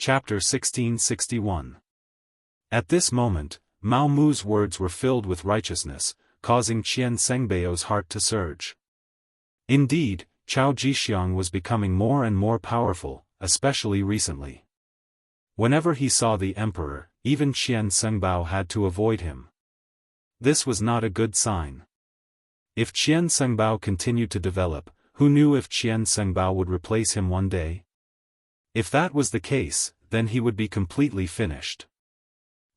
Chapter 1661. At this moment, Mao Mu's words were filled with righteousness, causing Qian Sengbao's heart to surge. Indeed, Chao Jixiang was becoming more and more powerful, especially recently. Whenever he saw the emperor, even Qian Sengbao had to avoid him. This was not a good sign. If Qian Sengbao continued to develop, who knew if Qian Sengbao would replace him one day? If that was the case, then he would be completely finished.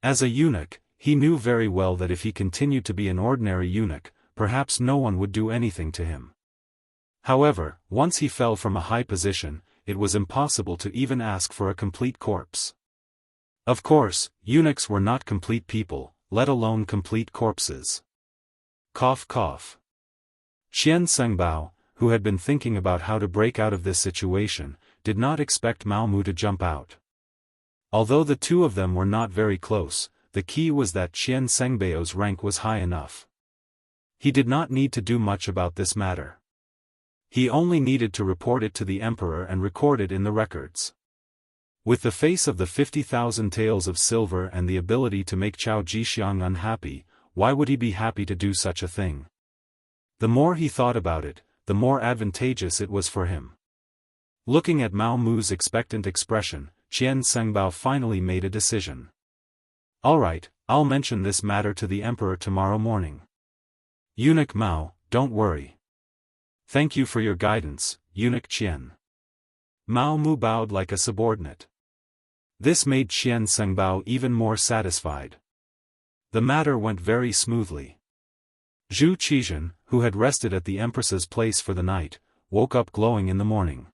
As a eunuch, he knew very well that if he continued to be an ordinary eunuch, perhaps no one would do anything to him. However, once he fell from a high position, it was impossible to even ask for a complete corpse. Of course, eunuchs were not complete people, let alone complete corpses. Cough cough. Qian Sengbao, who had been thinking about how to break out of this situation, did not expect Mao Mu to jump out. Although the two of them were not very close, the key was that Qian Sengbao's rank was high enough. He did not need to do much about this matter. He only needed to report it to the emperor and record it in the records. With the face of the 50,000 taels of silver and the ability to make Chao Jixiang unhappy, why would he be happy to do such a thing? The more he thought about it, the more advantageous it was for him. Looking at Mao Mu's expectant expression, Qian Sengbao finally made a decision. Alright, I'll mention this matter to the emperor tomorrow morning. Eunuch Mao, don't worry. Thank you for your guidance, Eunuch Qian. Mao Mu bowed like a subordinate. This made Qian Sengbao even more satisfied. The matter went very smoothly. Zhu Qizhen, who had rested at the empress's place for the night, woke up glowing in the morning.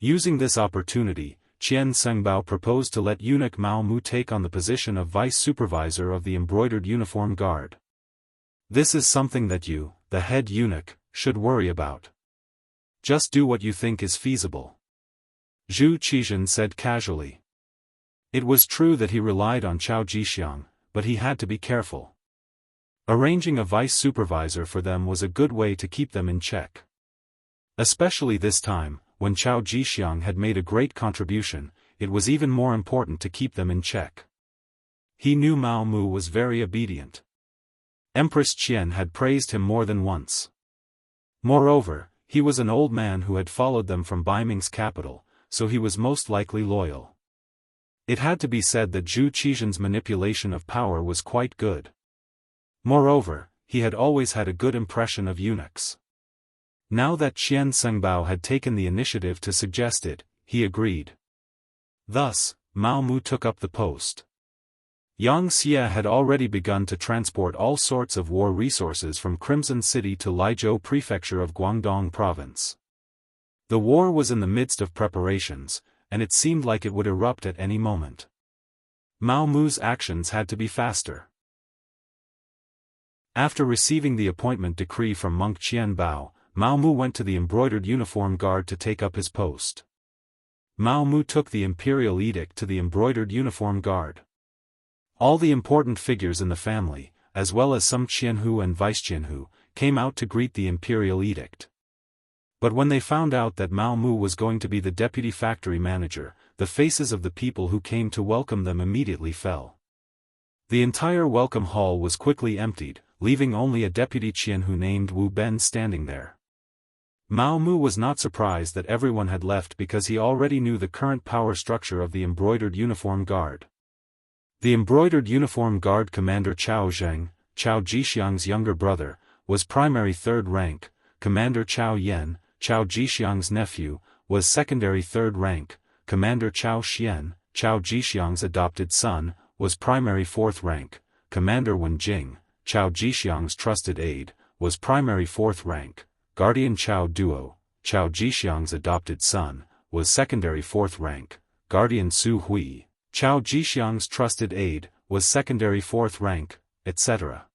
Using this opportunity, Qian Sengbao proposed to let eunuch Mao Mu take on the position of vice supervisor of the embroidered uniform guard. This is something that you, the head eunuch, should worry about. Just do what you think is feasible. Zhu Qizhen said casually. It was true that he relied on Chao Jixiang, but he had to be careful. Arranging a vice supervisor for them was a good way to keep them in check. Especially this time, when Chao Jixiang had made a great contribution, it was even more important to keep them in check. He knew Mao Mu was very obedient. Empress Qian had praised him more than once. Moreover, he was an old man who had followed them from Baiming's capital, so he was most likely loyal. It had to be said that Zhu Qizhen's manipulation of power was quite good. Moreover, he had always had a good impression of eunuchs. Now that Qian Sengbao had taken the initiative to suggest it, he agreed. Thus, Mao Mu took up the post. Yang Xie had already begun to transport all sorts of war resources from Crimson City to Laizhou Prefecture of Guangdong Province. The war was in the midst of preparations, and it seemed like it would erupt at any moment. Mao Mu's actions had to be faster. After receiving the appointment decree from monk Qian Bao, Mao Mu went to the embroidered uniform guard to take up his post. Mao Mu took the imperial edict to the embroidered uniform guard. All the important figures in the family, as well as some Qianhu and vice Qianhu, came out to greet the imperial edict. But when they found out that Mao Mu was going to be the deputy factory manager, the faces of the people who came to welcome them immediately fell. The entire welcome hall was quickly emptied, leaving only a deputy Qianhu named Wu Ben standing there. Mao Mu was not surprised that everyone had left because he already knew the current power structure of the embroidered uniform guard. The embroidered uniform guard commander Chao Zheng, Chao Jixiang's younger brother, was primary third rank. Commander Chao Yan, Chao Jixiang's nephew, was secondary third rank. Commander Chao Xian, Chao Jixiang's adopted son, was primary fourth rank. Commander Wen Jing, Chao Jixiang's trusted aide, was primary fourth rank. Guardian Chao Duo, Chao Jixiang's adopted son, was secondary fourth rank. Guardian Su Hui, Chao Jixiang's trusted aide, was secondary fourth rank, etc.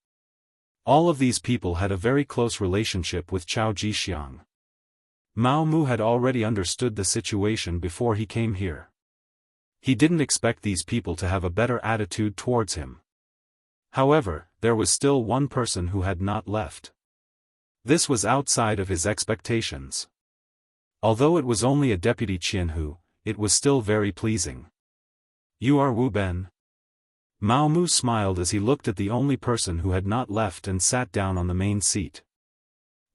All of these people had a very close relationship with Chao Jixiang. Mao Mu had already understood the situation before he came here. He didn't expect these people to have a better attitude towards him. However, there was still one person who had not left. This was outside of his expectations. Although it was only a deputy Qianhu, it was still very pleasing. You are Wu Ben? Mao Mu smiled as he looked at the only person who had not left and sat down on the main seat.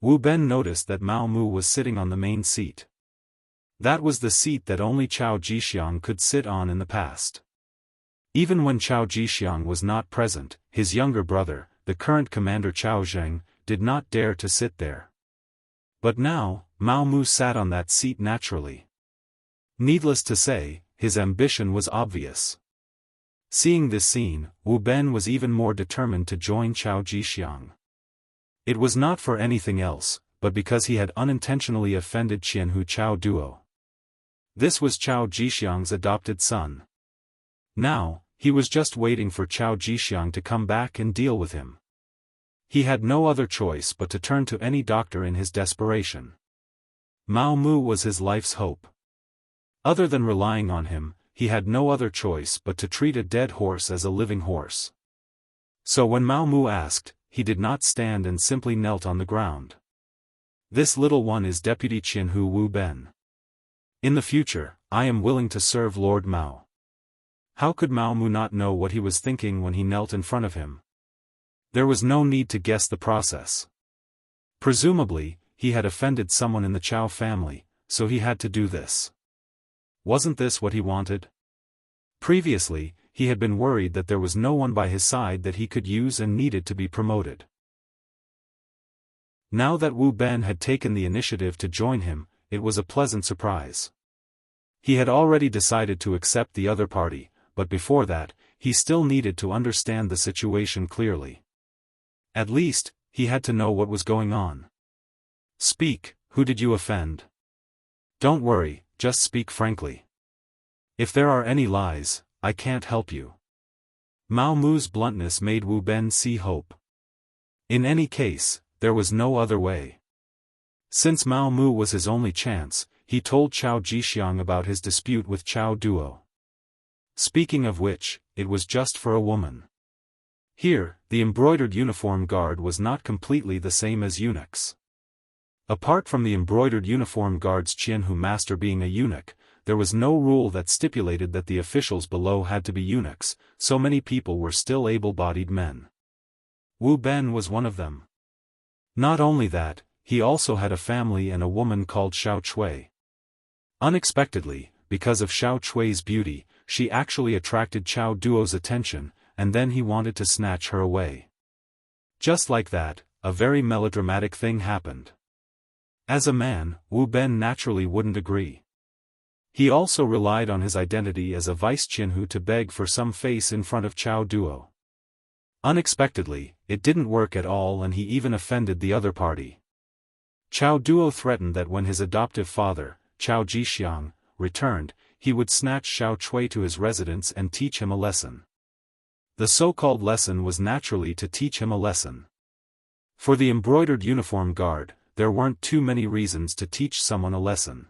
Wu Ben noticed that Mao Mu was sitting on the main seat. That was the seat that only Chao Jixiang could sit on in the past. Even when Chao Jixiang was not present, his younger brother, the current commander Chao Zheng, did not dare to sit there. But now, Mao Mu sat on that seat naturally. Needless to say, his ambition was obvious. Seeing this scene, Wu Ben was even more determined to join Chao Jixiang. It was not for anything else, but because he had unintentionally offended Jianghu Chao Duo. This was Chao Jixiang's adopted son. Now, he was just waiting for Chao Jixiang to come back and deal with him. He had no other choice but to turn to any doctor in his desperation. Mao Mu was his life's hope. Other than relying on him, he had no other choice but to treat a dead horse as a living horse. So when Mao Mu asked, he did not stand and simply knelt on the ground. This little one is Deputy Jianghu Wu Ben. In the future, I am willing to serve Lord Mao. How could Mao Mu not know what he was thinking when he knelt in front of him? There was no need to guess the process. Presumably, he had offended someone in the Chao family, so he had to do this. Wasn't this what he wanted? Previously, he had been worried that there was no one by his side that he could use and needed to be promoted. Now that Wu Ben had taken the initiative to join him, it was a pleasant surprise. He had already decided to accept the other party, but before that, he still needed to understand the situation clearly. At least, he had to know what was going on. Speak, who did you offend? Don't worry, just speak frankly. If there are any lies, I can't help you. Mao Mu's bluntness made Wu Ben see hope. In any case, there was no other way. Since Mao Mu was his only chance, he told Chao Jixiang about his dispute with Chao Duo. Speaking of which, it was just for a woman. Here, the embroidered uniform guard was not completely the same as eunuchs. Apart from the embroidered uniform guard's Jianghu master being a eunuch, there was no rule that stipulated that the officials below had to be eunuchs, so many people were still able-bodied men. Wu Ben was one of them. Not only that, he also had a family and a woman called Xiao Chui. Unexpectedly, because of Xiao Chui's beauty, she actually attracted Chao Duo's attention, and then he wanted to snatch her away. Just like that, a very melodramatic thing happened. As a man, Wu Ben naturally wouldn't agree. He also relied on his identity as a vice Jianghu to beg for some face in front of Chao Duo. Unexpectedly, it didn't work at all and he even offended the other party. Chao Duo threatened that when his adoptive father, Chao Jixiang, returned, he would snatch Xiao Chui to his residence and teach him a lesson. The so-called lesson was naturally to teach him a lesson. For the embroidered uniform guard, there weren't too many reasons to teach someone a lesson.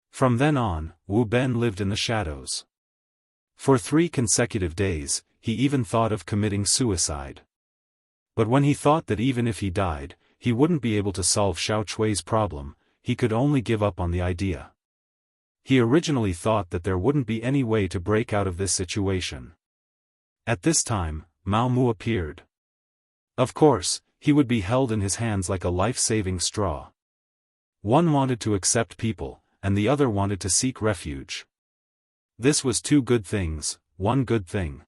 From then on, Wu Ben lived in the shadows. For 3 consecutive days, he even thought of committing suicide. But when he thought that even if he died, he wouldn't be able to solve Xiao Chui's problem, he could only give up on the idea. He originally thought that there wouldn't be any way to break out of this situation. At this time, Mao Mu appeared. Of course, he would be held in his hands like a life-saving straw. One wanted to accept people, and the other wanted to seek refuge. This was 2 good things, 1 good thing.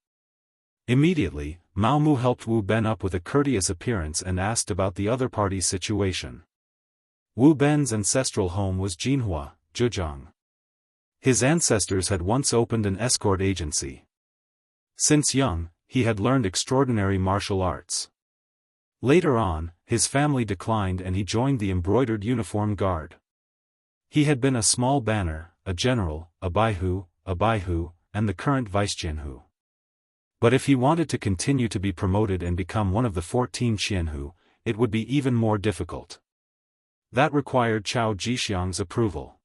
Immediately, Mao Mu helped Wu Ben up with a courteous appearance and asked about the other party's situation. Wu Ben's ancestral home was Jinhua, Zhejiang. His ancestors had once opened an escort agency. Since young, he had learned extraordinary martial arts. Later on, his family declined and he joined the embroidered uniform guard. He had been a small banner, a general, a baihu, and the current vice Jianghu. But if he wanted to continue to be promoted and become one of the 14 Jianghu, it would be even more difficult. That required Chao Jixiang's approval.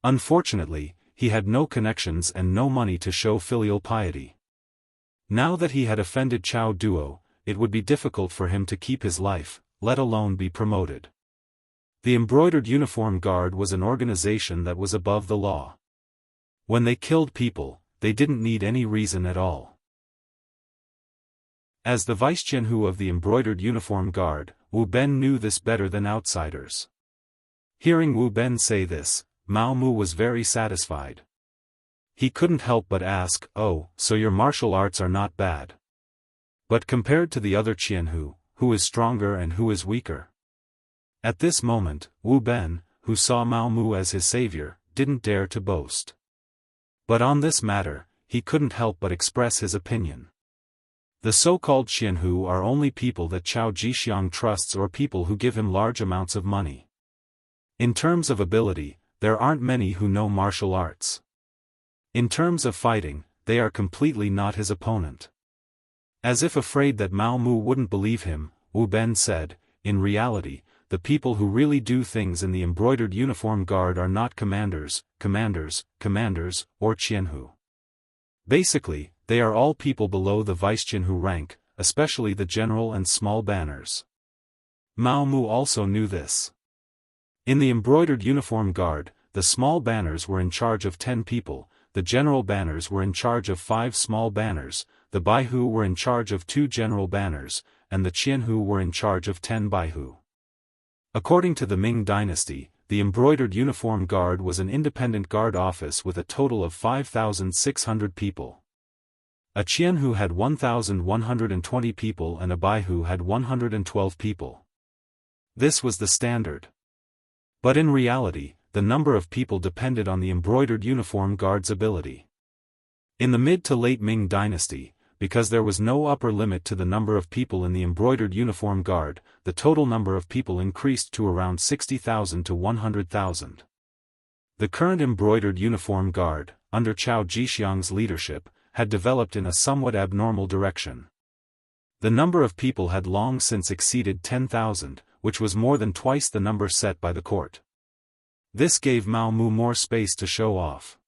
Unfortunately, he had no connections and no money to show filial piety. Now that he had offended Chao Duo, it would be difficult for him to keep his life, let alone be promoted. The embroidered uniform guard was an organization that was above the law. When they killed people, they didn't need any reason at all. As the vice Jianghu of the embroidered uniform guard, Wu Ben knew this better than outsiders. Hearing Wu Ben say this, Mao Mu was very satisfied. He couldn't help but ask, "Oh, so your martial arts are not bad. But compared to the other Jianghu, who is stronger and who is weaker?" At this moment, Wu Ben, who saw Mao Mu as his savior, didn't dare to boast. But on this matter, he couldn't help but express his opinion. The so-called Jianghu are only people that Chao Jixiang trusts or people who give him large amounts of money. In terms of ability, there aren't many who know martial arts. In terms of fighting, they are completely not his opponent. As if afraid that Mao Mu wouldn't believe him, Wu Ben said, "In reality, the people who really do things in the embroidered uniform guard are not commanders, or Jianghu. Basically, they are all people below the vice Jianghu rank, especially the general and small banners." Mao Mu also knew this. In the embroidered uniform guard, the small banners were in charge of 10 people, the general banners were in charge of 5 small banners, the baihu were in charge of 2 general banners, and the Jianghu were in charge of 10 baihu. According to the Ming Dynasty, the embroidered uniform guard was an independent guard office with a total of 5,600 people. A Jianghu had 1,120 people and a baihu had 112 people. This was the standard. But in reality, the number of people depended on the embroidered uniform guard's ability. In the mid to late Ming Dynasty, because there was no upper limit to the number of people in the embroidered uniform guard, the total number of people increased to around 60,000 to 100,000. The current embroidered uniform guard, under Chao Jixiang's leadership, had developed in a somewhat abnormal direction. The number of people had long since exceeded 10,000, which was more than twice the number set by the court. This gave Mao Mu more space to show off.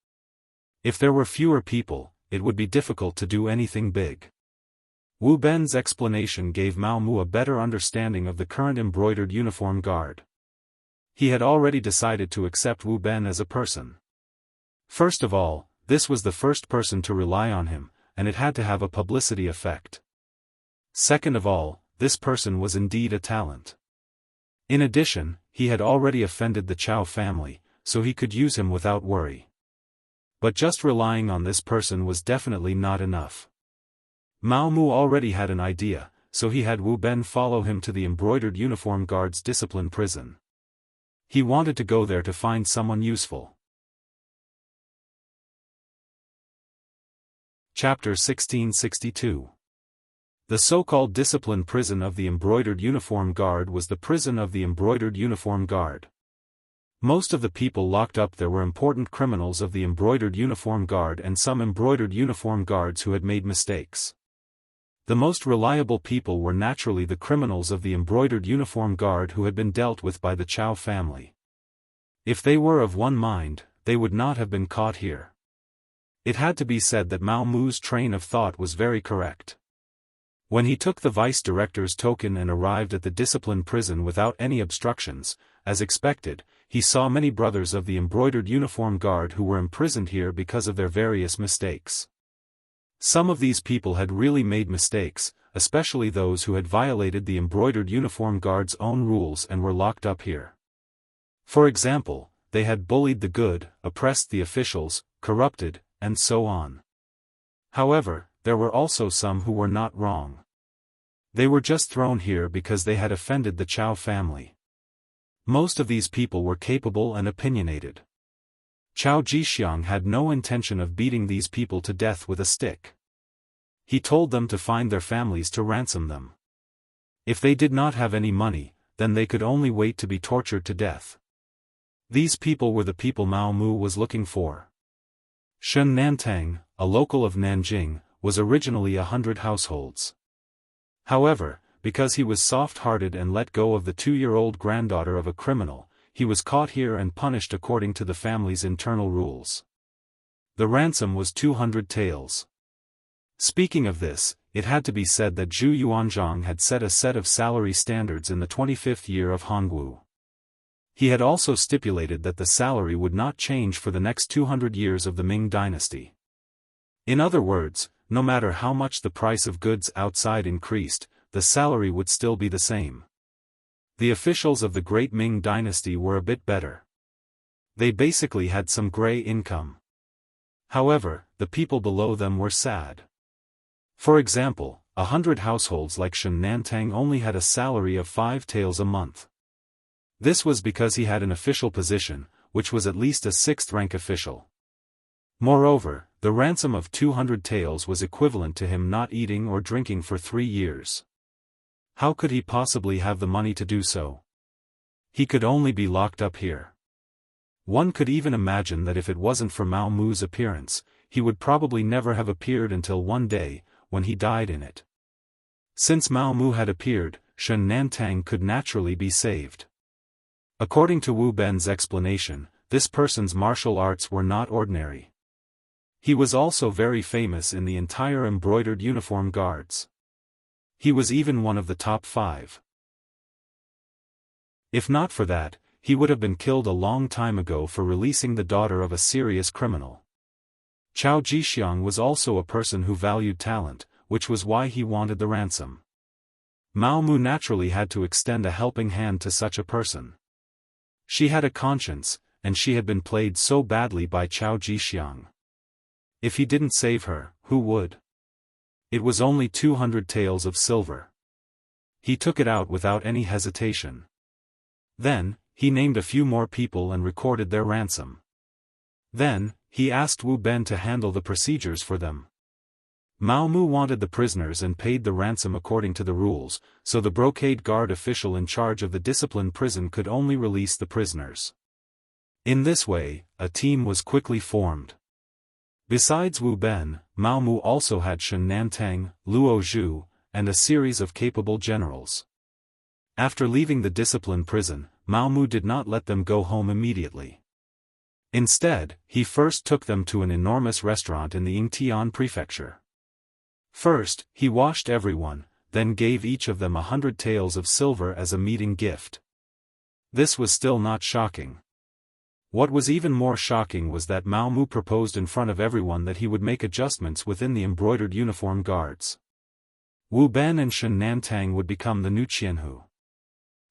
If there were fewer people, it would be difficult to do anything big. Wu Ben's explanation gave Mao Mu a better understanding of the current embroidered uniform guard. He had already decided to accept Wu Ben as a person. First of all, this was the first person to rely on him, and it had to have a publicity effect. Second of all, this person was indeed a talent. In addition, he had already offended the Chao family, so he could use him without worry. But just relying on this person was definitely not enough. Mao Mu already had an idea, so he had Wu Ben follow him to the embroidered uniform guard's discipline prison. He wanted to go there to find someone useful. Chapter 1662. The so-called discipline prison of the embroidered uniform guard was the prison of the embroidered uniform guard. Most of the people locked up there were important criminals of the embroidered uniform guard and some embroidered uniform guards who had made mistakes. The most reliable people were naturally the criminals of the embroidered uniform guard who had been dealt with by the Chao family. If they were of one mind, they would not have been caught here. It had to be said that Mao Mu's train of thought was very correct. When he took the vice-director's token and arrived at the discipline prison without any obstructions, as expected, he saw many brothers of the embroidered uniform guard who were imprisoned here because of their various mistakes. Some of these people had really made mistakes, especially those who had violated the embroidered uniform guard's own rules and were locked up here. For example, they had bullied the good, oppressed the officials, corrupted, and so on. However, there were also some who were not wrong. They were just thrown here because they had offended the Chao family. Most of these people were capable and opinionated. Chao Jixiang had no intention of beating these people to death with a stick. He told them to find their families to ransom them. If they did not have any money, then they could only wait to be tortured to death. These people were the people Mao Mu was looking for. Shun Nantang, a local of Nanjing, was originally 100 households. However, because he was soft-hearted and let go of the 2-year-old granddaughter of a criminal, he was caught here and punished according to the family's internal rules. The ransom was 200 taels. Speaking of this, it had to be said that Zhu Yuanzhang had set a set of salary standards in the 25th year of Hongwu. He had also stipulated that the salary would not change for the next 200 years of the Ming Dynasty. In other words, no matter how much the price of goods outside increased, the salary would still be the same. The officials of the Great Ming Dynasty were a bit better. They basically had some gray income. However, the people below them were sad. For example, 100 households like Shen Nantang only had a salary of 5 taels a month. This was because he had an official position, which was at least a 6th-rank official. Moreover, the ransom of 200 taels was equivalent to him not eating or drinking for 3 years. How could he possibly have the money to do so? He could only be locked up here. One could even imagine that if it wasn't for Mao Mu's appearance, he would probably never have appeared until one day, when he died in it. Since Mao Mu had appeared, Shen Nantang could naturally be saved. According to Wu Ben's explanation, this person's martial arts were not ordinary. He was also very famous in the entire embroidered uniform guards. He was even one of the top 5. If not for that, he would have been killed a long time ago for releasing the daughter of a serious criminal. Cao Jixiang was also a person who valued talent, which was why he wanted the ransom. Mao Mu naturally had to extend a helping hand to such a person. She had a conscience, and she had been played so badly by Cao Jixiang. If he didn't save her, who would? It was only 200 taels of silver. He took it out without any hesitation. Then, he named a few more people and recorded their ransom. Then, he asked Wu Ben to handle the procedures for them. Mao Mu wanted the prisoners and paid the ransom according to the rules, so the brocade guard official in charge of the discipline prison could only release the prisoners. In this way, a team was quickly formed. Besides Wu Ben, Mao Mu also had Shen Nantang, Luo Zhu, and a series of capable generals. After leaving the discipline prison, Mao Mu did not let them go home immediately. Instead, he first took them to an enormous restaurant in the Yingtian prefecture. First, he washed everyone, then gave each of them 100 taels of silver as a meeting gift. This was still not shocking. What was even more shocking was that Mao Mu proposed in front of everyone that he would make adjustments within the embroidered uniform guards. Wu Ben and Shen Nantang would become the new Jianghu.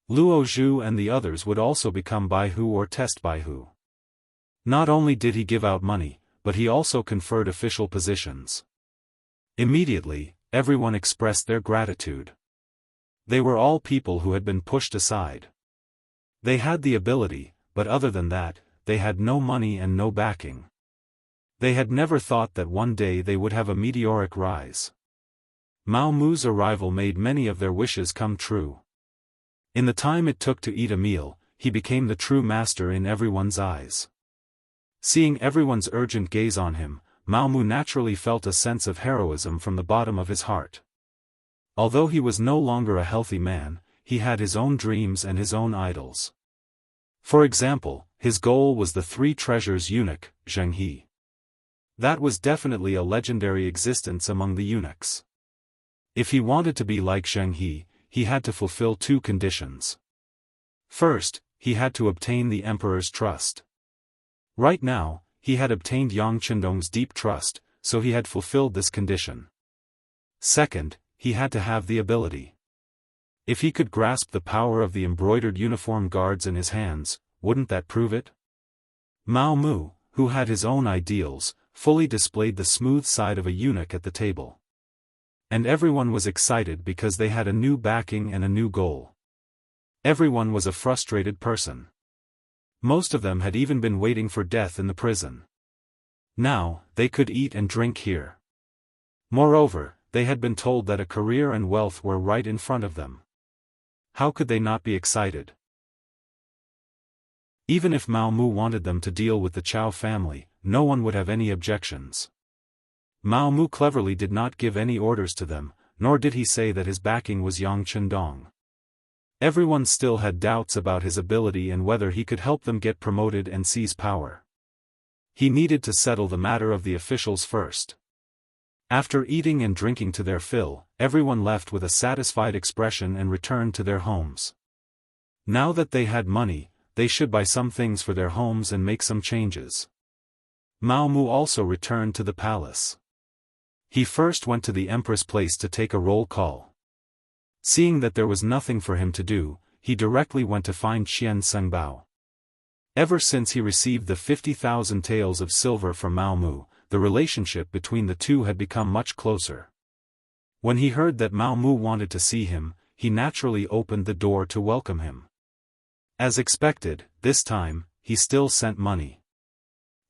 Luo Zhu and the others would also become Baihu or test Baihu. Not only did he give out money, but he also conferred official positions. Immediately, everyone expressed their gratitude. They were all people who had been pushed aside. They had the ability, but other than that, they had no money and no backing. They had never thought that one day they would have a meteoric rise. Mao Mu's arrival made many of their wishes come true. In the time it took to eat a meal, he became the true master in everyone's eyes. Seeing everyone's urgent gaze on him, Mao Mu naturally felt a sense of heroism from the bottom of his heart. Although he was no longer a healthy man, he had his own dreams and his own idols. For example, his goal was the 3 treasures eunuch, Zhenghe. That was definitely a legendary existence among the eunuchs. If he wanted to be like Zhenghe, he had to fulfill 2 conditions. First, he had to obtain the emperor's trust. Right now, he had obtained Yang Qindong's deep trust, so he had fulfilled this condition. Second, he had to have the ability. If he could grasp the power of the embroidered uniform guards in his hands, wouldn't that prove it? Mao Mu, who had his own ideals, fully displayed the smooth side of a eunuch at the table. And everyone was excited because they had a new backing and a new goal. Everyone was a frustrated person. Most of them had even been waiting for death in the prison. Now, they could eat and drink here. Moreover, they had been told that a career and wealth were right in front of them. How could they not be excited? Even if Mao Mu wanted them to deal with the Chao family, no one would have any objections. Mao Mu cleverly did not give any orders to them, nor did he say that his backing was Yang Qindong. Everyone still had doubts about his ability and whether he could help them get promoted and seize power. He needed to settle the matter of the officials first. After eating and drinking to their fill, everyone left with a satisfied expression and returned to their homes. Now that they had money, they should buy some things for their homes and make some changes. Mao Mu also returned to the palace. He first went to the Empress Place to take a roll call. Seeing that there was nothing for him to do, he directly went to find Qian Sengbao. Ever since he received the 50,000 taels of silver from Mao Mu, the relationship between the two had become much closer. When he heard that Mao Mu wanted to see him, he naturally opened the door to welcome him. As expected, this time, he still sent money.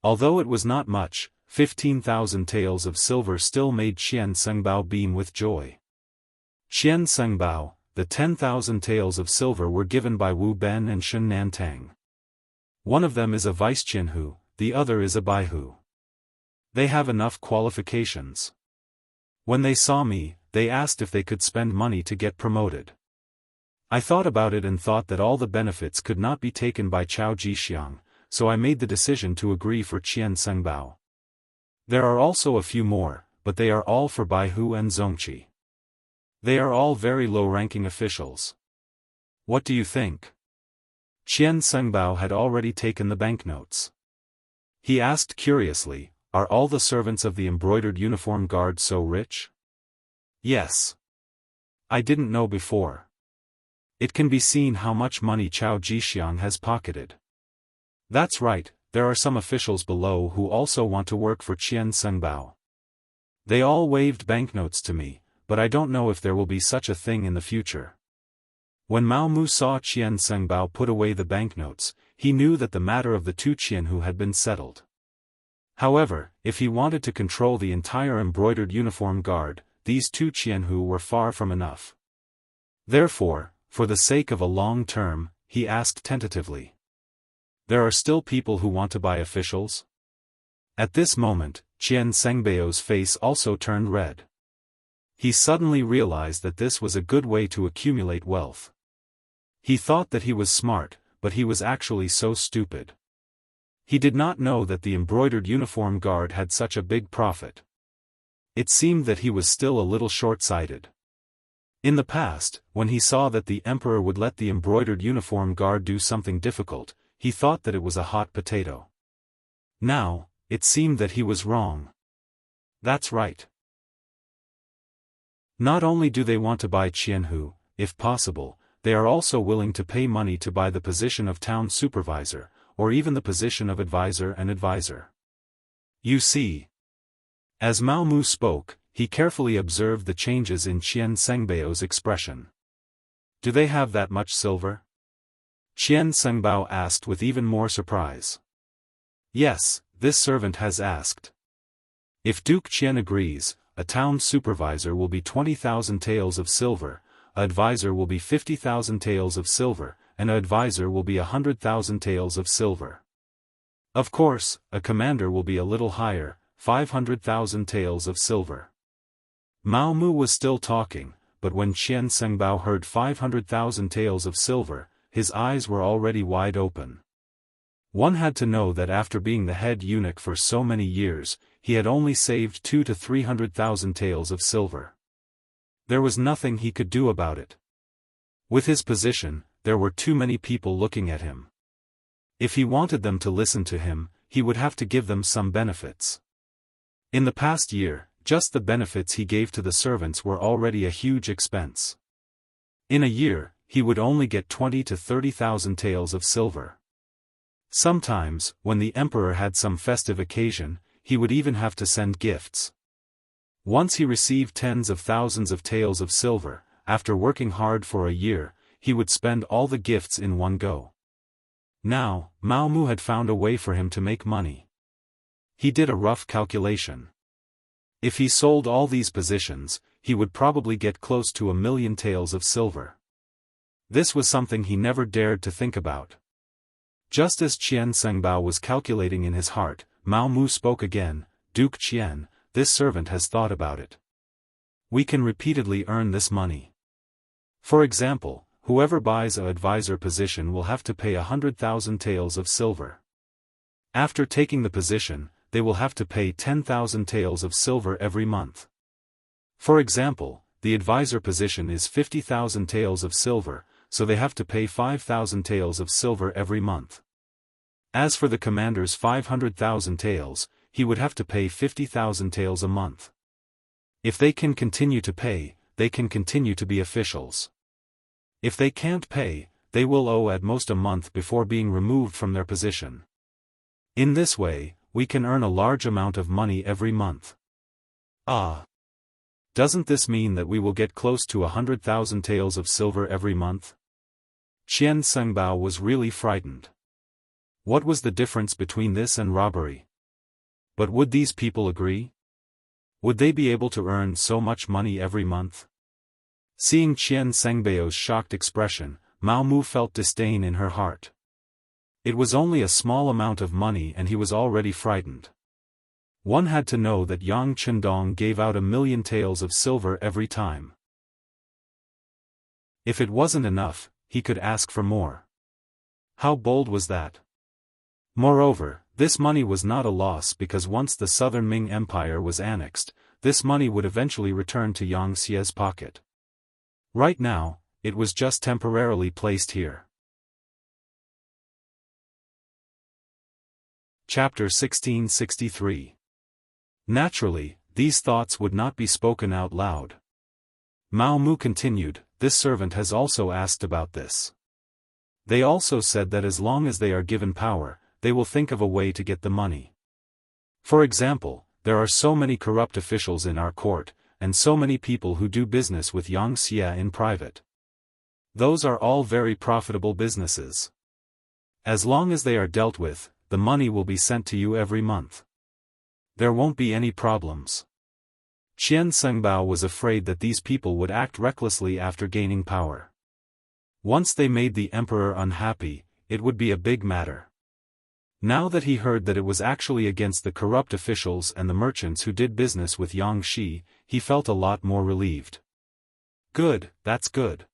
Although it was not much, 15,000 taels of silver still made Qian Sengbao beam with joy. Qian Sengbao, the 10,000 taels of silver were given by Wu Ben and Shun Nantang. One of them is a vice Jianghu, the other is a baihu. They have enough qualifications. When they saw me, they asked if they could spend money to get promoted. I thought about it and thought that all the benefits could not be taken by Chao Jixiang, so I made the decision to agree for Qian Sengbao. There are also a few more, but they are all for Baihu and Zongqi. They are all very low-ranking officials. What do you think? Qian Sengbao had already taken the banknotes. He asked curiously, "Are all the servants of the embroidered uniform guard so rich?" "Yes. I didn't know before." It can be seen how much money Chao Jixiang has pocketed. That's right, there are some officials below who also want to work for Qian Sengbao. They all waved banknotes to me, but I don't know if there will be such a thing in the future. When Mao Mu saw Qian Sengbao put away the banknotes, he knew that the matter of the two Qianhu had been settled. However, if he wanted to control the entire embroidered uniform guard, these two Qianhu were far from enough. Therefore, for the sake of a long term, he asked tentatively. There are still people who want to buy officials? At this moment, Qian Sengbao's face also turned red. He suddenly realized that this was a good way to accumulate wealth. He thought that he was smart, but he was actually so stupid. He did not know that the embroidered uniform guard had such a big profit. It seemed that he was still a little short-sighted. In the past, when he saw that the emperor would let the embroidered uniform guard do something difficult, he thought that it was a hot potato. Now, it seemed that he was wrong. That's right. Not only do they want to buy Qianhu, if possible, they are also willing to pay money to buy the position of town supervisor, or even the position of advisor and advisor. You see. As Mao Mu spoke, he carefully observed the changes in Qian Sengbao's expression. Do they have that much silver? Qian Sengbao asked with even more surprise. Yes, this servant has asked. If Duke Qian agrees, a town supervisor will be 20,000 taels of silver, an advisor will be 50,000 taels of silver, and an advisor will be 100,000 taels of silver. Of course, a commander will be a little higher, 500,000 taels of silver. Mao Mu was still talking, but when Qian Sengbao heard 500,000 taels of silver, his eyes were already wide open. One had to know that after being the head eunuch for so many years, he had only saved 200,000 to 300,000 taels of silver. There was nothing he could do about it. With his position, there were too many people looking at him. If he wanted them to listen to him, he would have to give them some benefits. In the past year, just the benefits he gave to the servants were already a huge expense. In a year, he would only get 20,000 to 30,000 taels of silver. Sometimes, when the emperor had some festive occasion, he would even have to send gifts. Once he received tens of thousands of taels of silver, after working hard for a year, he would spend all the gifts in one go. Now, Mao Mu had found a way for him to make money. He did a rough calculation. If he sold all these positions, he would probably get close to 1,000,000 taels of silver. This was something he never dared to think about. Just as Qian Sengbao was calculating in his heart, Mao Mu spoke again, "Duke Qian, this servant has thought about it. We can repeatedly earn this money. For example, whoever buys an advisor position will have to pay 100,000 taels of silver. After taking the position, they will have to pay 10,000 taels of silver every month. For example, the advisor position is 50,000 taels of silver, so they have to pay 5,000 taels of silver every month. As for the commander's 500,000 taels, he would have to pay 50,000 taels a month. If they can continue to pay, they can continue to be officials. If they can't pay, they will owe at most a month before being removed from their position. In this way, we can earn a large amount of money every month. Ah! Doesn't this mean that we will get close to 100,000 taels of silver every month? Qian Sengbao was really frightened. What was the difference between this and robbery? But would these people agree? Would they be able to earn so much money every month? Seeing Qian Sengbao's shocked expression, Mao Mu felt disdain in her heart. It was only a small amount of money and he was already frightened. One had to know that Yang Chendong gave out 1,000,000 taels of silver every time. If it wasn't enough, he could ask for more. How bold was that? Moreover, this money was not a loss because once the southern Ming Empire was annexed, this money would eventually return to Yang Xie's pocket. Right now, it was just temporarily placed here. Chapter 1663. Naturally, these thoughts would not be spoken out loud. Mao Mu continued, this servant has also asked about this. They also said that as long as they are given power, they will think of a way to get the money. For example, there are so many corrupt officials in our court, and so many people who do business with Yang Xie in private. Those are all very profitable businesses. As long as they are dealt with, the money will be sent to you every month. There won't be any problems. Qian Sengbao was afraid that these people would act recklessly after gaining power. Once they made the emperor unhappy, it would be a big matter. Now that he heard that it was actually against the corrupt officials and the merchants who did business with Yang Xi, he felt a lot more relieved. Good, that's good.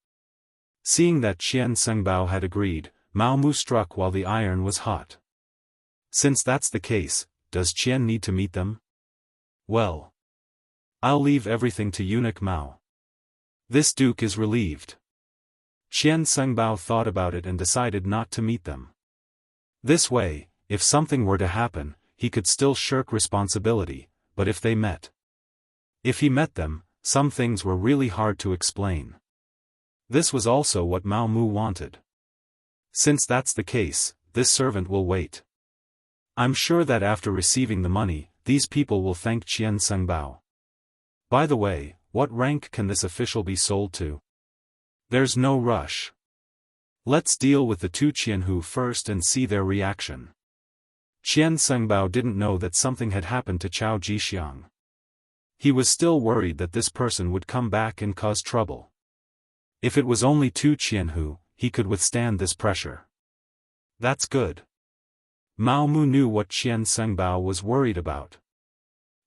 Seeing that Qian Sengbao had agreed, Mao Mu struck while the iron was hot. Since that's the case, does Qian need to meet them? Well, I'll leave everything to eunuch Mao. This duke is relieved. Qian Sengbao thought about it and decided not to meet them. This way, if something were to happen, he could still shirk responsibility, but if they met. If he met them, some things were really hard to explain. This was also what Mao Mu wanted. Since that's the case, this servant will wait. I'm sure that after receiving the money, these people will thank Qian Sengbao. By the way, what rank can this official be sold to? There's no rush. Let's deal with the two Jianghu first and see their reaction. Qian Sengbao didn't know that something had happened to Cao Jixiang. He was still worried that this person would come back and cause trouble. If it was only two Jianghu, he could withstand this pressure. That's good. Mao Mu knew what Qian Sengbao was worried about.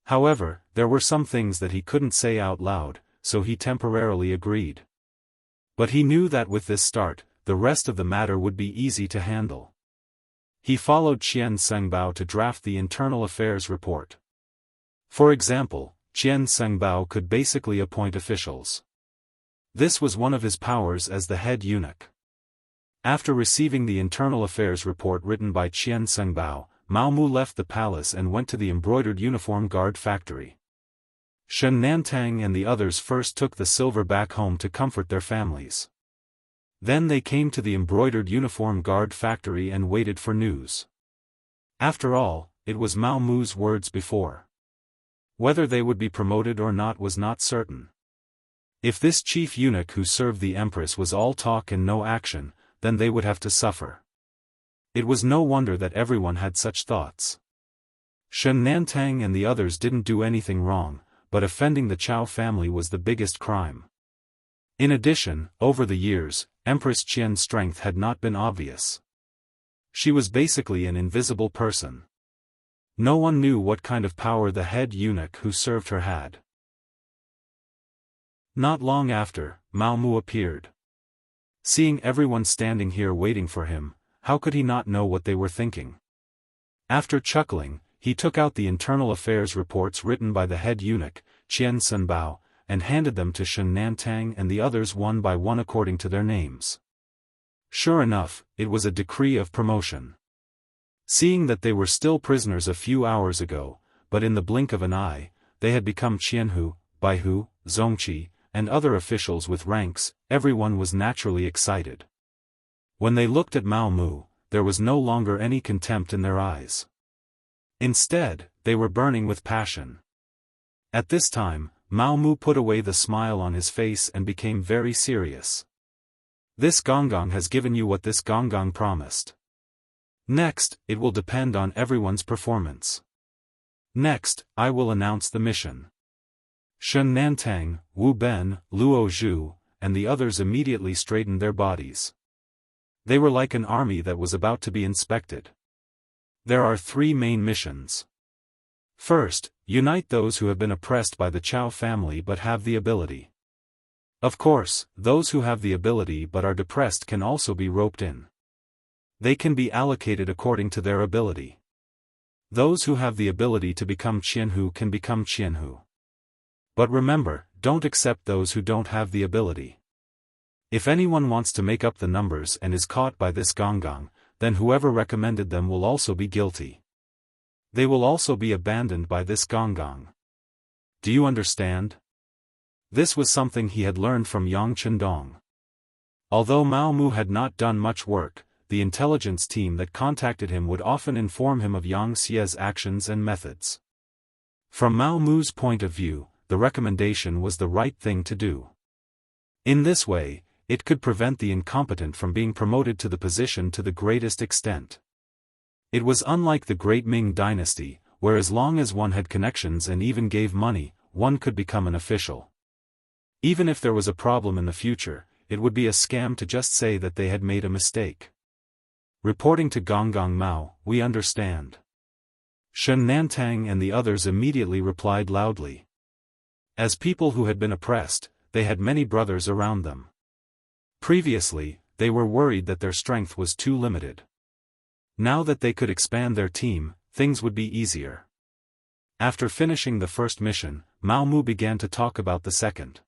However, there were some things that he couldn't say out loud, so he temporarily agreed. But he knew that with this start, the rest of the matter would be easy to handle. He followed Qian Sengbao to draft the internal affairs report. For example, Qian Sengbao could basically appoint officials. This was one of his powers as the head eunuch. After receiving the internal affairs report written by Qian Sengbao, Mao Mu left the palace and went to the embroidered uniform guard factory. Shen Nantang and the others first took the silver back home to comfort their families. Then they came to the embroidered uniform guard factory and waited for news. After all, it was Mao Mu's words before. Whether they would be promoted or not was not certain. If this chief eunuch who served the empress was all talk and no action, then they would have to suffer. It was no wonder that everyone had such thoughts. Shen Nantang and the others didn't do anything wrong, but offending the Chao family was the biggest crime. In addition, over the years, Empress Qian's strength had not been obvious. She was basically an invisible person. No one knew what kind of power the head eunuch who served her had. Not long after, Mao Mu appeared. Seeing everyone standing here waiting for him, how could he not know what they were thinking? After chuckling, he took out the internal affairs reports written by the head eunuch, Qian Sengbao, and handed them to Shen Nantang and the others one by one according to their names. Sure enough, it was a decree of promotion. Seeing that they were still prisoners a few hours ago, but in the blink of an eye, they had become Jianghu, Baihu, Zongqi, and other officials with ranks, everyone was naturally excited. When they looked at Mao Mu, there was no longer any contempt in their eyes. Instead, they were burning with passion. At this time, Mao Mu put away the smile on his face and became very serious. This Gonggong has given you what this Gonggong promised. Next, it will depend on everyone's performance. Next, I will announce the mission. Shen Nantang, Wu Ben, Luo Zhu, and the others immediately straightened their bodies. They were like an army that was about to be inspected. There are 3 main missions. First, unite those who have been oppressed by the Chao family but have the ability. Of course, those who have the ability but are depressed can also be roped in. They can be allocated according to their ability. Those who have the ability to become Qianhu can become Qianhu. But remember, don't accept those who don't have the ability. If anyone wants to make up the numbers and is caught by this Gonggong, then whoever recommended them will also be guilty. They will also be abandoned by this Gonggong. Do you understand? This was something he had learned from Yang Chendong. Although Mao Mu had not done much work, the intelligence team that contacted him would often inform him of Yang Xie's actions and methods. From Mao Mu's point of view, the recommendation was the right thing to do. In this way, it could prevent the incompetent from being promoted to the position to the greatest extent. It was unlike the Great Ming Dynasty, where as long as one had connections and even gave money, one could become an official. Even if there was a problem in the future, it would be a scam to just say that they had made a mistake. Reporting to Gonggong Mao, we understand. Shen Nantang and the others immediately replied loudly. As people who had been oppressed, they had many brothers around them. Previously, they were worried that their strength was too limited. Now that they could expand their team, things would be easier. After finishing the first mission, Mao Mu began to talk about the second.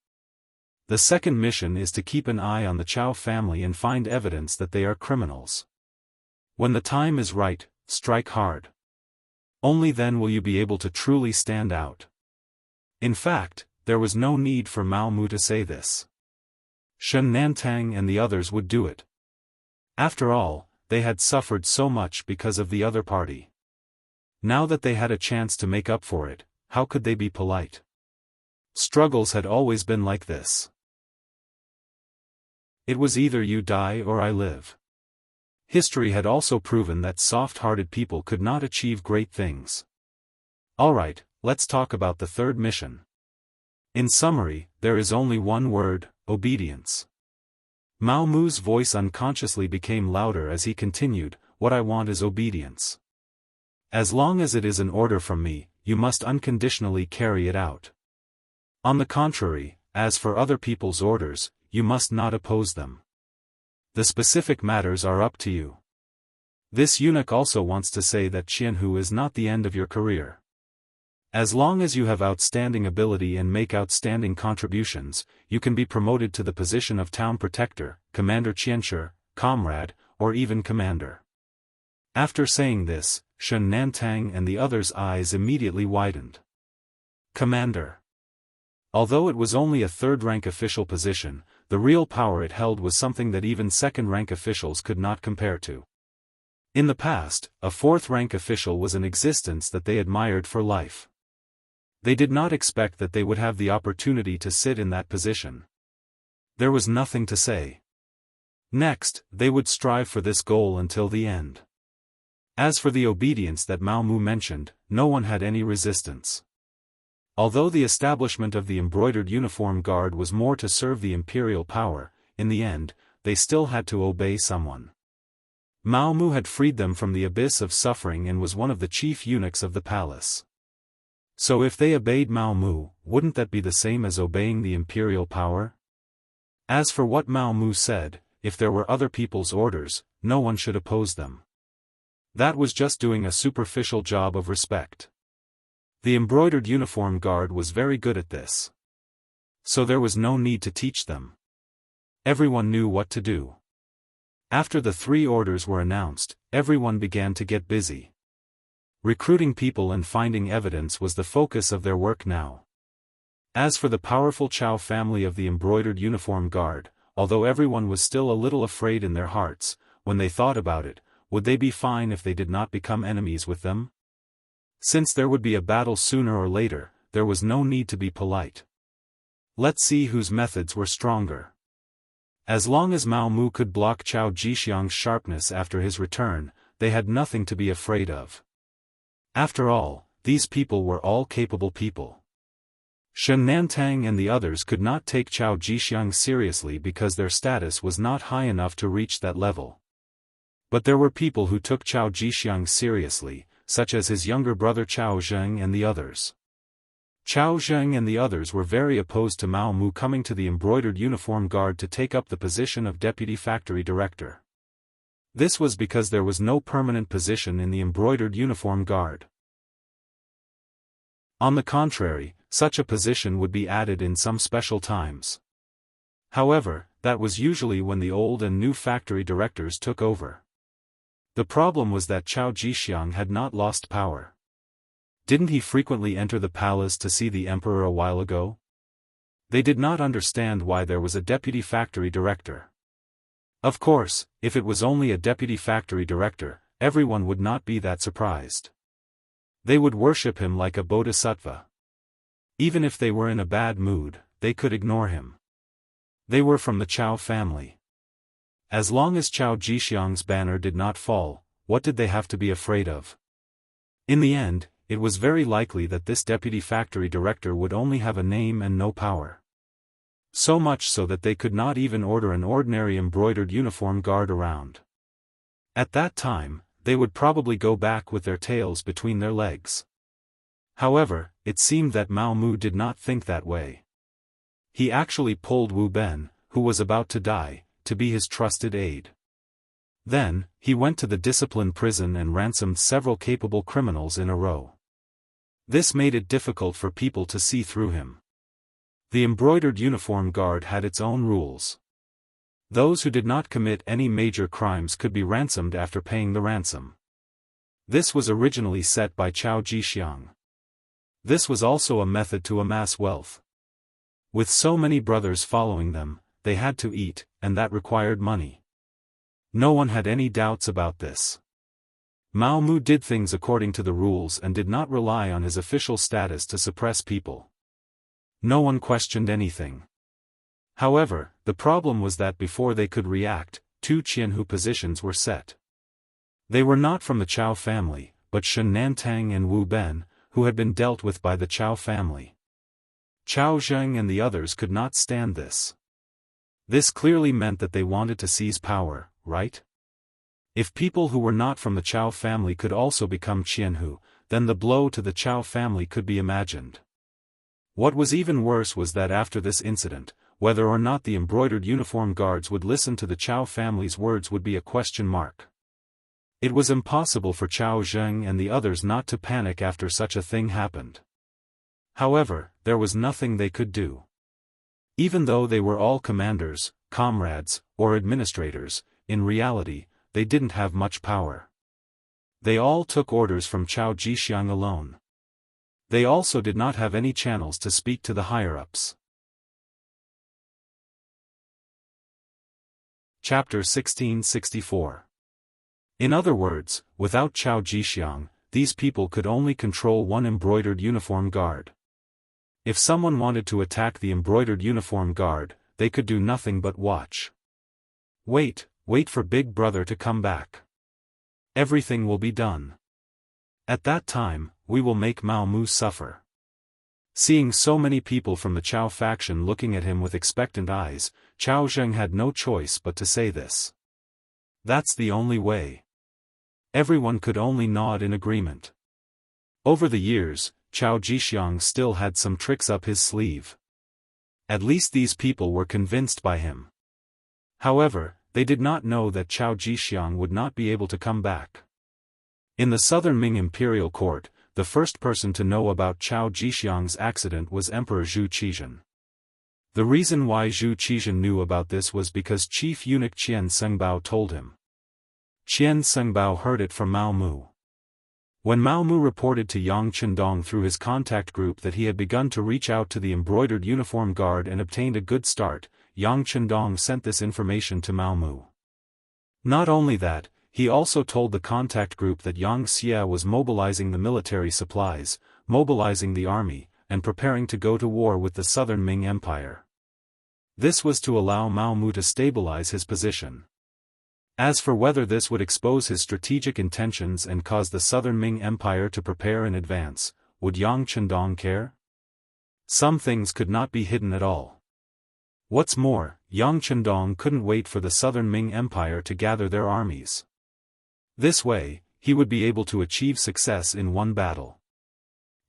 The second mission is to keep an eye on the Chao family and find evidence that they are criminals. When the time is right, strike hard. Only then will you be able to truly stand out. In fact, there was no need for Mao Mu to say this. Shen Nantang and the others would do it. After all, they had suffered so much because of the other party. Now that they had a chance to make up for it, how could they be polite? Struggles had always been like this. It was either you die or I live. History had also proven that soft-hearted people could not achieve great things. Alright, let's talk about the third mission. In summary, there is only one word: obedience. Mao Mu's voice unconsciously became louder as he continued, what I want is obedience. As long as it is an order from me, you must unconditionally carry it out. On the contrary, as for other people's orders, you must not oppose them. The specific matters are up to you. This eunuch also wants to say that Qianhu is not the end of your career. As long as you have outstanding ability and make outstanding contributions, you can be promoted to the position of town protector, commander Qianshi, comrade, or even commander. After saying this, Shen Nantang and the others' eyes immediately widened. Commander. Although it was only a third-rank official position, the real power it held was something that even second-rank officials could not compare to. In the past, a fourth-rank official was an existence that they admired for life. They did not expect that they would have the opportunity to sit in that position. There was nothing to say. Next, they would strive for this goal until the end. As for the obedience that Mao Mu mentioned, no one had any resistance. Although the establishment of the embroidered uniform guard was more to serve the imperial power, in the end, they still had to obey someone. Mao Mu had freed them from the abyss of suffering and was one of the chief eunuchs of the palace. So if they obeyed Mao Mu, wouldn't that be the same as obeying the imperial power? As for what Mao Mu said, if there were other people's orders, no one should oppose them. That was just doing a superficial job of respect. The embroidered uniform guard was very good at this. So there was no need to teach them. Everyone knew what to do. After the 3 orders were announced, everyone began to get busy. Recruiting people and finding evidence was the focus of their work now. As for the powerful Chao family of the embroidered uniform guard, although everyone was still a little afraid in their hearts, when they thought about it, would they be fine if they did not become enemies with them? Since there would be a battle sooner or later, there was no need to be polite. Let's see whose methods were stronger. As long as Mao Mu could block Chao Jixiang's sharpness after his return, they had nothing to be afraid of. After all, these people were all capable people. Shen Nantang and the others could not take Chao Jixiang seriously because their status was not high enough to reach that level. But there were people who took Chao Jixiang seriously, such as his younger brother Chao Zheng and the others. Chao Zheng and the others were very opposed to Mao Mu coming to the embroidered uniform guard to take up the position of deputy factory director. This was because there was no permanent position in the embroidered uniform guard. On the contrary, such a position would be added in some special times. However, that was usually when the old and new factory directors took over. The problem was that Chao Jixiang had not lost power. Didn't he frequently enter the palace to see the emperor a while ago? They did not understand why there was a deputy factory director. Of course, if it was only a deputy factory director, everyone would not be that surprised. They would worship him like a bodhisattva. Even if they were in a bad mood, they could ignore him. They were from the Chao family. As long as Chao Jixiang's banner did not fall, what did they have to be afraid of? In the end, it was very likely that this deputy factory director would only have a name and no power. So much so that they could not even order an ordinary embroidered uniform guard around. At that time, they would probably go back with their tails between their legs. However, it seemed that Mao Mu did not think that way. He actually pulled Wu Ben, who was about to die, to be his trusted aide. Then, he went to the discipline prison and ransomed several capable criminals in a row. This made it difficult for people to see through him. The embroidered uniform guard had its own rules. Those who did not commit any major crimes could be ransomed after paying the ransom. This was originally set by Chao Jixiang. This was also a method to amass wealth. With so many brothers following them, they had to eat, and that required money. No one had any doubts about this. Mao Mu did things according to the rules and did not rely on his official status to suppress people. No one questioned anything. However, the problem was that before they could react, two Jianghu positions were set. They were not from the Chao family, but Shen Nantang and Wu Ben, who had been dealt with by the Chao family. Chao Zheng and the others could not stand this. This clearly meant that they wanted to seize power, right? If people who were not from the Chao family could also become Jianghu, then the blow to the Chao family could be imagined. What was even worse was that after this incident, whether or not the embroidered uniform guards would listen to the Chao family's words would be a question mark. It was impossible for Chao Zheng and the others not to panic after such a thing happened. However, there was nothing they could do. Even though they were all commanders, comrades, or administrators, in reality, they didn't have much power. They all took orders from Chao Jixiang alone. They also did not have any channels to speak to the higher-ups. Chapter 1664. In other words, without Chao Jixiang, these people could only control one embroidered uniform guard. If someone wanted to attack the embroidered uniform guard, they could do nothing but watch. Wait for Big Brother to come back. Everything will be done. At that time, we will make Mao Mu suffer. Seeing so many people from the Chao faction looking at him with expectant eyes, Chao Zheng had no choice but to say this. That's the only way. Everyone could only nod in agreement. Over the years, Chao Jixiang still had some tricks up his sleeve. At least these people were convinced by him. However, they did not know that Chao Jixiang would not be able to come back. In the southern Ming imperial court, the first person to know about Chao Jixiang's accident was Emperor Zhu Qizhen. The reason why Zhu Qizhen knew about this was because chief eunuch Qian Sengbao told him. Qian Sengbao heard it from Mao Mu. When Mao Mu reported to Yang Chendong through his contact group that he had begun to reach out to the embroidered uniform guard and obtained a good start, Yang Chendong sent this information to Mao Mu. Not only that, he also told the contact group that Yang Xia was mobilizing the military supplies, mobilizing the army, and preparing to go to war with the southern Ming Empire. This was to allow Mao Mu to stabilize his position. As for whether this would expose his strategic intentions and cause the southern Ming Empire to prepare in advance, would Yang Chendong care? Some things could not be hidden at all. What's more, Yang Chendong couldn't wait for the southern Ming Empire to gather their armies. This way, he would be able to achieve success in one battle.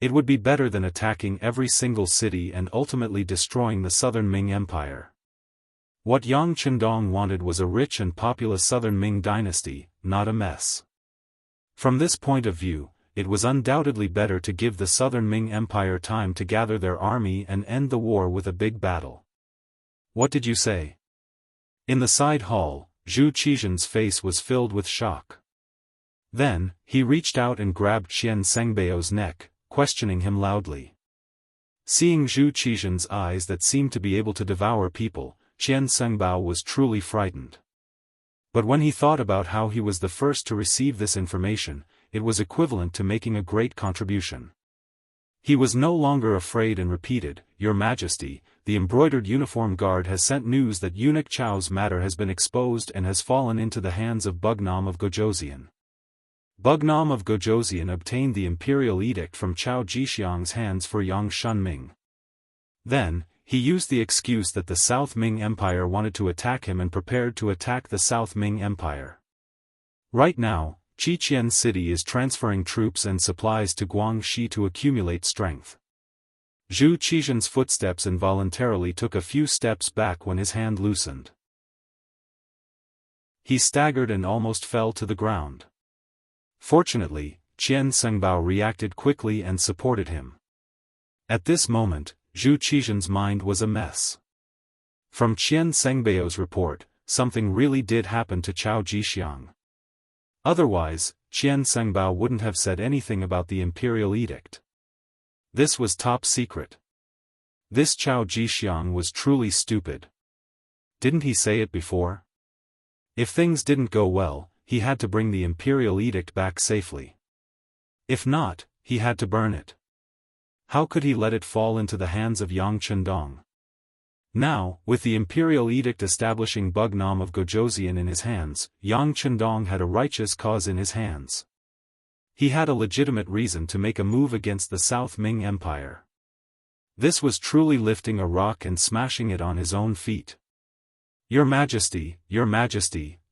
It would be better than attacking every single city and ultimately destroying the southern Ming Empire. What Yang Chendong wanted was a rich and populous southern Ming dynasty, not a mess. From this point of view, it was undoubtedly better to give the southern Ming Empire time to gather their army and end the war with a big battle. What did you say? In the side hall, Zhu Qizhen's face was filled with shock. Then, he reached out and grabbed Qian Sengbao's neck, questioning him loudly. Seeing Zhu Qizhen's eyes that seemed to be able to devour people, Qian Sengbao was truly frightened. But when he thought about how he was the first to receive this information, it was equivalent to making a great contribution. He was no longer afraid and repeated, "Your Majesty, the embroidered uniform guard has sent news that eunuch Chao's matter has been exposed and has fallen into the hands of Bugnam of Gojoseon. Bugnam of Gojoseon obtained the imperial edict from Chao Jixiang's hands for Yang Shunming. Then, he used the excuse that the South Ming Empire wanted to attack him and prepared to attack the South Ming Empire. Right now, Qiqian City is transferring troops and supplies to Guangxi to accumulate strength." Zhu Qizhen's footsteps involuntarily took a few steps back when his hand loosened. He staggered and almost fell to the ground. Fortunately, Qian Sengbao reacted quickly and supported him. At this moment, Zhu Qizhen's mind was a mess. From Qian Sengbao's report, something really did happen to Chao Jixiang. Otherwise, Qian Sengbao wouldn't have said anything about the imperial edict. This was top secret. This Chao Jixiang was truly stupid. Didn't he say it before? If things didn't go well, he had to bring the imperial edict back safely. If not, he had to burn it. How could he let it fall into the hands of Yang Chendong? Now, with the imperial edict establishing Bugnam of Gojoseon in his hands, Yang Chendong had a righteous cause in his hands. He had a legitimate reason to make a move against the South Ming Empire. This was truly lifting a rock and smashing it on his own feet. Your Majesty,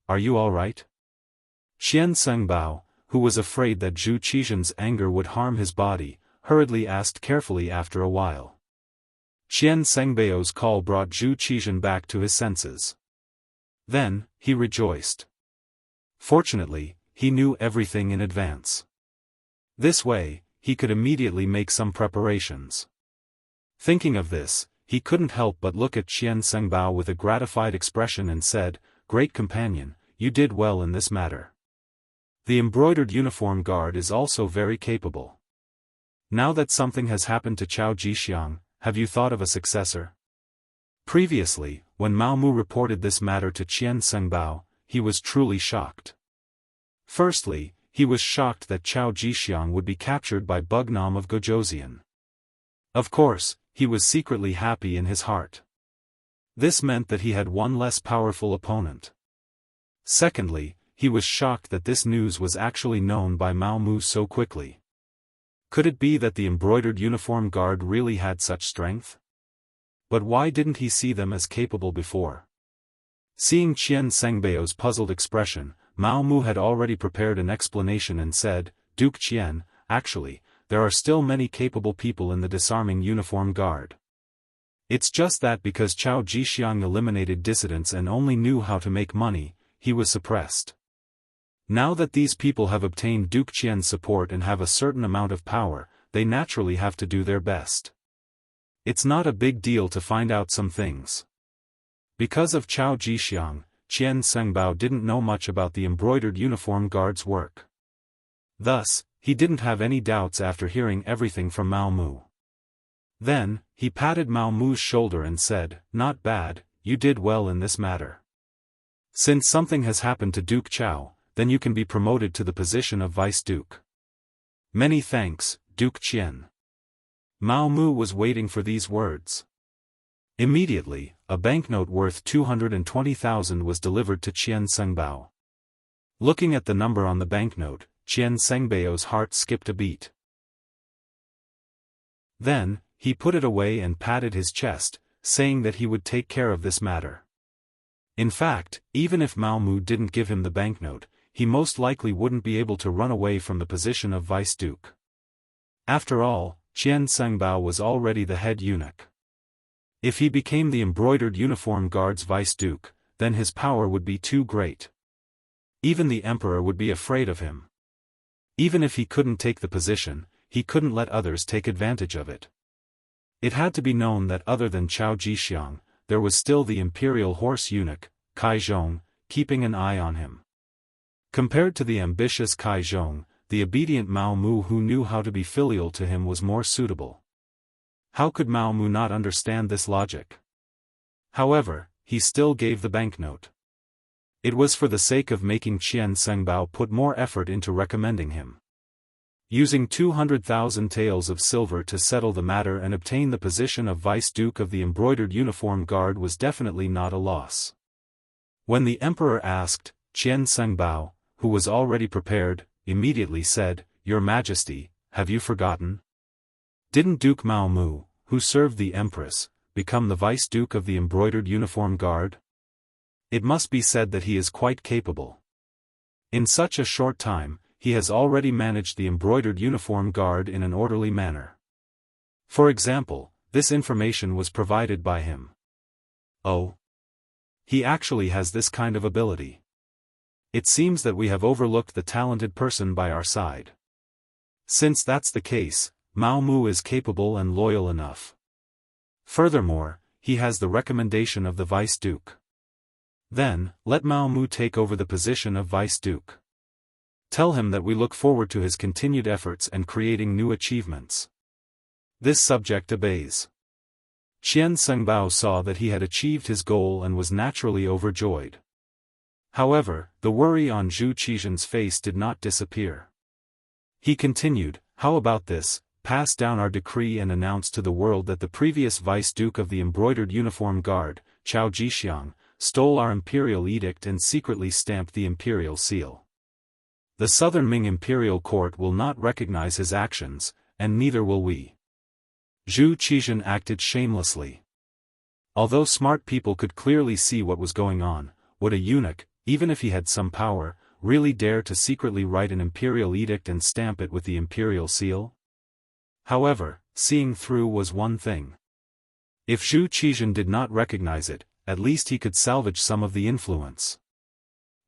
are you all right?" Qian Sengbao, who was afraid that Zhu Qizhen's anger would harm his body, hurriedly asked carefully after a while. Qian Sengbao's call brought Zhu Qizhen back to his senses. Then, he rejoiced. Fortunately, he knew everything in advance. This way, he could immediately make some preparations. Thinking of this, he couldn't help but look at Qian Sengbao with a gratified expression and said, "Great companion, you did well in this matter. The embroidered uniform guard is also very capable. Now that something has happened to Chao Jixiang, have you thought of a successor?" Previously, when Mao Mu reported this matter to Qian Sengbao, he was truly shocked. Firstly, he was shocked that Chao Jixiang would be captured by Bugnam of Gojoseon. Of course, he was secretly happy in his heart. This meant that he had one less powerful opponent. Secondly, he was shocked that this news was actually known by Mao Mu so quickly. Could it be that the embroidered uniform guard really had such strength? But why didn't he see them as capable before? Seeing Qian Sengbao's puzzled expression, Mao Mu had already prepared an explanation and said, "Duke Qian, actually, there are still many capable people in the disarming uniform guard. It's just that because Chao Jixiang eliminated dissidents and only knew how to make money, he was suppressed. Now that these people have obtained Duke Qian's support and have a certain amount of power, they naturally have to do their best. It's not a big deal to find out some things." Because of Chao Jixiang, Qian Sengbao didn't know much about the embroidered uniform guard's work. Thus, he didn't have any doubts after hearing everything from Mao Mu. Then, he patted Mao Mu's shoulder and said, "Not bad, you did well in this matter. Since something has happened to Duke Chao, then you can be promoted to the position of Vice Duke." "Many thanks, Duke Qian." Mao Mu was waiting for these words. Immediately, a banknote worth 220,000 was delivered to Qian Sengbao. Looking at the number on the banknote, Qian Sengbao's heart skipped a beat. Then, he put it away and patted his chest, saying that he would take care of this matter. In fact, even if Mao Mu didn't give him the banknote, he most likely wouldn't be able to run away from the position of Vice Duke. After all, Qian Sengbao was already the head eunuch. If he became the embroidered uniform guard's Vice Duke, then his power would be too great. Even the emperor would be afraid of him. Even if he couldn't take the position, he couldn't let others take advantage of it. It had to be known that other than Chao Jixiang, there was still the imperial horse eunuch, Kai Zhong, keeping an eye on him. Compared to the ambitious Kai Zhong, the obedient Mao Mu who knew how to be filial to him was more suitable. How could Mao Mu not understand this logic? However, he still gave the banknote. It was for the sake of making Qian Sengbao put more effort into recommending him. Using 200,000 taels of silver to settle the matter and obtain the position of Vice Duke of the Embroidered Uniform Guard was definitely not a loss. When the emperor asked, Qian Sengbao, who was already prepared, immediately said, "Your Majesty, have you forgotten? Didn't Duke Mao Mu, who served the Empress, become the Vice Duke of the Embroidered Uniform Guard? It must be said that he is quite capable. In such a short time, he has already managed the Embroidered Uniform Guard in an orderly manner. For example, this information was provided by him. Oh. He actually has this kind of ability. It seems that we have overlooked the talented person by our side. Since that's the case, Mao Mu is capable and loyal enough. Furthermore, he has the recommendation of the Vice Duke. Then, let Mao Mu take over the position of Vice Duke. Tell him that we look forward to his continued efforts and creating new achievements." This subject obeys. Qian Sengbao saw that he had achieved his goal and was naturally overjoyed. However, the worry on Zhu Qizhen's face did not disappear. He continued, "How about this? Pass down our decree and announce to the world that the previous Vice Duke of the Embroidered Uniform Guard, Chao Jixiang, stole our imperial edict and secretly stamped the imperial seal. The Southern Ming Imperial Court will not recognize his actions, and neither will we." Zhu Qizhen acted shamelessly. Although smart people could clearly see what was going on, would a eunuch, even if he had some power, really dare to secretly write an imperial edict and stamp it with the imperial seal? However, seeing through was one thing. If Zhu Qizhen did not recognize it, at least he could salvage some of the influence.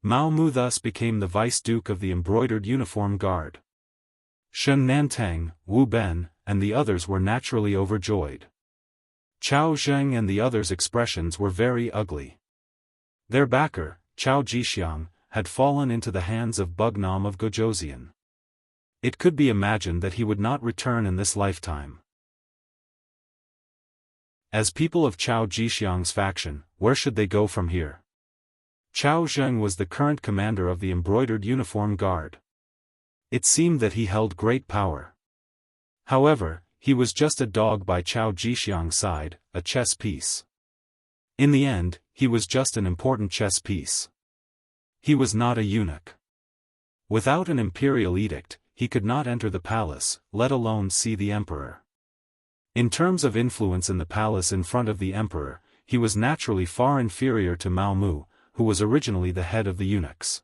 Mao Mu thus became the Vice Duke of the Embroidered Uniform Guard. Shen Nantang, Wu Ben, and the others were naturally overjoyed. Chao Zheng and the others' expressions were very ugly. Their backer, Chao Jixiang, had fallen into the hands of Bugnam of Gojoseon. It could be imagined that he would not return in this lifetime. As people of Chao Jixiang's faction, where should they go from here? Chao Zheng was the current commander of the Embroidered Uniform Guard. It seemed that he held great power. However, he was just a dog by Chao Jixiang's side, a chess piece. In the end, he was just an important chess piece. He was not a eunuch. Without an imperial edict, he could not enter the palace, let alone see the emperor. In terms of influence in the palace in front of the emperor, he was naturally far inferior to Mao Mu, who was originally the head of the eunuchs.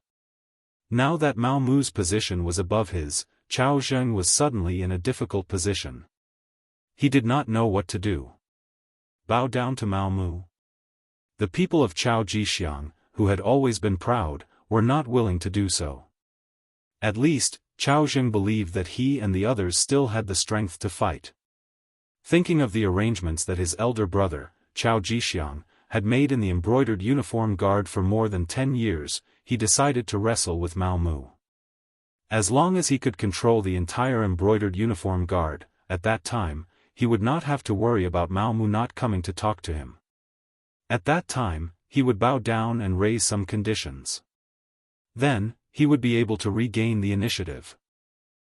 Now that Mao Mu's position was above his, Chao Zheng was suddenly in a difficult position. He did not know what to do. Bow down to Mao Mu? The people of Chao Jixiang, who had always been proud, were not willing to do so. At least, Chao Zheng believed that he and the others still had the strength to fight. Thinking of the arrangements that his elder brother, Chao Jixiang, had made in the Embroidered Uniform Guard for more than 10 years, he decided to wrestle with Mao Mu. As long as he could control the entire embroidered uniform guard, at that time, he would not have to worry about Mao Mu not coming to talk to him. At that time, he would bow down and raise some conditions. Then, he would be able to regain the initiative.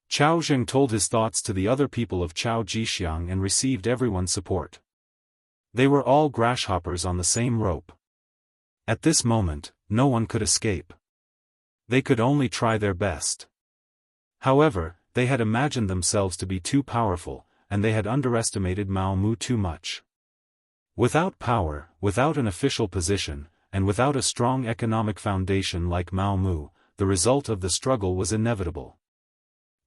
Cao Zheng told his thoughts to the other people of Chao Jixiang and received everyone's support. They were all grasshoppers on the same rope. At this moment, no one could escape. They could only try their best. However, they had imagined themselves to be too powerful, and they had underestimated Mao Mu too much. Without power, without an official position, and without a strong economic foundation like Mao Mu, the result of the struggle was inevitable.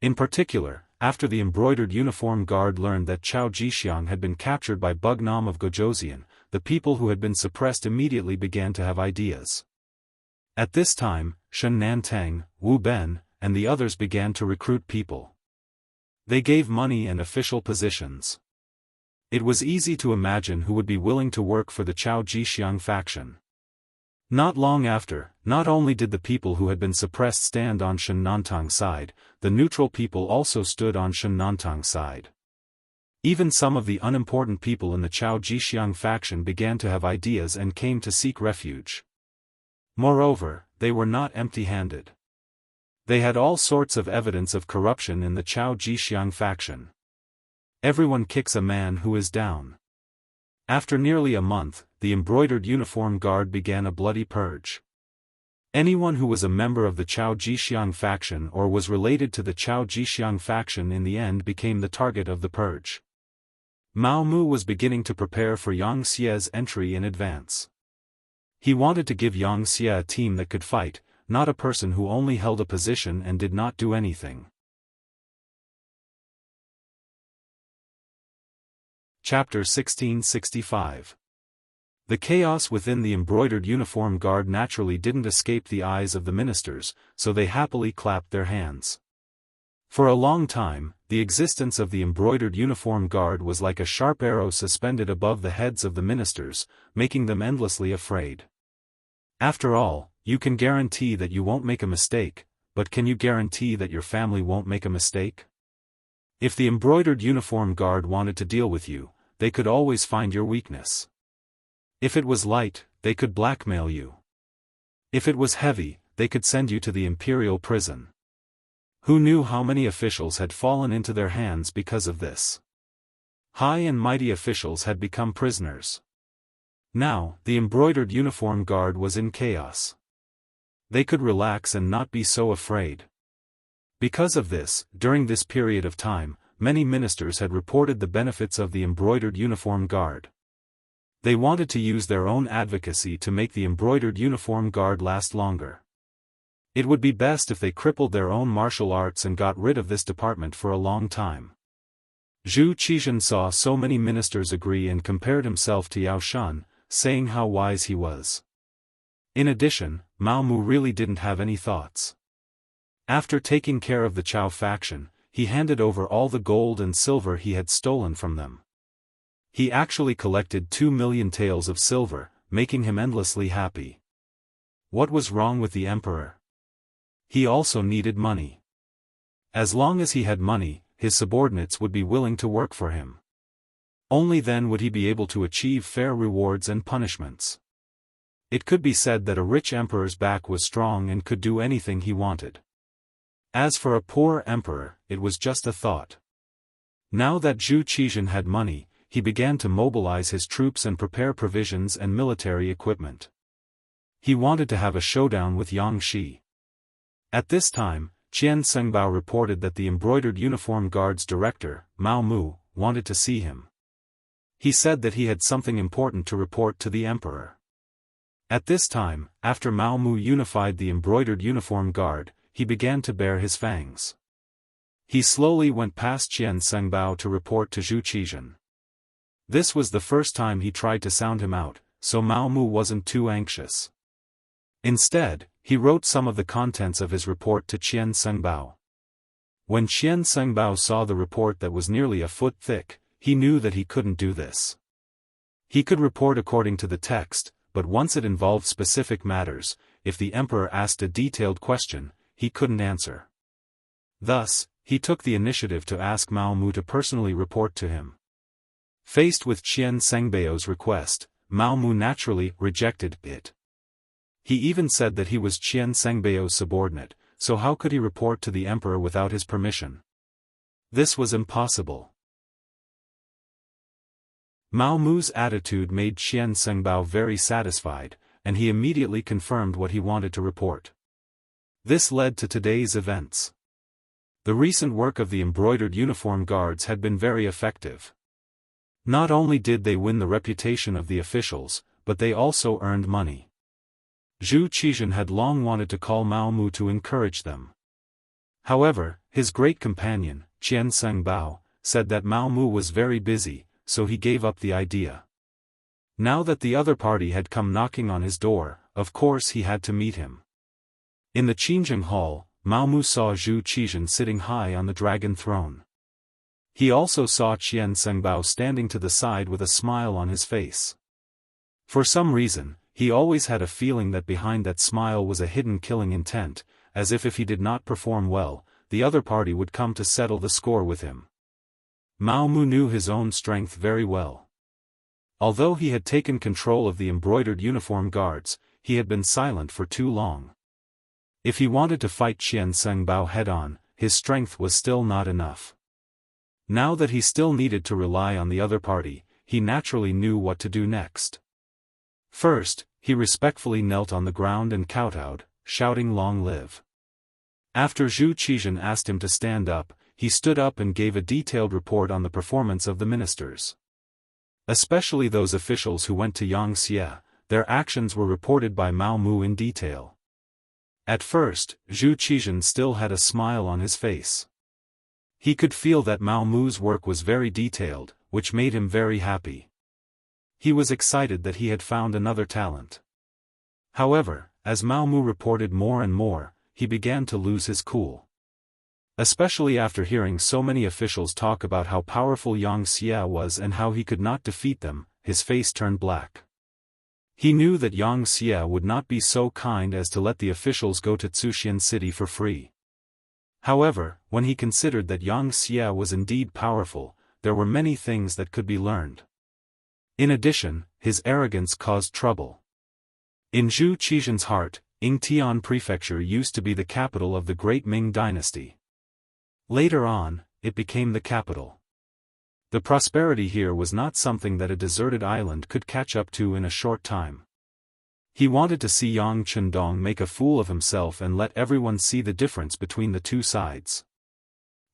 In particular, after the embroidered uniform guard learned that Chao Jixiang had been captured by Bugnam of Gojoseon, the people who had been suppressed immediately began to have ideas. At this time, Shen Nantang, Wu Ben, and the others began to recruit people. They gave money and official positions. It was easy to imagine who would be willing to work for the Chao Jixiang faction. Not long after, not only did the people who had been suppressed stand on Shen Nantang's side, the neutral people also stood on Shen Nantang's side. Even some of the unimportant people in the Chao Jixiang faction began to have ideas and came to seek refuge. Moreover, they were not empty-handed. They had all sorts of evidence of corruption in the Chao Jixiang faction. Everyone kicks a man who is down. After nearly a month, the embroidered uniform guard began a bloody purge. Anyone who was a member of the Chao Jixiang faction or was related to the Chao Jixiang faction in the end became the target of the purge. Mao Mu was beginning to prepare for Yang Xie's entry in advance. He wanted to give Yang Xie a team that could fight, not a person who only held a position and did not do anything. Chapter 1665. The chaos within the embroidered uniform guard naturally didn't escape the eyes of the ministers, so they happily clapped their hands. For a long time, the existence of the embroidered uniform guard was like a sharp arrow suspended above the heads of the ministers, making them endlessly afraid. After all, you can guarantee that you won't make a mistake, but can you guarantee that your family won't make a mistake? If the embroidered uniform guard wanted to deal with you, they could always find your weakness. If it was light, they could blackmail you. If it was heavy, they could send you to the imperial prison. Who knew how many officials had fallen into their hands because of this? High and mighty officials had become prisoners. Now, the embroidered uniform guard was in chaos. They could relax and not be so afraid. Because of this, during this period of time, many ministers had reported the benefits of the embroidered uniform guard. They wanted to use their own advocacy to make the embroidered uniform guard last longer. It would be best if they crippled their own martial arts and got rid of this department for a long time. Zhu Qizhen saw so many ministers agree and compared himself to Yao Shan, saying how wise he was. In addition, Mao Mu really didn't have any thoughts. After taking care of the Chao faction, he handed over all the gold and silver he had stolen from them. He actually collected 2 million taels of silver, making him endlessly happy. What was wrong with the emperor? He also needed money. As long as he had money, his subordinates would be willing to work for him. Only then would he be able to achieve fair rewards and punishments. It could be said that a rich emperor's back was strong and could do anything he wanted. As for a poor emperor, it was just a thought. Now that Zhu Qizhen had money, he began to mobilize his troops and prepare provisions and military equipment. He wanted to have a showdown with Yang Shi. At this time, Qian Sengbao reported that the embroidered uniform guard's director, Mao Mu, wanted to see him. He said that he had something important to report to the emperor. At this time, after Mao Mu unified the embroidered uniform guard, he began to bare his fangs. He slowly went past Qian Sengbao to report to Zhu Qizhen. This was the first time he tried to sound him out, so Mao Mu wasn't too anxious. Instead, he wrote some of the contents of his report to Qian Sengbao. When Qian Sengbao saw the report that was nearly a foot thick, he knew that he couldn't do this. He could report according to the text, but once it involved specific matters, if the emperor asked a detailed question, he couldn't answer. Thus, he took the initiative to ask Mao Mu to personally report to him. Faced with Qian Sengbao's request, Mao Mu naturally rejected it. He even said that he was Qian Sengbao's subordinate, so how could he report to the emperor without his permission? This was impossible. Mao Mu's attitude made Qian Sengbao very satisfied, and he immediately confirmed what he wanted to report. This led to today's events. The recent work of the embroidered uniform guards had been very effective. Not only did they win the reputation of the officials, but they also earned money. Zhu Qizhen had long wanted to call Mao Mu to encourage them. However, his great companion, Qian Sengbao, said that Mao Mu was very busy, so he gave up the idea. Now that the other party had come knocking on his door, of course he had to meet him. In the Qingjing Hall, Mao Mu saw Zhu Qizhen sitting high on the dragon throne. He also saw Qian Sengbao standing to the side with a smile on his face. For some reason, he always had a feeling that behind that smile was a hidden killing intent, as if he did not perform well, the other party would come to settle the score with him. Mao Mu knew his own strength very well. Although he had taken control of the embroidered uniform guards, he had been silent for too long. If he wanted to fight Qian Sengbao head-on, his strength was still not enough. Now that he still needed to rely on the other party, he naturally knew what to do next. First, he respectfully knelt on the ground and kowtowed, shouting "Long live." After Zhu Qizhen asked him to stand up, he stood up and gave a detailed report on the performance of the ministers. Especially those officials who went to Yangxia, their actions were reported by Mao Mu in detail. At first, Zhu Qizhen still had a smile on his face. He could feel that Mao Mu's work was very detailed, which made him very happy. He was excited that he had found another talent. However, as Mao Mu reported more and more, he began to lose his cool. Especially after hearing so many officials talk about how powerful Yangxia was and how he could not defeat them, his face turned black. He knew that Yangxia would not be so kind as to let the officials go to Tsuxian City for free. However, when he considered that Yangxia was indeed powerful, there were many things that could be learned. In addition, his arrogance caused trouble. In Zhu Qizhen's heart, Yingtian Prefecture used to be the capital of the Great Ming Dynasty. Later on, it became the capital. The prosperity here was not something that a deserted island could catch up to in a short time. He wanted to see Yang Chendong make a fool of himself and let everyone see the difference between the two sides.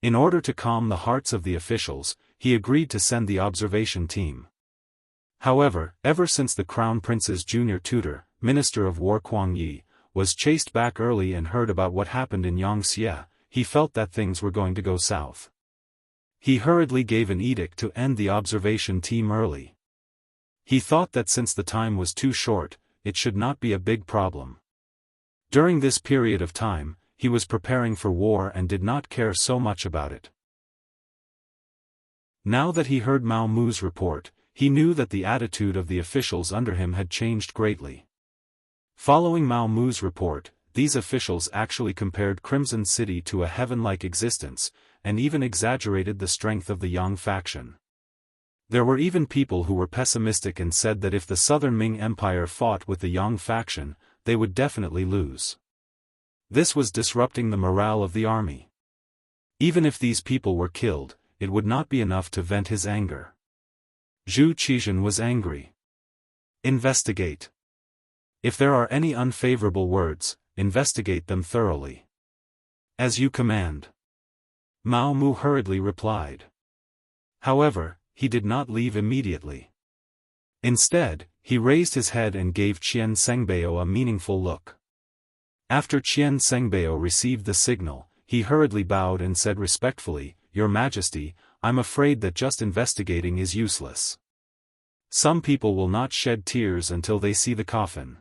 In order to calm the hearts of the officials, he agreed to send the observation team. However, ever since the Crown Prince's junior tutor, Minister of War Kuang Yi, was chased back early and heard about what happened in Yangxia, he felt that things were going to go south. He hurriedly gave an edict to end the observation team early. He thought that since the time was too short, it should not be a big problem. During this period of time, he was preparing for war and did not care so much about it. Now that he heard Mao Mu's report, he knew that the attitude of the officials under him had changed greatly. Following Mao Mu's report, these officials actually compared Crimson City to a heaven-like existence, and even exaggerated the strength of the Yang faction. There were even people who were pessimistic and said that if the Southern Ming Empire fought with the Yang faction, they would definitely lose. This was disrupting the morale of the army. Even if these people were killed, it would not be enough to vent his anger. Zhu Qizhen was angry. Investigate. If there are any unfavorable words, investigate them thoroughly. As you command. Mao Mu hurriedly replied. However, he did not leave immediately. Instead, he raised his head and gave Qian Sengbao a meaningful look. After Qian Sengbao received the signal, he hurriedly bowed and said respectfully, "Your Majesty, I'm afraid that just investigating is useless. Some people will not shed tears until they see the coffin.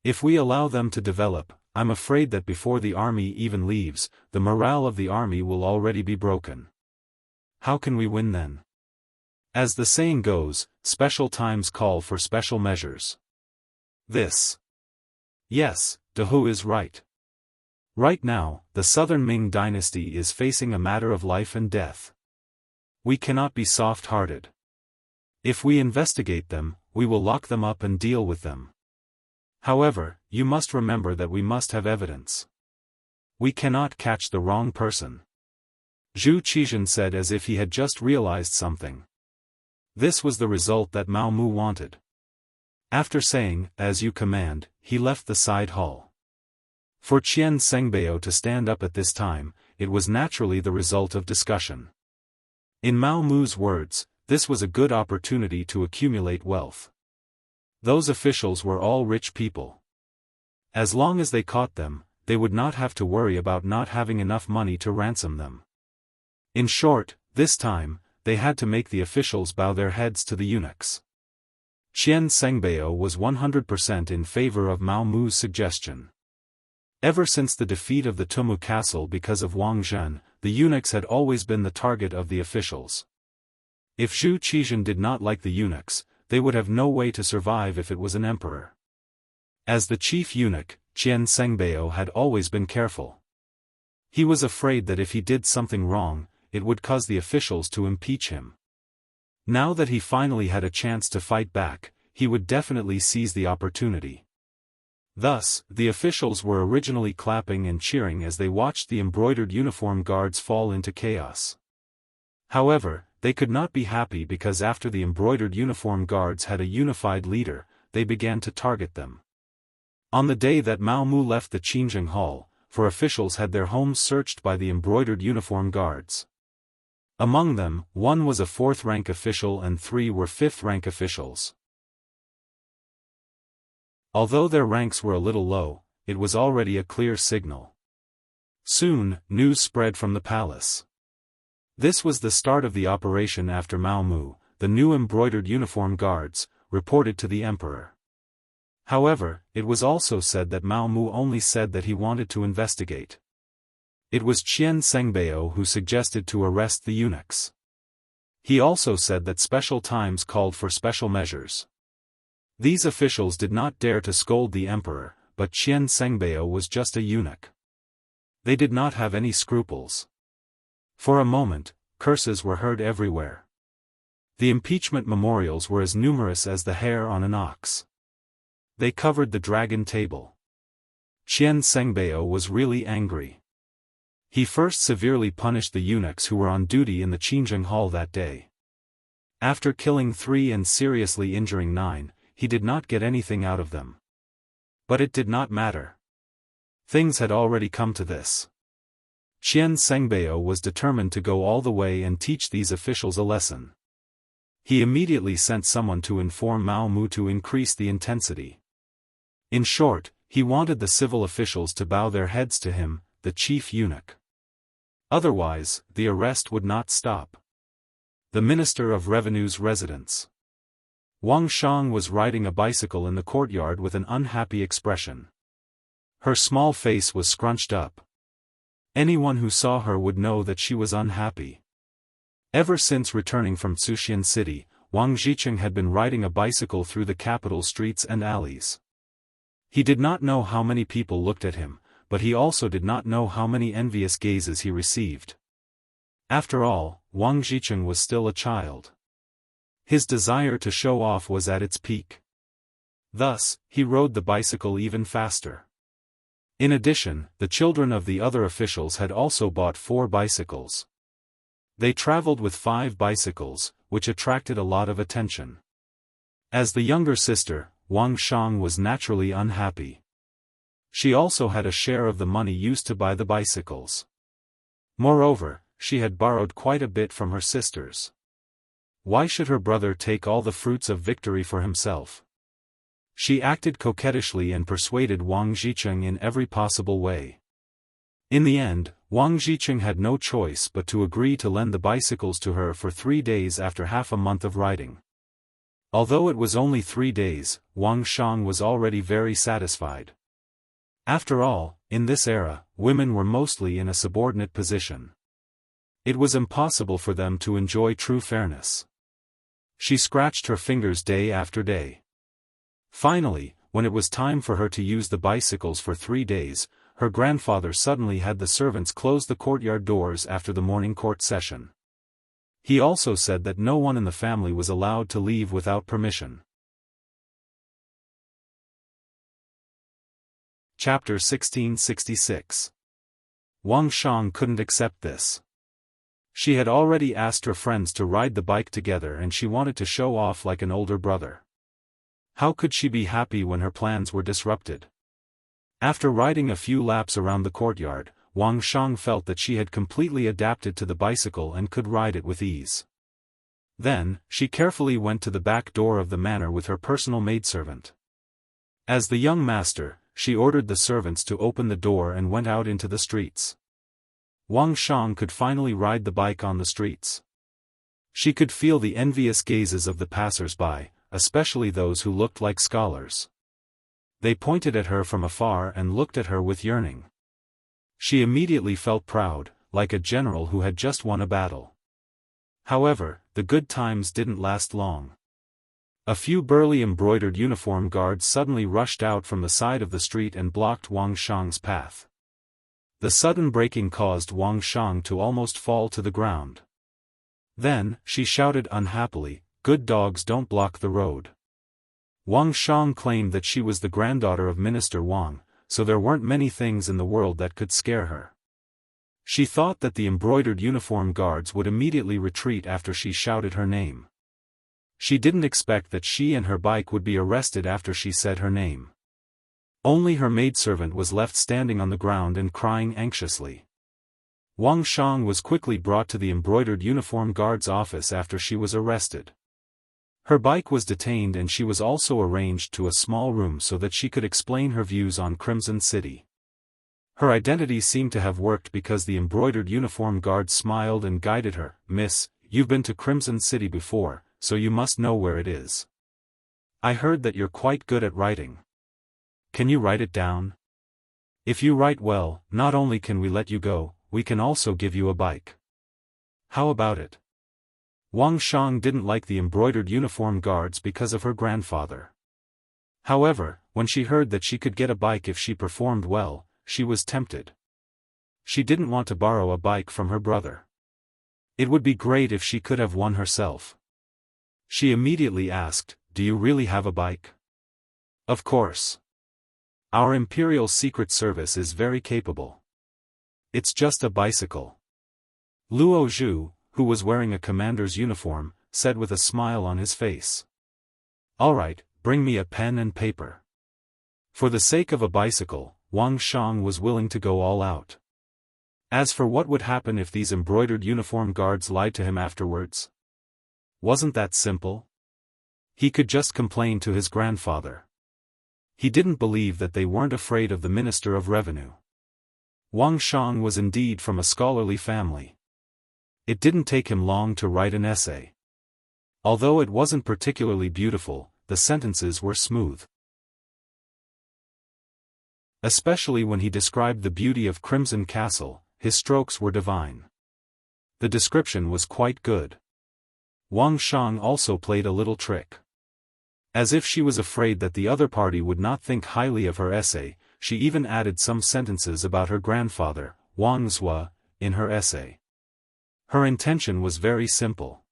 If we allow them to develop, I'm afraid that before the army even leaves, the morale of the army will already be broken. How can we win then? As the saying goes, special times call for special measures." This. Yes, Dahu is right. Right now, the southern Ming dynasty is facing a matter of life and death. We cannot be soft-hearted. If we investigate them, we will lock them up and deal with them. However, you must remember that we must have evidence. We cannot catch the wrong person. Zhu Qizhen said as if he had just realized something. This was the result that Mao Mu wanted. After saying, "As you command," he left the side hall. For Qian Sengbao to stand up at this time, it was naturally the result of discussion. In Mao Mu's words, this was a good opportunity to accumulate wealth. Those officials were all rich people. As long as they caught them, they would not have to worry about not having enough money to ransom them. In short, this time, they had to make the officials bow their heads to the eunuchs. Qian Sengbao was 100% in favor of Mao Mu's suggestion. Ever since the defeat of the Tumu castle because of Wang Zhen, the eunuchs had always been the target of the officials. If Zhu Qizhen did not like the eunuchs, they would have no way to survive if it was an emperor. As the chief eunuch, Qian Sengbao had always been careful. He was afraid that if he did something wrong, it would cause the officials to impeach him. Now that he finally had a chance to fight back, he would definitely seize the opportunity. Thus, the officials were originally clapping and cheering as they watched the embroidered uniform guards fall into chaos. However, they could not be happy because after the embroidered uniform guards had a unified leader, they began to target them. On the day that Mao Mu left the Qingjing Hall, 4 officials had their homes searched by the embroidered uniform guards. Among them, 1 was a 4th-rank official and 3 were 5th-rank officials. Although their ranks were a little low, it was already a clear signal. Soon, news spread from the palace. This was the start of the operation after Mao Mu, the new embroidered uniform guards, reported to the emperor. However, it was also said that Mao Mu only said that he wanted to investigate. It was Qian Sengbao who suggested to arrest the eunuchs. He also said that special times called for special measures. These officials did not dare to scold the emperor, but Qian Sengbao was just a eunuch. They did not have any scruples. For a moment, curses were heard everywhere. The impeachment memorials were as numerous as the hair on an ox. They covered the dragon table. Qian Sengbao was really angry. He first severely punished the eunuchs who were on duty in the Qingjing Hall that day. After killing 3 and seriously injuring 9, he did not get anything out of them. But it did not matter. Things had already come to this. Qian Sengbao was determined to go all the way and teach these officials a lesson. He immediately sent someone to inform Mao Mu to increase the intensity. In short, he wanted the civil officials to bow their heads to him, the chief eunuch. Otherwise, the arrest would not stop. The Minister of Revenue's residence. Wang Shang was riding a bicycle in the courtyard with an unhappy expression. Her small face was scrunched up. Anyone who saw her would know that she was unhappy. Ever since returning from Xuxian City, Wang Zhiqing had been riding a bicycle through the capital streets and alleys. He did not know how many people looked at him, but he also did not know how many envious gazes he received. After all, Wang Zhiqing was still a child. His desire to show off was at its peak. Thus, he rode the bicycle even faster. In addition, the children of the other officials had also bought 4 bicycles. They traveled with 5 bicycles, which attracted a lot of attention. As the younger sister, Wang Shang was naturally unhappy. She also had a share of the money used to buy the bicycles. Moreover, she had borrowed quite a bit from her sisters. Why should her brother take all the fruits of victory for himself? She acted coquettishly and persuaded Wang Zhiqing in every possible way. In the end, Wang Zhiqing had no choice but to agree to lend the bicycles to her for 3 days after half a month of riding. Although it was only 3 days, Wang Shang was already very satisfied. After all, in this era, women were mostly in a subordinate position. It was impossible for them to enjoy true fairness. She scratched her fingers day after day. Finally, when it was time for her to use the bicycles for 3 days, her grandfather suddenly had the servants close the courtyard doors after the morning court session. He also said that no one in the family was allowed to leave without permission. Chapter 1666. Wang Shang couldn't accept this. She had already asked her friends to ride the bike together and she wanted to show off like an older brother. How could she be happy when her plans were disrupted? After riding a few laps around the courtyard, Wang Shang felt that she had completely adapted to the bicycle and could ride it with ease. Then, she carefully went to the back door of the manor with her personal maidservant. As the young master, she ordered the servants to open the door and went out into the streets. Wang Shang could finally ride the bike on the streets. She could feel the envious gazes of the passers-by, especially those who looked like scholars. They pointed at her from afar and looked at her with yearning. She immediately felt proud, like a general who had just won a battle. However, the good times didn't last long. A few burly embroidered uniform guards suddenly rushed out from the side of the street and blocked Wang Shang's path. The sudden braking caused Wang Shang to almost fall to the ground. Then, she shouted unhappily, "Good dogs don't block the road." Wang Shang claimed that she was the granddaughter of Minister Wang, so there weren't many things in the world that could scare her. She thought that the embroidered uniform guards would immediately retreat after she shouted her name. She didn't expect that she and her bike would be arrested after she said her name. Only her maidservant was left standing on the ground and crying anxiously. Wang Shang was quickly brought to the embroidered uniform guard's office after she was arrested. Her bike was detained and she was also arranged to a small room so that she could explain her views on Crimson City. Her identity seemed to have worked because the embroidered uniform guard smiled and guided her. "Miss, you've been to Crimson City before, so you must know where it is. I heard that you're quite good at writing. Can you write it down? If you write well, not only can we let you go, we can also give you a bike. How about it?" Wang Shang didn't like the embroidered uniform guards because of her grandfather. However, when she heard that she could get a bike if she performed well, she was tempted. She didn't want to borrow a bike from her brother. It would be great if she could have one herself. She immediately asked, "Do you really have a bike?" "Of course. Our Imperial Secret Service is very capable. It's just a bicycle." Luo Zhu, who was wearing a commander's uniform, said with a smile on his face. "All right, bring me a pen and paper." For the sake of a bicycle, Wang Shang was willing to go all out. As for what would happen if these embroidered uniform guards lied to him afterwards? Wasn't that simple? He could just complain to his grandfather. He didn't believe that they weren't afraid of the Minister of Revenue. Wang Shang was indeed from a scholarly family. It didn't take him long to write an essay. Although it wasn't particularly beautiful, the sentences were smooth. Especially when he described the beauty of Crimson Castle, his strokes were divine. The description was quite good. Wang Shang also played a little trick. As if she was afraid that the other party would not think highly of her essay, she even added some sentences about her grandfather, Wang Zhua, in her essay. Her intention was very simple.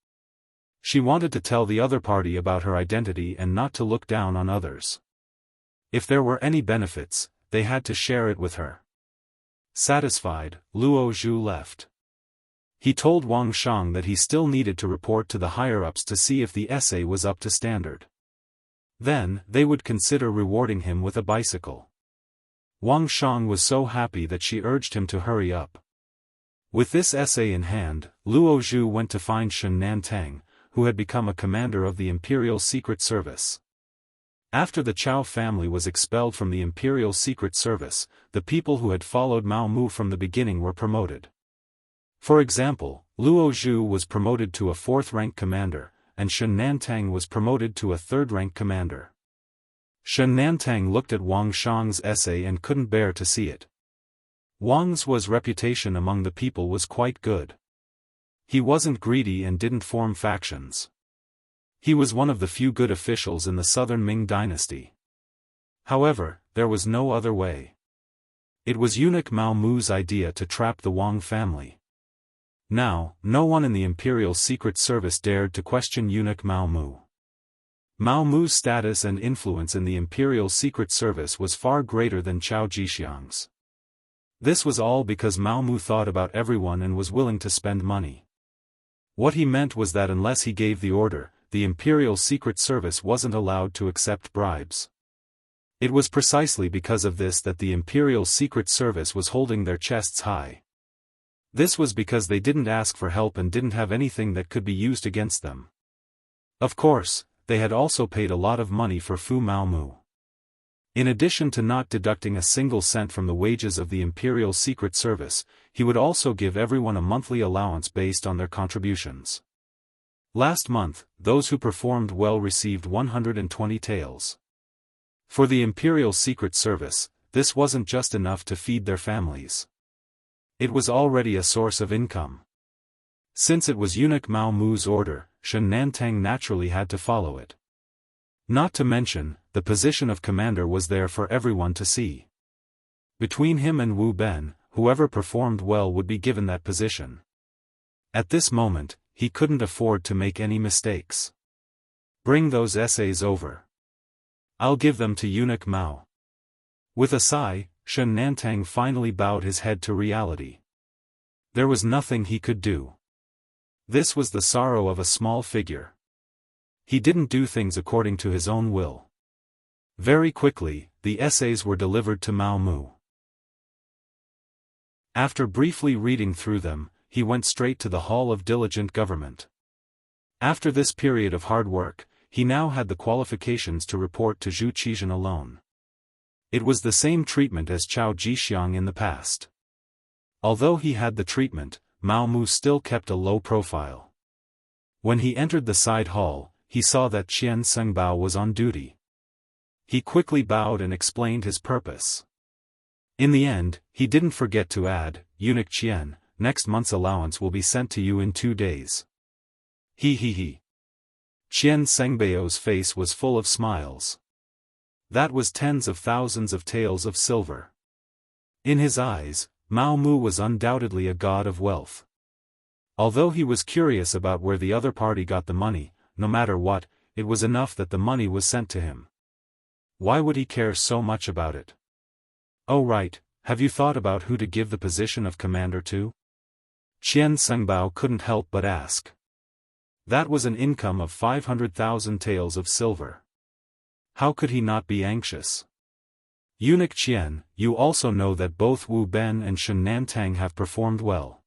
She wanted to tell the other party about her identity and not to look down on others. If there were any benefits, they had to share it with her. Satisfied, Luo Zhu left. He told Wang Shang that he still needed to report to the higher-ups to see if the essay was up to standard. Then, they would consider rewarding him with a bicycle. Wang Shang was so happy that she urged him to hurry up. With this essay in hand, Luo Zhu went to find Shen Nantang, who had become a commander of the Imperial Secret Service. After the Chao family was expelled from the Imperial Secret Service, the people who had followed Mao Mu from the beginning were promoted. For example, Luo Zhu was promoted to a 4th-rank commander, and Shen Nantang was promoted to a 3rd-rank commander. Shen Nantang looked at Wang Shang's essay and couldn't bear to see it. Wang Zhua's reputation among the people was quite good. He wasn't greedy and didn't form factions. He was one of the few good officials in the southern Ming dynasty. However, there was no other way. It was eunuch Mao Mu's idea to trap the Wang family. Now, no one in the Imperial Secret Service dared to question eunuch Mao Mu. Mao Mu's status and influence in the Imperial Secret Service was far greater than Chao Jixiang's. This was all because Mao Mu thought about everyone and was willing to spend money. What he meant was that unless he gave the order, the Imperial Secret Service wasn't allowed to accept bribes. It was precisely because of this that the Imperial Secret Service was holding their chests high. This was because they didn't ask for help and didn't have anything that could be used against them. Of course, they had also paid a lot of money for Fu Mao Mu. In addition to not deducting a single cent from the wages of the Imperial Secret Service, he would also give everyone a monthly allowance based on their contributions. Last month, those who performed well received 120 taels. For the Imperial Secret Service, this wasn't just enough to feed their families. It was already a source of income. Since it was eunuch Mao Mu's order, Shen Nantang naturally had to follow it. Not to mention, the position of commander was there for everyone to see. Between him and Wu Ben, whoever performed well would be given that position. At this moment, he couldn't afford to make any mistakes. Bring those essays over. I'll give them to eunuch Mao. With a sigh, Shen Nantang finally bowed his head to reality. There was nothing he could do. This was the sorrow of a small figure. He didn't do things according to his own will. Very quickly, the essays were delivered to Mao Mu. After briefly reading through them, he went straight to the Hall of Diligent Government. After this period of hard work, he now had the qualifications to report to Zhu Qizhan alone. It was the same treatment as Chao Jixiang in the past. Although he had the treatment, Mao Mu still kept a low profile. When he entered the side hall, he saw that Qian Sengbao was on duty. He quickly bowed and explained his purpose. In the end, he didn't forget to add, "Eunuch Qian, next month's allowance will be sent to you in 2 days." He. Qian Sengbao's face was full of smiles. That was tens of thousands of taels of silver. In his eyes, Mao Mu was undoubtedly a god of wealth. Although he was curious about where the other party got the money, no matter what, it was enough that the money was sent to him. Why would he care so much about it? Oh right, have you thought about who to give the position of commander to? Qian Sengbao couldn't help but ask. That was an income of 500,000 taels of silver. How could he not be anxious? Eunuch Qian, you also know that both Wu Ben and Shen Nantang have performed well.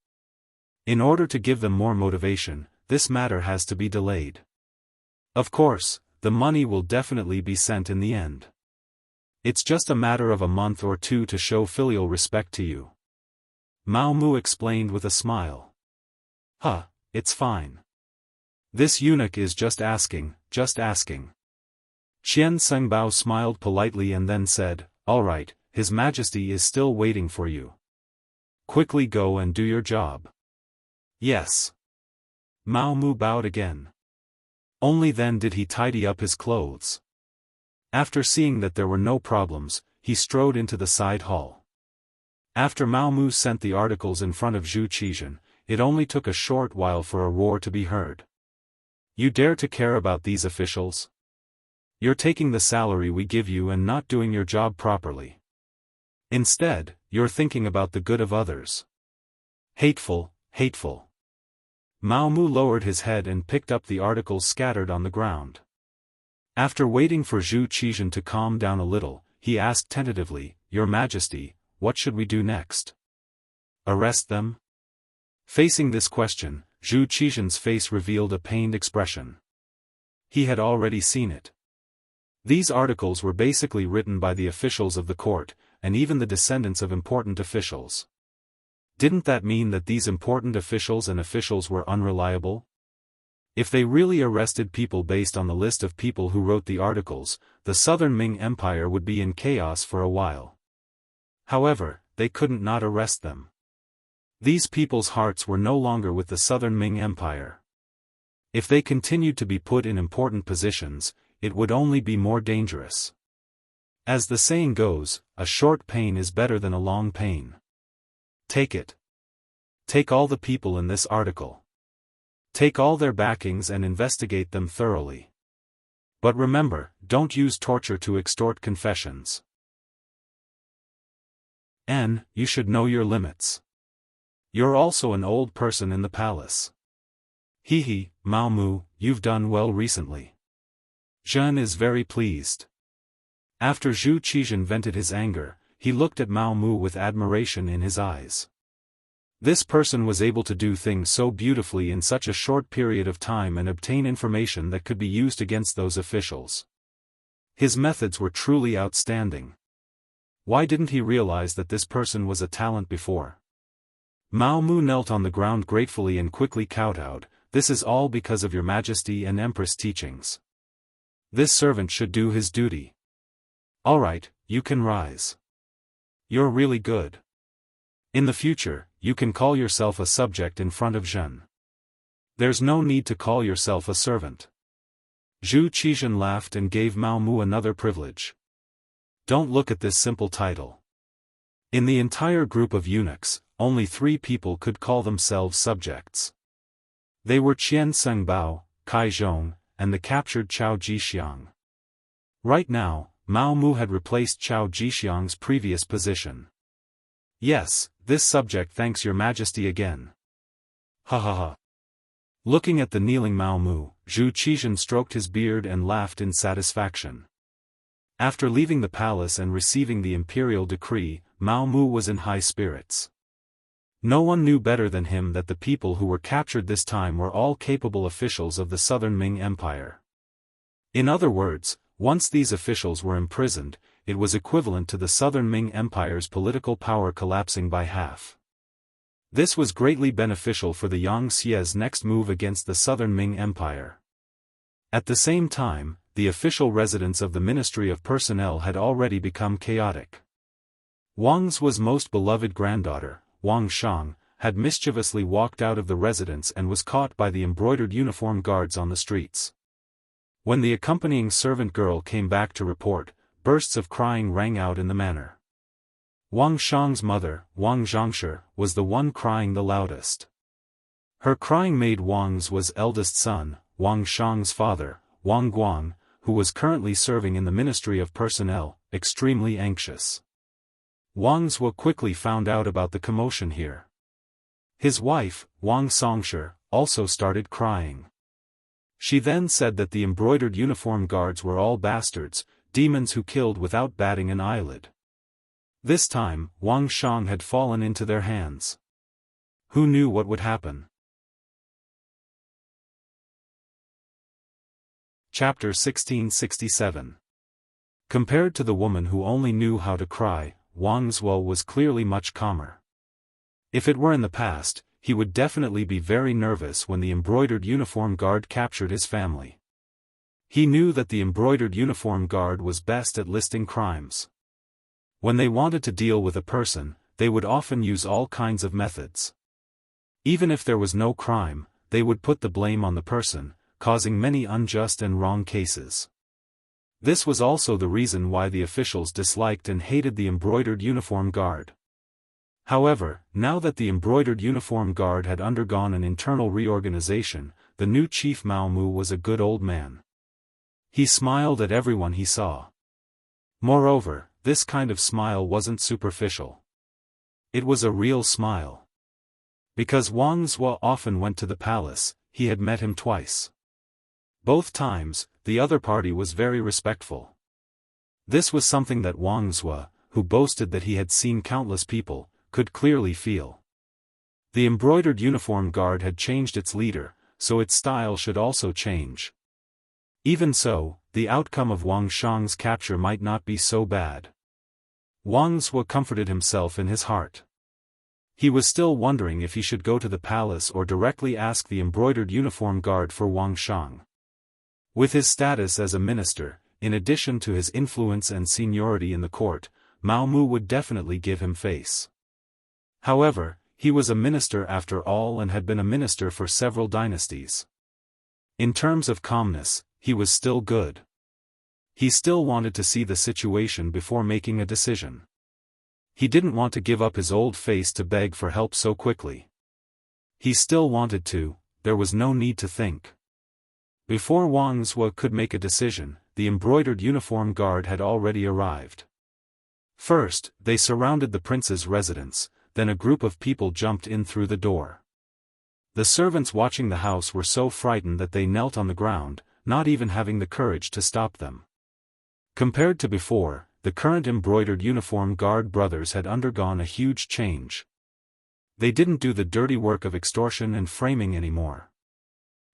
In order to give them more motivation, this matter has to be delayed. Of course, the money will definitely be sent in the end. It's just a matter of a month or 2 to show filial respect to you. Mao Mu explained with a smile. It's fine. This eunuch is just asking. Qian Sengbao smiled politely and then said, "All right, His Majesty is still waiting for you. Quickly go and do your job." Yes. Mao Mu bowed again. Only then did he tidy up his clothes. After seeing that there were no problems, he strode into the side hall. After Mao Mu sent the articles in front of Zhu Qizhan, it only took a short while for a roar to be heard. You dare to care about these officials? You're taking the salary we give you and not doing your job properly. Instead, you're thinking about the good of others. Hateful. Mao Mu lowered his head and picked up the articles scattered on the ground. After waiting for Zhu Qizhan to calm down a little, he asked tentatively, "Your Majesty, what should we do next? Arrest them?" Facing this question, Zhu Qizhan's face revealed a pained expression. He had already seen it. These articles were basically written by the officials of the court, and even the descendants of important officials. Didn't that mean that these important officials were unreliable? If they really arrested people based on the list of people who wrote the articles, the Southern Ming Empire would be in chaos for a while. However, they couldn't not arrest them. These people's hearts were no longer with the Southern Ming Empire. If they continued to be put in important positions, it would only be more dangerous. As the saying goes, a short pain is better than a long pain. Take it. Take all the people in this article. Take all their backings and investigate them thoroughly. But remember, don't use torture to extort confessions. You should know your limits. You're also an old person in the palace. Hee, Mao Mu, you've done well recently. Zhen is very pleased. After Zhu Qizhen vented his anger, he looked at Mao Mu with admiration in his eyes. This person was able to do things so beautifully in such a short period of time and obtain information that could be used against those officials. His methods were truly outstanding. Why didn't he realize that this person was a talent before? Mao Mu knelt on the ground gratefully and quickly kowtowed. This is all because of your Majesty and Empress teachings. This servant should do his duty. Alright, you can rise. You're really good. In the future, you can call yourself a subject in front of Zhen. There's no need to call yourself a servant. Zhu Qizhen laughed and gave Mao Mu another privilege. Don't look at this simple title. In the entire group of eunuchs, only 3 people could call themselves subjects. They were Qian Sengbao, Kai Zhong, and the captured Qiao Jixiang. Right now, Mao Mu had replaced Qiao Jixiang's previous position. Yes, this subject thanks your Majesty again. Ha ha ha. Looking at the kneeling Mao Mu, Zhu Qizhen stroked his beard and laughed in satisfaction. After leaving the palace and receiving the imperial decree, Mao Mu was in high spirits. No one knew better than him that the people who were captured this time were all capable officials of the Southern Ming Empire. In other words, once these officials were imprisoned, it was equivalent to the Southern Ming Empire's political power collapsing by half. This was greatly beneficial for the Yang Xie's next move against the Southern Ming Empire. At the same time, the official residence of the Ministry of Personnel had already become chaotic. Wang's most beloved granddaughter, Wang Shang, had mischievously walked out of the residence and was caught by the embroidered uniform guards on the streets. When the accompanying servant girl came back to report, bursts of crying rang out in the manor. Wang Shang's mother, Wang Zhangshi, was the one crying the loudest. Her crying made Wang's eldest son, Wang Shang's father, Wang Guang, who was currently serving in the Ministry of Personnel, extremely anxious. Wang's quickly found out about the commotion here. His wife, Wang Songshi, also started crying. She then said that the embroidered uniform guards were all bastards, demons who killed without batting an eyelid. This time, Wang Shang had fallen into their hands. Who knew what would happen? Chapter 1667. Compared to the woman who only knew how to cry, Wang's woe was clearly much calmer. If it were in the past, he would definitely be very nervous when the embroidered uniform guard captured his family. He knew that the embroidered uniform guard was best at listing crimes. When they wanted to deal with a person, they would often use all kinds of methods. Even if there was no crime, they would put the blame on the person, causing many unjust and wrong cases. This was also the reason why the officials disliked and hated the embroidered uniform guard. However, now that the embroidered uniform guard had undergone an internal reorganization, the new chief Mao Mu was a good old man. He smiled at everyone he saw. Moreover, this kind of smile wasn't superficial. It was a real smile. Because Wang Zhuo often went to the palace, he had met him twice. Both times, the other party was very respectful. This was something that Wang Zhuo, who boasted that he had seen countless people, could clearly feel. The embroidered uniform guard had changed its leader, so its style should also change. Even so, the outcome of Wang Shang's capture might not be so bad. Wang Zhuo comforted himself in his heart. He was still wondering if he should go to the palace or directly ask the embroidered uniform guard for Wang Shang. With his status as a minister, in addition to his influence and seniority in the court, Mao Mu would definitely give him face. However, he was a minister after all and had been a minister for several dynasties. In terms of calmness, he was still good. he still wanted to see the situation before making a decision. He didn't want to give up his old face to beg for help so quickly. He still wanted to, there was no need to think. Before Wang Zhuo could make a decision, the embroidered uniform guard had already arrived. First, they surrounded the prince's residence, then a group of people jumped in through the door. The servants watching the house were so frightened that they knelt on the ground, not even having the courage to stop them. Compared to before, the current embroidered uniform guard brothers had undergone a huge change. They didn't do the dirty work of extortion and framing anymore.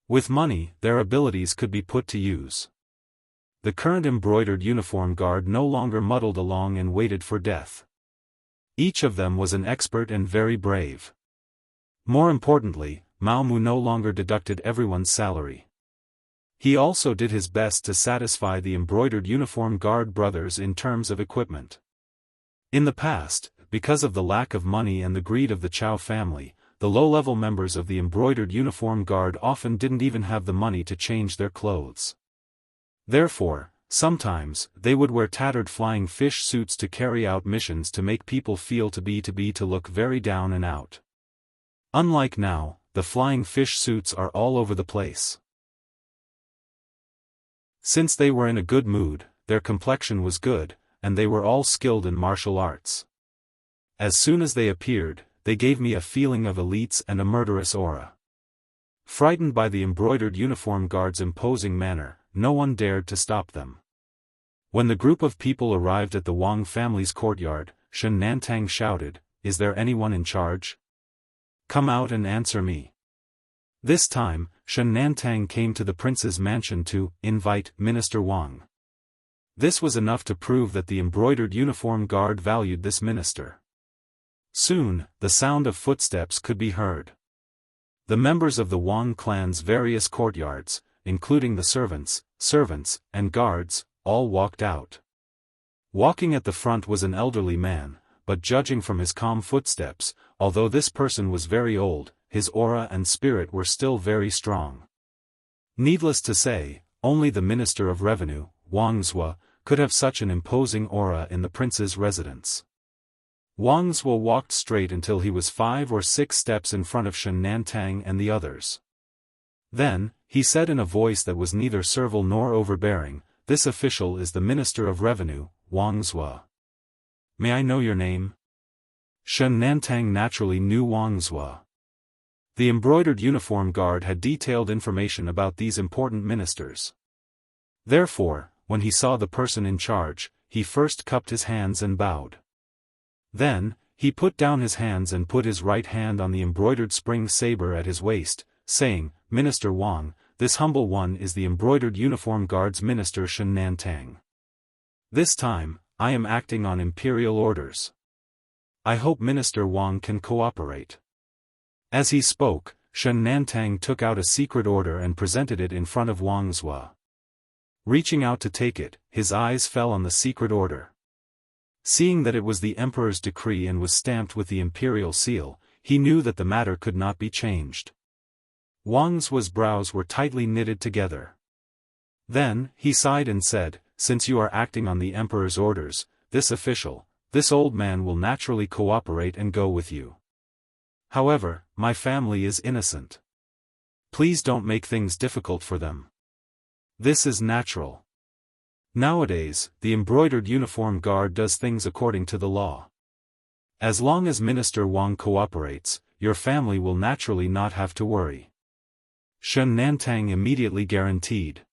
With money, their abilities could be put to use. The current embroidered uniform guard no longer muddled along and waited for death. Each of them was an expert and very brave. More importantly, Mao Mu no longer deducted everyone's salary. He also did his best to satisfy the embroidered uniform guard brothers in terms of equipment. In the past, because of the lack of money and the greed of the Chao family, the low-level members of the embroidered uniform guard often didn't even have the money to change their clothes. Therefore, sometimes, they would wear tattered flying fish suits to carry out missions to make people feel to look very down and out. Unlike now, the flying fish suits are all over the place. Since they were in a good mood, their complexion was good, and they were all skilled in martial arts. As soon as they appeared, they gave me a feeling of elites and a murderous aura. Frightened by the embroidered uniform guard's imposing manner, no one dared to stop them. When the group of people arrived at the Wang family's courtyard, Shen Nantang shouted, "Is there anyone in charge? Come out and answer me." This time, Shen Nantang came to the prince's mansion to invite Minister Wang. This was enough to prove that the embroidered uniform guard valued this minister. Soon, the sound of footsteps could be heard. The members of the Wang clan's various courtyards, including the servants, and guards, all walked out. Walking at the front was an elderly man, but judging from his calm footsteps, although this person was very old, his aura and spirit were still very strong. Needless to say, only the Minister of Revenue, Wang Zhuo, could have such an imposing aura in the prince's residence. Wang Zhuo walked straight until he was 5 or 6 steps in front of Shen Nantang and the others. Then, he said in a voice that was neither servile nor overbearing, "This official is the Minister of Revenue, Wang Zhuo. May I know your name?" Shen Nantang naturally knew Wang Zhuo. The embroidered uniform guard had detailed information about these important ministers. Therefore, when he saw the person in charge, he first cupped his hands and bowed. Then, he put down his hands and put his right hand on the embroidered spring saber at his waist, saying, "Minister Wang, this humble one is the embroidered uniform guard's minister Shen Nantang. This time, I am acting on imperial orders. I hope Minister Wang can cooperate." As he spoke, Shen Nantang took out a secret order and presented it in front of Wang Zhuo. Reaching out to take it, his eyes fell on the secret order. Seeing that it was the emperor's decree and was stamped with the imperial seal, he knew that the matter could not be changed. Wang Zhuo's brows were tightly knitted together. Then, he sighed and said, "Since you are acting on the emperor's orders, this old man will naturally cooperate and go with you. However, my family is innocent. Please don't make things difficult for them. This is natural. Nowadays, the embroidered uniform guard does things according to the law. As long as Minister Wang cooperates, your family will naturally not have to worry." Shen Nantang immediately guaranteed.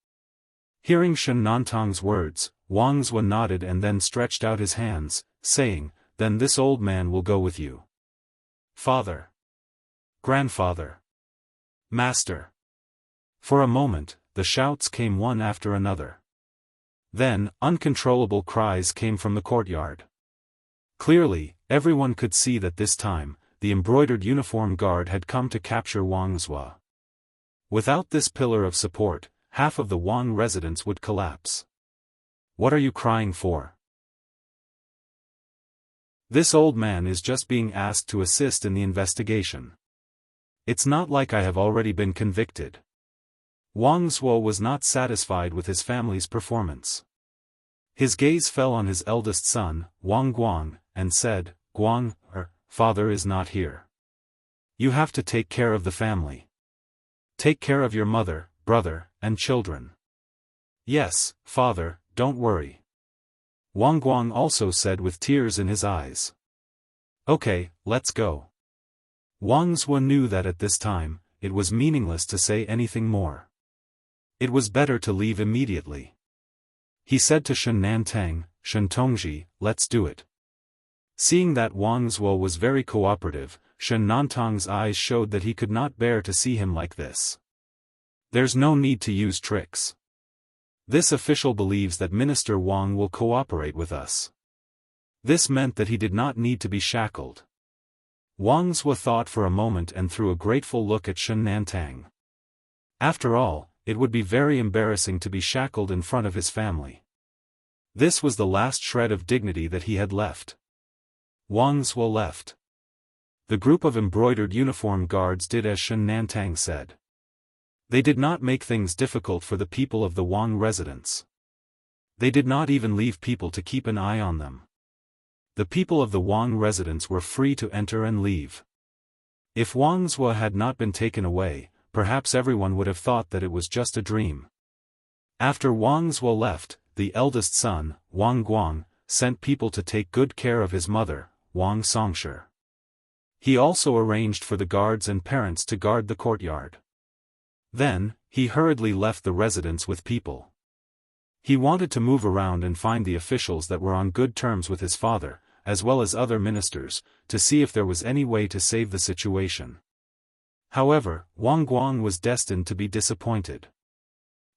Hearing Shen Nantang's words, Wang Zhuo nodded and then stretched out his hands, saying, "Then this old man will go with you. Father. Grandfather. Master." For a moment, the shouts came one after another. Then, uncontrollable cries came from the courtyard. Clearly, everyone could see that this time, the embroidered uniform guard had come to capture Wang Zhuo. Without this pillar of support, half of the Wang residents would collapse. "What are you crying for? This old man is just being asked to assist in the investigation. It's not like I have already been convicted." Wang Zhuo was not satisfied with his family's performance. His gaze fell on his eldest son, Wang Guang, and said, Guang, father is not here. You have to take care of the family. Take care of your mother, brother, and children. Yes, father, don't worry. Wang Guang also said with tears in his eyes. Okay, let's go. Wang Zhuo knew that at this time, it was meaningless to say anything more. It was better to leave immediately. He said to Shen Nantang, Shen Tongji, let's do it. Seeing that Wang Zhuo was very cooperative, Shen Nantang's eyes showed that he could not bear to see him like this. There's no need to use tricks. This official believes that Minister Wang will cooperate with us. This meant that he did not need to be shackled. Wang Zhuo thought for a moment and threw a grateful look at Shen Nantang. After all, it would be very embarrassing to be shackled in front of his family. This was the last shred of dignity that he had left. Wang Zhuo left. The group of embroidered uniform guards did as Shen Nantang said. They did not make things difficult for the people of the Wang residence. They did not even leave people to keep an eye on them. The people of the Wang residence were free to enter and leave. If Wang Zhuo had not been taken away, perhaps everyone would have thought that it was just a dream. After Wang Zhuo left, the eldest son, Wang Guang, sent people to take good care of his mother, Wang Songshi. He also arranged for the guards and parents to guard the courtyard. Then, he hurriedly left the residence with people. He wanted to move around and find the officials that were on good terms with his father, as well as other ministers, to see if there was any way to save the situation. However, Wang Guang was destined to be disappointed.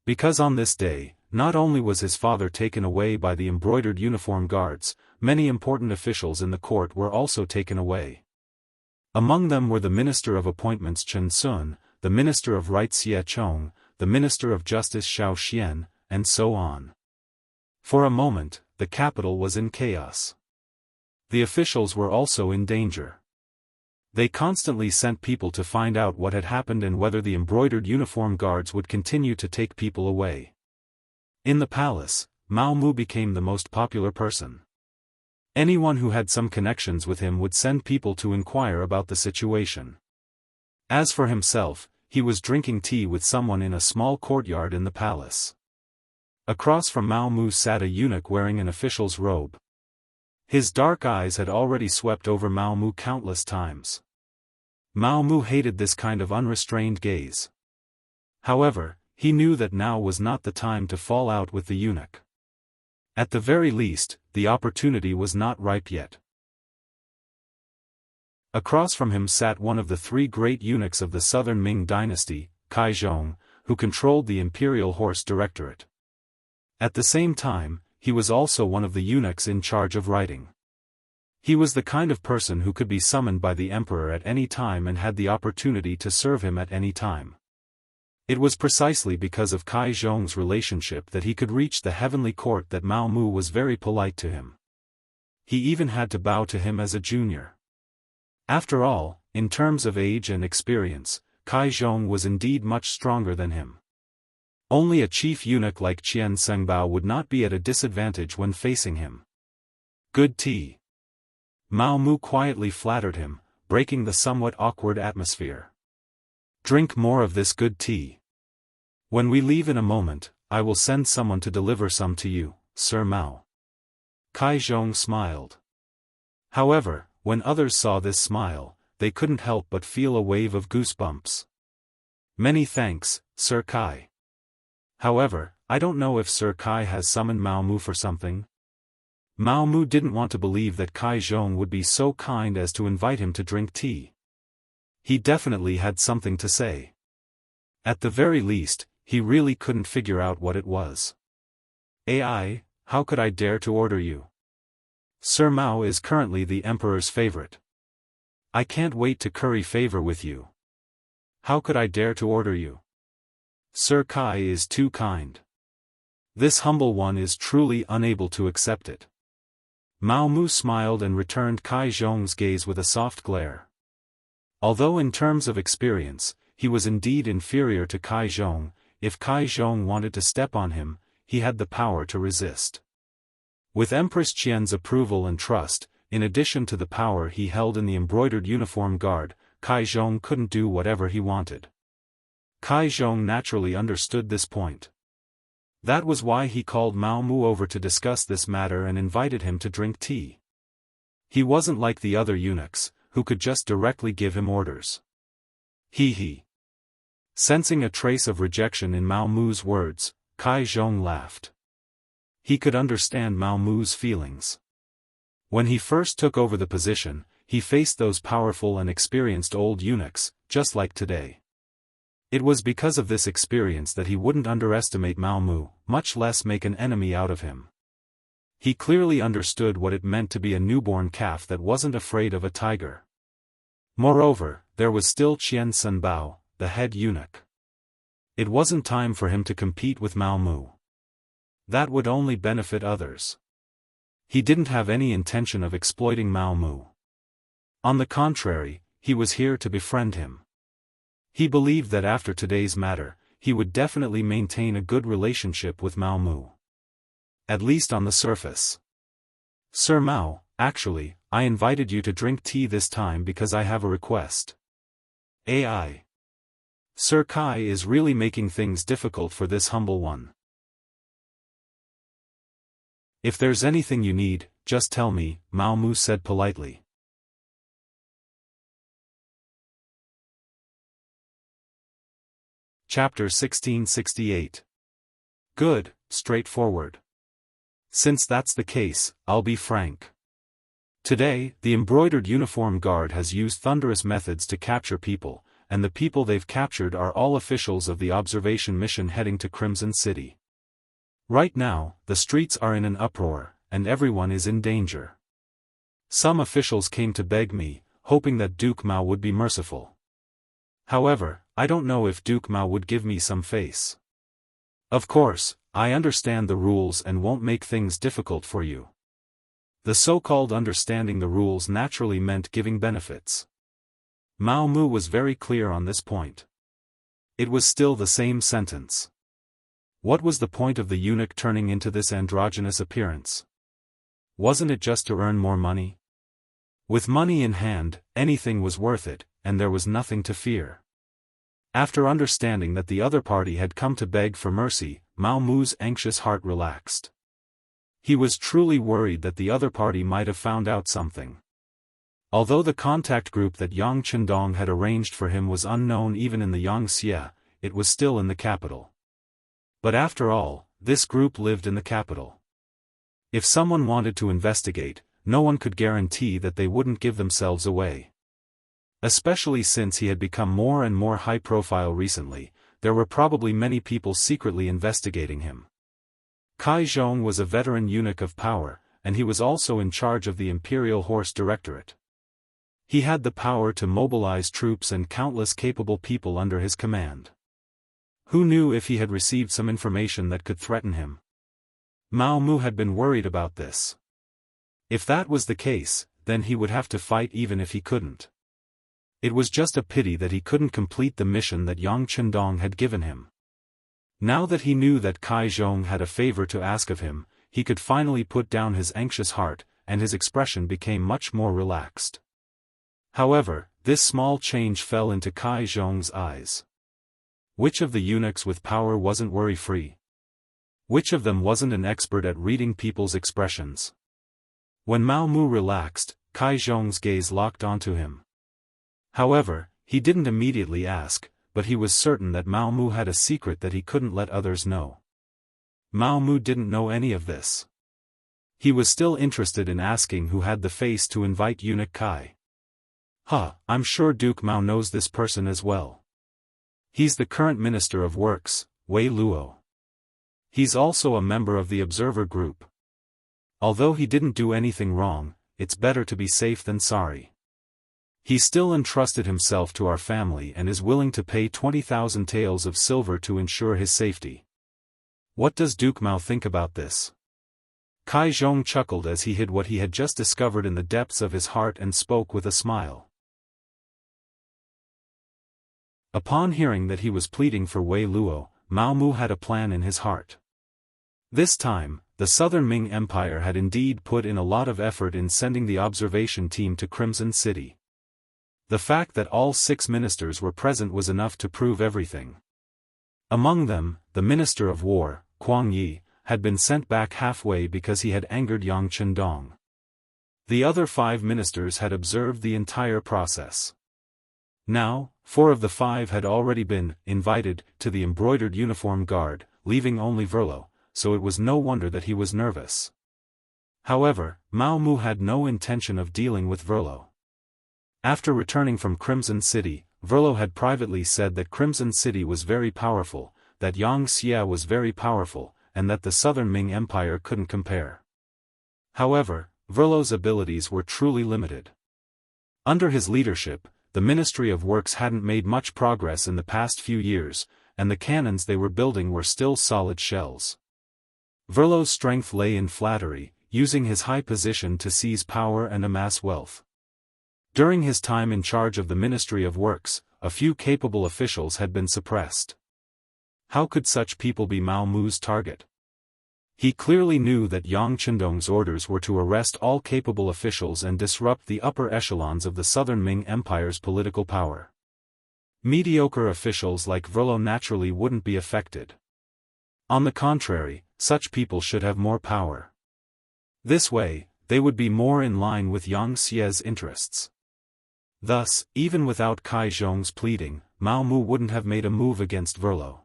Because on this day, not only was his father taken away by the embroidered uniform guards, many important officials in the court were also taken away. Among them were the Minister of Appointments Chen Sun, the Minister of Rights Ye Chong, the Minister of Justice Xiao Xian, and so on. For a moment, the capital was in chaos. The officials were also in danger. They constantly sent people to find out what had happened and whether the embroidered uniform guards would continue to take people away. In the palace, Mao Mu became the most popular person. Anyone who had some connections with him would send people to inquire about the situation. As for himself, he was drinking tea with someone in a small courtyard in the palace. Across from Mao Mu sat a eunuch wearing an official's robe. His dark eyes had already swept over Mao Mu countless times. Mao Mu hated this kind of unrestrained gaze. However, he knew that now was not the time to fall out with the eunuch. At the very least, the opportunity was not ripe yet. Across from him sat one of the three great eunuchs of the southern Ming dynasty, Kai Zhong, who controlled the Imperial Horse Directorate. At the same time, he was also one of the eunuchs in charge of writing. He was the kind of person who could be summoned by the emperor at any time and had the opportunity to serve him at any time. It was precisely because of Kai Zhong's relationship that he could reach the heavenly court that Mao Mu was very polite to him. He even had to bow to him as a junior. After all, in terms of age and experience, Kai Zhong was indeed much stronger than him. Only a chief eunuch like Qian Sengbao would not be at a disadvantage when facing him. Good tea. Mao Mu quietly flattered him, breaking the somewhat awkward atmosphere. Drink more of this good tea. When we leave in a moment, I will send someone to deliver some to you, Sir Mao. Kai Zhong smiled. However, when others saw this smile, they couldn't help but feel a wave of goosebumps. Many thanks, Sir Kai. However, I don't know if Sir Kai has summoned Mao Mu for something. Mao Mu didn't want to believe that Kai Zhong would be so kind as to invite him to drink tea. He definitely had something to say. At the very least, he really couldn't figure out what it was. AI, how could I dare to order you? Sir Mao is currently the emperor's favorite. I can't wait to curry favor with you. How could I dare to order you? Sir Kai is too kind. This humble one is truly unable to accept it. Mao Mu smiled and returned Kai Zhong's gaze with a soft glare. Although in terms of experience, he was indeed inferior to Kai Zhong, if Kai Zhong wanted to step on him, he had the power to resist. With Empress Qian's approval and trust, in addition to the power he held in the embroidered uniform guard, Kai Zhong couldn't do whatever he wanted. Kai Zhong naturally understood this point. That was why he called Mao Mu over to discuss this matter and invited him to drink tea. He wasn't like the other eunuchs, who could just directly give him orders. He. Sensing a trace of rejection in Mao Mu's words, Kai Zhong laughed. He could understand Mao Mu's feelings. When he first took over the position, he faced those powerful and experienced old eunuchs, just like today. It was because of this experience that he wouldn't underestimate Mao Mu, much less make an enemy out of him. He clearly understood what it meant to be a newborn calf that wasn't afraid of a tiger. Moreover, there was still Qian Sanbao, the head eunuch. It wasn't time for him to compete with Mao Mu. That would only benefit others. He didn't have any intention of exploiting Mao Mu. On the contrary, he was here to befriend him. He believed that after today's matter, he would definitely maintain a good relationship with Mao Mu. At least on the surface. Sir Mao, actually, I invited you to drink tea this time because I have a request. AI. Sir Kai is really making things difficult for this humble one. If there's anything you need, just tell me, Mao Mu said politely. Chapter 1668. Good, straightforward. Since that's the case, I'll be frank. Today, the embroidered uniform guard has used thunderous methods to capture people, and the people they've captured are all officials of the observation mission heading to Crimson City. Right now, the streets are in an uproar, and everyone is in danger. Some officials came to beg me, hoping that Duke Mao would be merciful. However, I don't know if Duke Mao would give me some face. Of course, I understand the rules and won't make things difficult for you. The so-called understanding the rules naturally meant giving benefits. Mao Mu was very clear on this point. It was still the same sentence. What was the point of the eunuch turning into this androgynous appearance? Wasn't it just to earn more money? With money in hand, anything was worth it, and there was nothing to fear. After understanding that the other party had come to beg for mercy, Mao Mu's anxious heart relaxed. He was truly worried that the other party might have found out something. Although the contact group that Yang Chendong had arranged for him was unknown even in the Yangtze, it was still in the capital. But after all, this group lived in the capital. If someone wanted to investigate, no one could guarantee that they wouldn't give themselves away. Especially since he had become more and more high-profile recently, there were probably many people secretly investigating him. Kai Zhong was a veteran eunuch of power, and he was also in charge of the Imperial Horse Directorate. He had the power to mobilize troops and countless capable people under his command. Who knew if he had received some information that could threaten him? Mao Mu had been worried about this. If that was the case, then he would have to fight even if he couldn't. It was just a pity that he couldn't complete the mission that Yang Chendong had given him. Now that he knew that Kai Zhong had a favor to ask of him, he could finally put down his anxious heart, and his expression became much more relaxed. However, this small change fell into Kai Zhong's eyes. Which of the eunuchs with power wasn't worry-free? Which of them wasn't an expert at reading people's expressions? When Mao Mu relaxed, Kai Zhong's gaze locked onto him. However, he didn't immediately ask, but he was certain that Mao Mu had a secret that he couldn't let others know. Mao Mu didn't know any of this. He was still interested in asking who had the face to invite eunuch Kai. I'm sure Duke Mao knows this person as well. He's the current Minister of Works, Wei Luo. He's also a member of the Observer Group. Although he didn't do anything wrong, it's better to be safe than sorry. He still entrusted himself to our family and is willing to pay 20,000 taels of silver to ensure his safety. What does Duke Mao think about this? Kai Zhong chuckled as he hid what he had just discovered in the depths of his heart and spoke with a smile. Upon hearing that he was pleading for Wei Luo, Mao Mu had a plan in his heart. This time, the Southern Ming Empire had indeed put in a lot of effort in sending the observation team to Crimson City. The fact that all 6 ministers were present was enough to prove everything. Among them, the Minister of War, Kuang Yi, had been sent back halfway because he had angered Yang Chendong. The other 5 ministers had observed the entire process. Now, 4 of the 5 had already been invited to the embroidered uniform guard, leaving only Verlo, so it was no wonder that he was nervous. However, Mao Mu had no intention of dealing with Verlo. After returning from Crimson City, Verlo had privately said that Crimson City was very powerful, that Yang Xia was very powerful, and that the Southern Ming Empire couldn't compare. However, Verlo's abilities were truly limited. Under his leadership, the Ministry of Works hadn't made much progress in the past few years, and the cannons they were building were still solid shells. Verlo's strength lay in flattery, using his high position to seize power and amass wealth. During his time in charge of the Ministry of Works, a few capable officials had been suppressed. How could such people be Mao Mu's target? He clearly knew that Yang Chendong's orders were to arrest all capable officials and disrupt the upper echelons of the Southern Ming Empire's political power. Mediocre officials like Verlo naturally wouldn't be affected. On the contrary, such people should have more power. This way, they would be more in line with Yang Xia's interests. Thus, even without Kai Zhong's pleading, Mao Mu wouldn't have made a move against Verlo.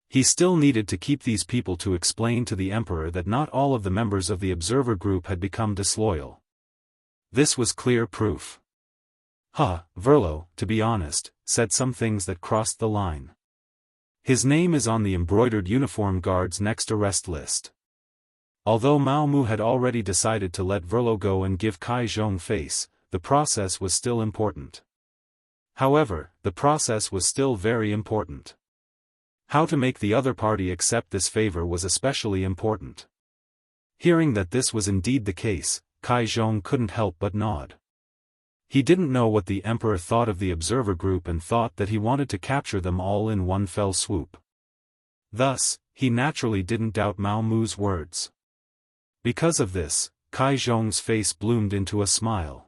He still needed to keep these people to explain to the emperor that not all of the members of the observer group had become disloyal. This was clear proof. Verlo, to be honest, said some things that crossed the line. His name is on the embroidered uniform guard's next arrest list. Although Mao Mu had already decided to let Verlo go and give Kai Zhong face, the process was still important. However, the process was still very important. How to make the other party accept this favor was especially important. Hearing that this was indeed the case, Kai Zhong couldn't help but nod. He didn't know what the emperor thought of the observer group and thought that he wanted to capture them all in one fell swoop. Thus, he naturally didn't doubt Mao Mu's words. Because of this, Kai Zhong's face bloomed into a smile.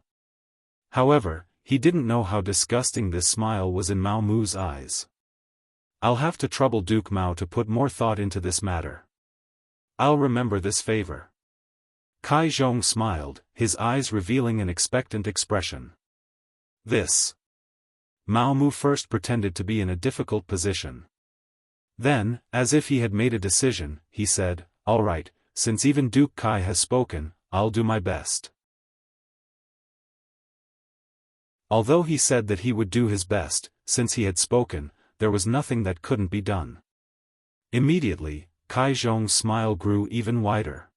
However, he didn't know how disgusting this smile was in Mao Mu's eyes. I'll have to trouble Duke Mao to put more thought into this matter. I'll remember this favor. Kai Zhong smiled, his eyes revealing an expectant expression. This. Mao Mu first pretended to be in a difficult position. Then, as if he had made a decision, he said, "All right, since even Duke Kai has spoken, I'll do my best." Although he said that he would do his best, since he had spoken, there was nothing that couldn't be done. Immediately, Kai Zhong's smile grew even wider.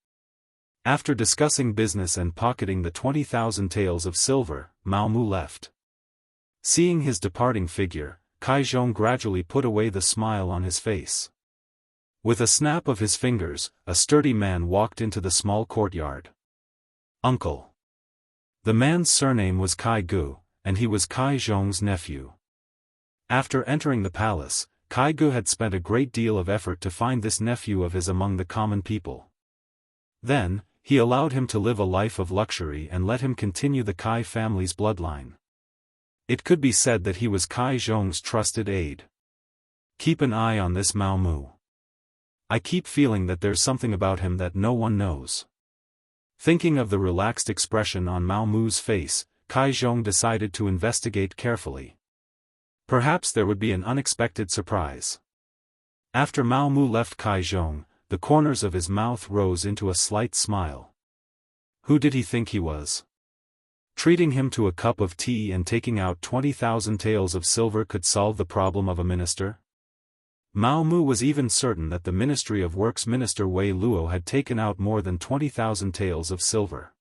After discussing business and pocketing the 20,000 taels of silver, Mao Mu left. Seeing his departing figure, Kai Zhong gradually put away the smile on his face. With a snap of his fingers, a sturdy man walked into the small courtyard. Uncle. The man's surname was Kai Gu, and he was Kai Zhong's nephew. After entering the palace, Kai Gu had spent a great deal of effort to find this nephew of his among the common people. Then, he allowed him to live a life of luxury and let him continue the Kai family's bloodline. It could be said that he was Kai Zhong's trusted aide. Keep an eye on this Mao Mu. I keep feeling that there's something about him that no one knows. Thinking of the relaxed expression on Mao Mu's face, Kai Zhong decided to investigate carefully. Perhaps there would be an unexpected surprise. After Mao Mu left Kai Zhong, the corners of his mouth rose into a slight smile. Who did he think he was? Treating him to a cup of tea and taking out 20,000 taels of silver could solve the problem of a minister? Mao Mu was even certain that the Ministry of Works Minister Wei Luo had taken out more than 20,000 taels of silver.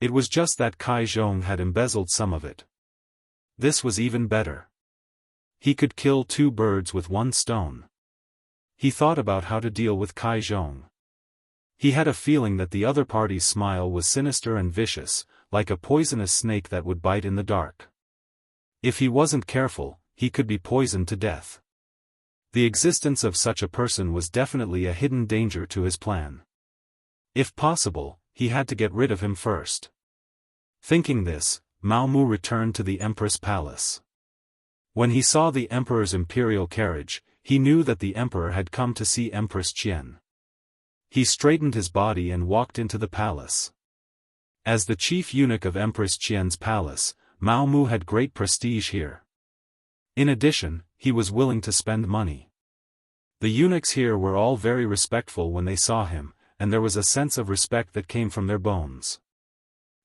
It was just that Kai Zhong had embezzled some of it. This was even better. He could kill 2 birds with 1 stone. He thought about how to deal with Kai Zhong. He had a feeling that the other party's smile was sinister and vicious, like a poisonous snake that would bite in the dark. If he wasn't careful, he could be poisoned to death. The existence of such a person was definitely a hidden danger to his plan. If possible, he had to get rid of him first. Thinking this, Mao Mu returned to the Empress Palace. When he saw the Emperor's imperial carriage, he knew that the Emperor had come to see Empress Qian. He straightened his body and walked into the palace. As the chief eunuch of Empress Qian's palace, Mao Mu had great prestige here. In addition, he was willing to spend money. The eunuchs here were all very respectful when they saw him, and there was a sense of respect that came from their bones.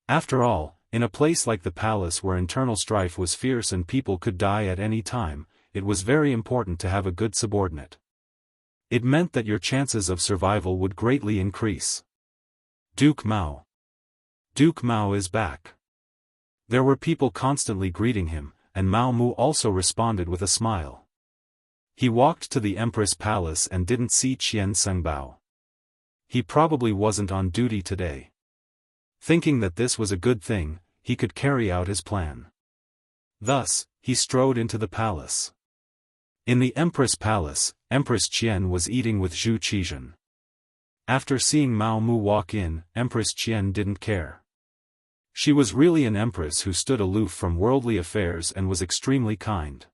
After all, in a place like the palace where internal strife was fierce and people could die at any time, it was very important to have a good subordinate. It meant that your chances of survival would greatly increase. Duke Mao. Duke Mao is back. There were people constantly greeting him, and Mao Mu also responded with a smile. He walked to the Empress Palace and didn't see Qian Sengbao. He probably wasn't on duty today. Thinking that this was a good thing, he could carry out his plan. Thus, he strode into the palace. In the Empress Palace, Empress Qian was eating with Zhu Qizhen. After seeing Mao Mu walk in, Empress Qian didn't care. She was really an empress who stood aloof from worldly affairs and was extremely kind.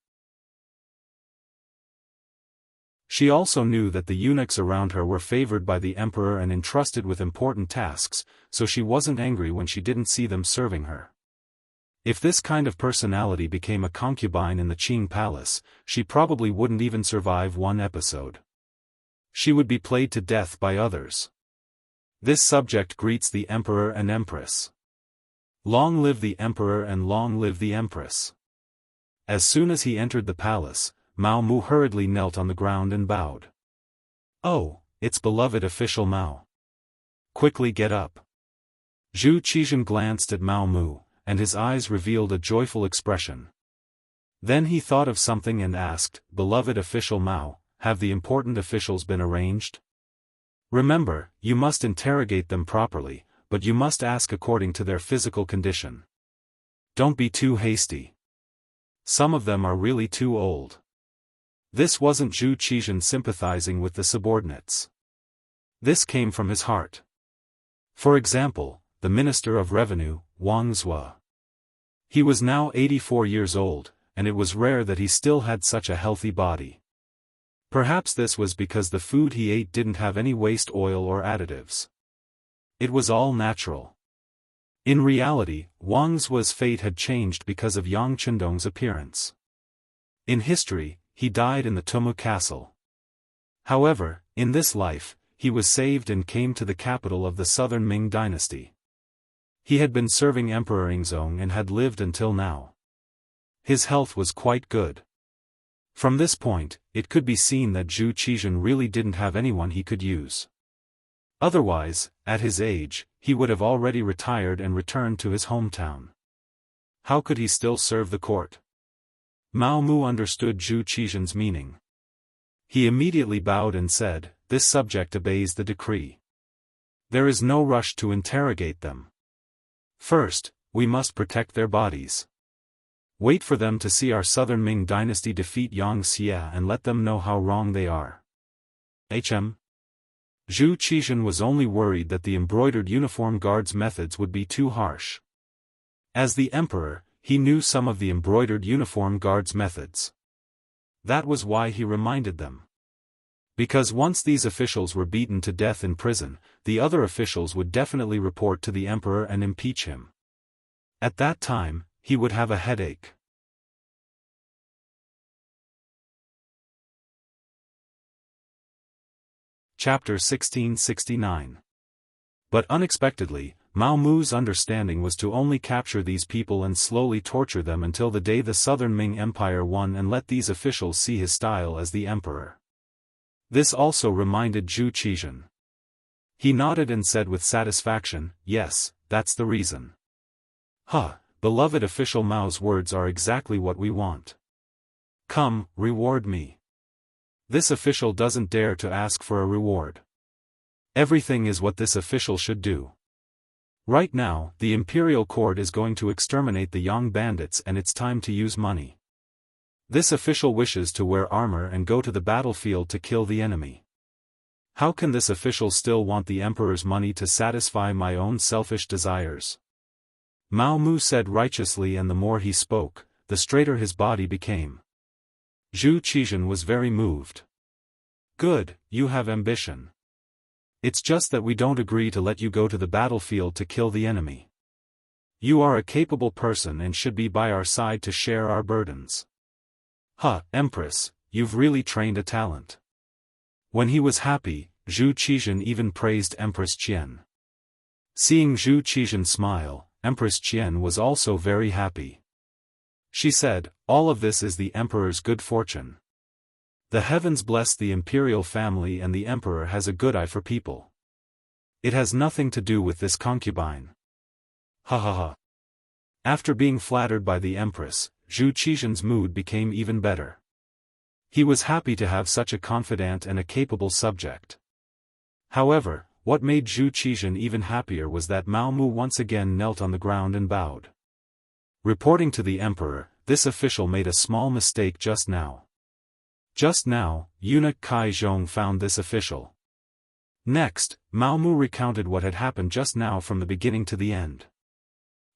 She also knew that the eunuchs around her were favored by the emperor and entrusted with important tasks, so she wasn't angry when she didn't see them serving her. If this kind of personality became a concubine in the Qing palace, she probably wouldn't even survive one episode. She would be played to death by others. This subject greets the emperor and empress. Long live the emperor and long live the empress. As soon as he entered the palace, Mao Mu hurriedly knelt on the ground and bowed. Oh, it's beloved official Mao. Quickly get up. Zhu Qizhen glanced at Mao Mu, and his eyes revealed a joyful expression. Then he thought of something and asked, Beloved official Mao, have the important officials been arranged? Remember, you must interrogate them properly, but you must ask according to their physical condition. Don't be too hasty. Some of them are really too old. This wasn't Zhu Qizhen sympathizing with the subordinates. This came from his heart. For example, the Minister of Revenue, Wang Zhua. He was now 84 years old, and it was rare that he still had such a healthy body. Perhaps this was because the food he ate didn't have any waste oil or additives. It was all natural. In reality, Wang Zhua's fate had changed because of Yang Qindong's appearance. In history, he died in the Tumu castle. However, in this life, he was saved and came to the capital of the southern Ming dynasty. He had been serving Emperor Yingzong and had lived until now. His health was quite good. From this point, it could be seen that Zhu Qizhen really didn't have anyone he could use. Otherwise, at his age, he would have already retired and returned to his hometown. How could he still serve the court? Mao Mu understood Zhu Qizhen's meaning. He immediately bowed and said, This subject obeys the decree. There is no rush to interrogate them. First, we must protect their bodies. Wait for them to see our southern Ming dynasty defeat Yang Xia and let them know how wrong they are. Zhu Qizhen was only worried that the embroidered uniform guards' methods would be too harsh. As the emperor, he knew some of the embroidered uniform guards' methods. That was why he reminded them. Because once these officials were beaten to death in prison, the other officials would definitely report to the emperor and impeach him. At that time, he would have a headache. Chapter 1669. But unexpectedly, Mao Mu's understanding was to only capture these people and slowly torture them until the day the southern Ming Empire won and let these officials see his style as the emperor. This also reminded Zhu Qizhen. He nodded and said with satisfaction, Yes, that's the reason. Beloved official Mao's words are exactly what we want. Come, reward me. This official doesn't dare to ask for a reward. Everything is what this official should do. Right now, the imperial court is going to exterminate the Yang bandits and it's time to use money. This official wishes to wear armor and go to the battlefield to kill the enemy. How can this official still want the emperor's money to satisfy my own selfish desires? Mao Mu said righteously, and the more he spoke, the straighter his body became. Zhu Qizhen was very moved. Good, you have ambition. It's just that we don't agree to let you go to the battlefield to kill the enemy. You are a capable person and should be by our side to share our burdens. Empress, you've really trained a talent. When he was happy, Zhu Qizhen even praised Empress Qian. Seeing Zhu Qizhen smile, Empress Qian was also very happy. She said, all of this is the emperor's good fortune. The heavens bless the imperial family, and the emperor has a good eye for people. It has nothing to do with this concubine. After being flattered by the empress, Zhu Qizhen's mood became even better. He was happy to have such a confidant and a capable subject. However, what made Zhu Qizhen even happier was that Mao Mu once again knelt on the ground and bowed. Reporting to the emperor, this official made a small mistake just now. Just now, eunuch Kai Zhong found this official. Next, Mao Mu recounted what had happened just now from the beginning to the end.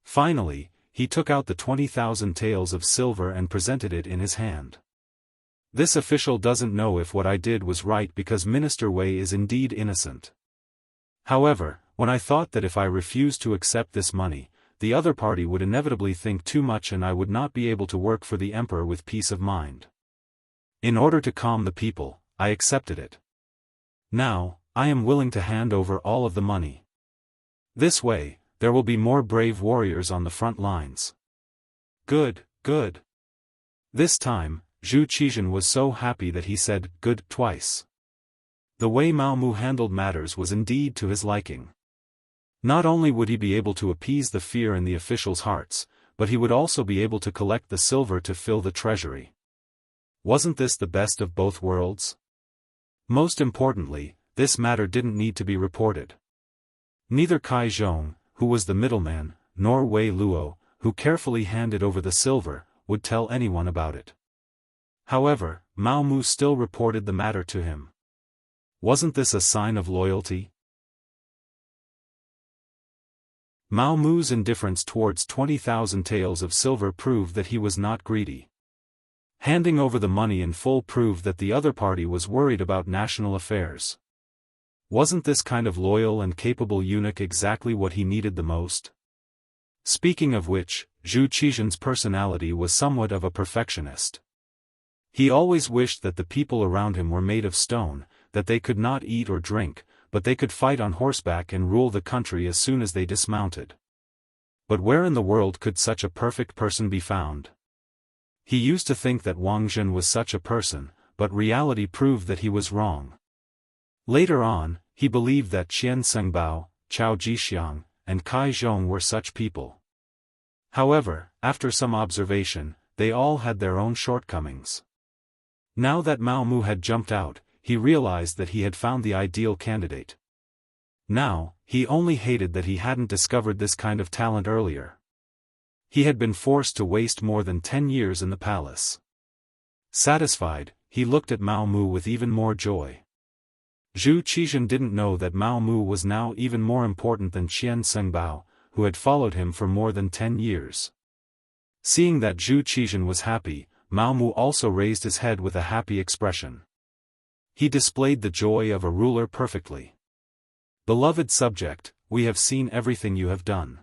Finally, he took out the 20,000 taels of silver and presented it in his hand. This official doesn't know if what I did was right, because Minister Wei is indeed innocent. However, when I thought that if I refused to accept this money, the other party would inevitably think too much and I would not be able to work for the emperor with peace of mind. In order to calm the people, I accepted it. Now, I am willing to hand over all of the money. This way, there will be more brave warriors on the front lines. Good, good. This time, Zhu Qizhen was so happy that he said good twice. The way Mao Mu handled matters was indeed to his liking. Not only would he be able to appease the fear in the officials' hearts, but he would also be able to collect the silver to fill the treasury. Wasn't this the best of both worlds? Most importantly, this matter didn't need to be reported. Neither Kai Zhong, who was the middleman, nor Wei Luo, who carefully handed over the silver, would tell anyone about it. However, Mao Mu still reported the matter to him. Wasn't this a sign of loyalty? Mao Mu's indifference towards 20,000 taels of silver proved that he was not greedy. Handing over the money in full proved that the other party was worried about national affairs. Wasn't this kind of loyal and capable eunuch exactly what he needed the most? Speaking of which, Zhu Qizhen's personality was somewhat of a perfectionist. He always wished that the people around him were made of stone, that they could not eat or drink, but they could fight on horseback and rule the country as soon as they dismounted. But where in the world could such a perfect person be found? He used to think that Wang Zhen was such a person, but reality proved that he was wrong. Later on, he believed that Qian Sengbao, Chao Jixiang, and Kai Zhong were such people. However, after some observation, they all had their own shortcomings. Now that Mao Mu had jumped out, he realized that he had found the ideal candidate. Now, he only hated that he hadn't discovered this kind of talent earlier. He had been forced to waste more than 10 years in the palace. Satisfied, he looked at Mao Mu with even more joy. Zhu Qizhen didn't know that Mao Mu was now even more important than Qian Sengbao, who had followed him for more than 10 years. Seeing that Zhu Qizhen was happy, Mao Mu also raised his head with a happy expression. He displayed the joy of a ruler perfectly. Beloved subject, we have seen everything you have done.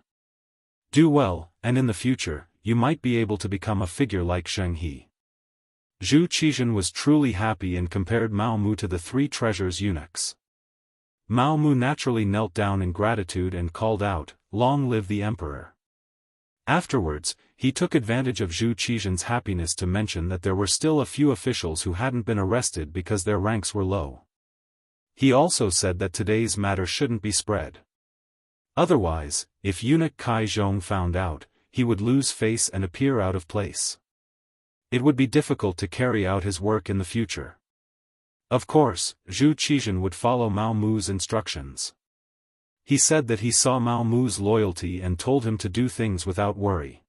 Do well, and in the future, you might be able to become a figure like Zheng He. Zhu Qizhen was truly happy and compared Mao Mu to the three treasures eunuchs. Mao Mu naturally knelt down in gratitude and called out, "Long live the emperor." Afterwards, he took advantage of Zhu Qizhen's happiness to mention that there were still a few officials who hadn't been arrested because their ranks were low. He also said that today's matter shouldn't be spread. Otherwise, if eunuch Kai Zhong found out, he would lose face and appear out of place. It would be difficult to carry out his work in the future. Of course, Zhu Qizhen would follow Mao Mu's instructions. He said that he saw Mao Mu's loyalty and told him to do things without worry.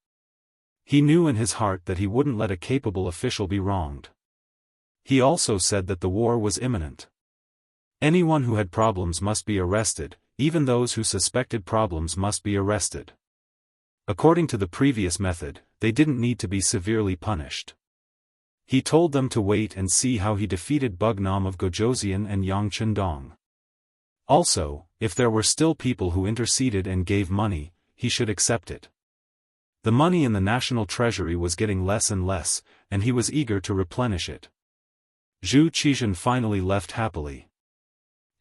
He knew in his heart that he wouldn't let a capable official be wronged. He also said that the war was imminent. Anyone who had problems must be arrested, even those who suspected problems must be arrested. According to the previous method, they didn't need to be severely punished. He told them to wait and see how he defeated Bugnam of Gojoseon and Yang Chendong. Also, if there were still people who interceded and gave money, he should accept it. The money in the national treasury was getting less and less, and he was eager to replenish it. Zhu Qizhen finally left happily.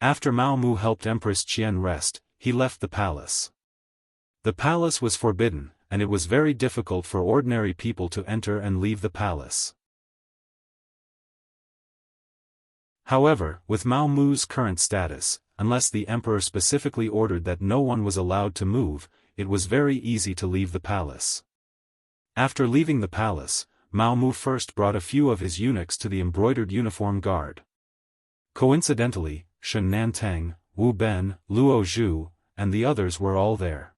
After Mao Mu helped Empress Qian rest, he left the palace. The palace was forbidden, and it was very difficult for ordinary people to enter and leave the palace. However, with Mao Mu's current status, unless the emperor specifically ordered that no one was allowed to move, it was very easy to leave the palace. After leaving the palace, Mao Mu first brought a few of his eunuchs to the embroidered uniform guard. Coincidentally, Shen Nantang, Wu Ben, Luo Zhu, and the others were all there.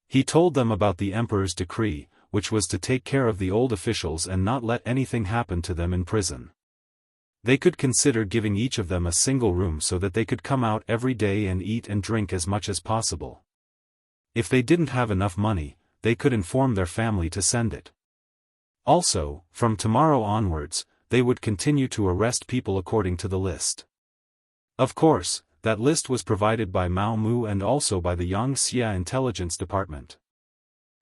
He told them about the emperor's decree, which was to take care of the old officials and not let anything happen to them in prison. They could consider giving each of them a single room so that they could come out every day and eat and drink as much as possible. If they didn't have enough money, they could inform their family to send it. Also, from tomorrow onwards, they would continue to arrest people according to the list. Of course, that list was provided by Mao Mu and also by the Yangxia Intelligence Department.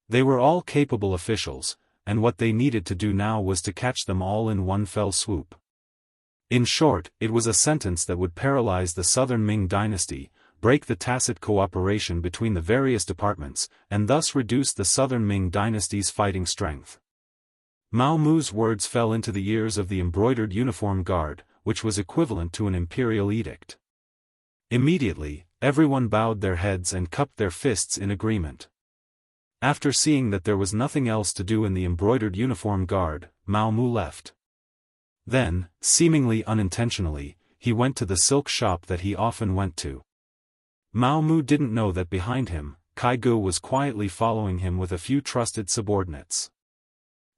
They were all capable officials, and what they needed to do now was to catch them all in one fell swoop. In short, it was a sentence that would paralyze the southern Ming dynasty, break the tacit cooperation between the various departments, and thus reduce the southern Ming dynasty's fighting strength. Mao Mu's words fell into the ears of the embroidered uniform guard, which was equivalent to an imperial edict. Immediately, everyone bowed their heads and cupped their fists in agreement. After seeing that there was nothing else to do in the embroidered uniform guard, Mao Mu left. Then, seemingly unintentionally, he went to the silk shop that he often went to. Mao Mu didn't know that behind him, Kai Gu was quietly following him with a few trusted subordinates.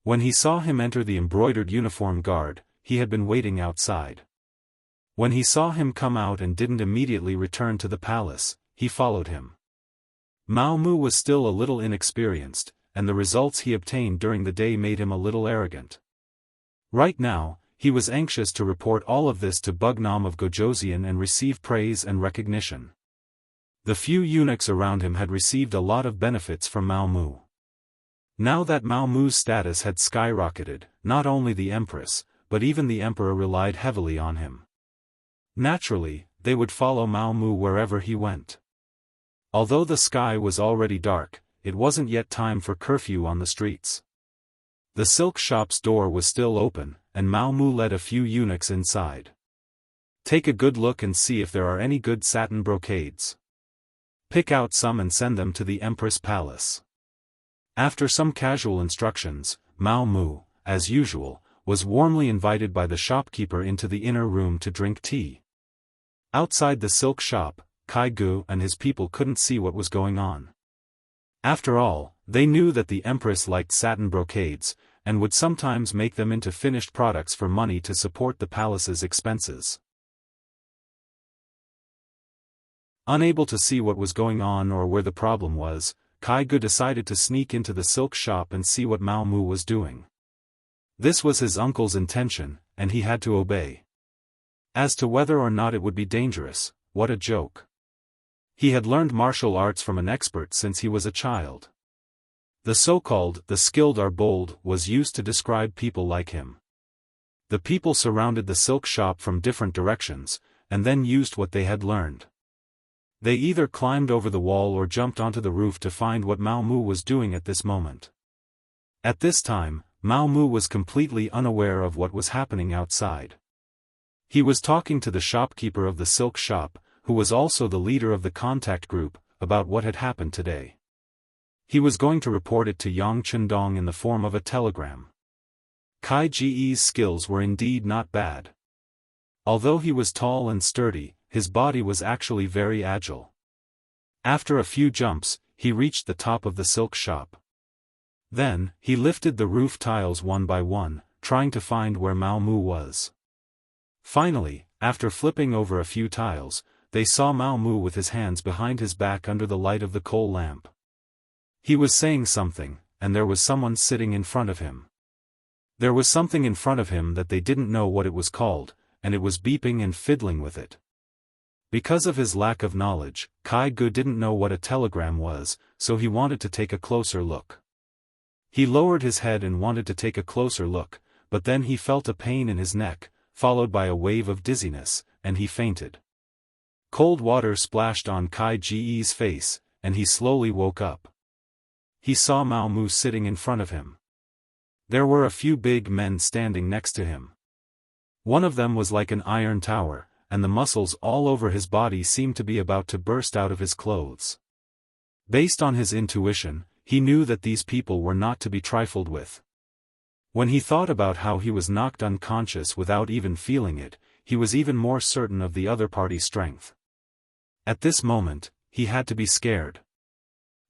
When he saw him enter the embroidered uniform guard, he had been waiting outside. When he saw him come out and didn't immediately return to the palace, he followed him. Mao Mu was still a little inexperienced, and the results he obtained during the day made him a little arrogant. Right now, he was anxious to report all of this to Bugnam of Gojoseon and receive praise and recognition. The few eunuchs around him had received a lot of benefits from Mao Mu. Now that Mao Mu's status had skyrocketed, not only the empress, but even the emperor relied heavily on him. Naturally, they would follow Mao Mu wherever he went. Although the sky was already dark, it wasn't yet time for curfew on the streets. The silk shop's door was still open, and Mao Mu led a few eunuchs inside. Take a good look and see if there are any good satin brocades. Pick out some and send them to the Empress Palace. After some casual instructions, Mao Mu, as usual, was warmly invited by the shopkeeper into the inner room to drink tea. Outside the silk shop, Kai Gu and his people couldn't see what was going on. After all, they knew that the Empress liked satin brocades, and would sometimes make them into finished products for money to support the palace's expenses. Unable to see what was going on or where the problem was, Kai Gu decided to sneak into the silk shop and see what Mao Mu was doing. This was his uncle's intention, and he had to obey. As to whether or not it would be dangerous, what a joke. He had learned martial arts from an expert since he was a child. The so-called "the skilled are bold" was used to describe people like him. The people surrounded the silk shop from different directions, and then used what they had learned. They either climbed over the wall or jumped onto the roof to find what Mao Mu was doing at this moment. At this time, Mao Mu was completely unaware of what was happening outside. He was talking to the shopkeeper of the silk shop, who was also the leader of the contact group, about what had happened today. He was going to report it to Yang Chendong in the form of a telegram. Kai Ji's skills were indeed not bad. Although he was tall and sturdy, his body was actually very agile. After a few jumps, he reached the top of the silk shop. Then, he lifted the roof tiles one by one, trying to find where Mao Mu was. Finally, after flipping over a few tiles, they saw Mao Mu with his hands behind his back under the light of the coal lamp. He was saying something, and there was someone sitting in front of him. There was something in front of him that they didn't know what it was called, and it was beeping and fiddling with it. Because of his lack of knowledge, Kai Gu didn't know what a telegram was, so he wanted to take a closer look. He lowered his head and wanted to take a closer look, but then he felt a pain in his neck, followed by a wave of dizziness, and he fainted. Cold water splashed on Kai Ge's face, and he slowly woke up. He saw Mao Mu sitting in front of him. There were a few big men standing next to him. One of them was like an iron tower, and the muscles all over his body seemed to be about to burst out of his clothes. Based on his intuition, he knew that these people were not to be trifled with. When he thought about how he was knocked unconscious without even feeling it, he was even more certain of the other party's strength. At this moment, he had to be scared.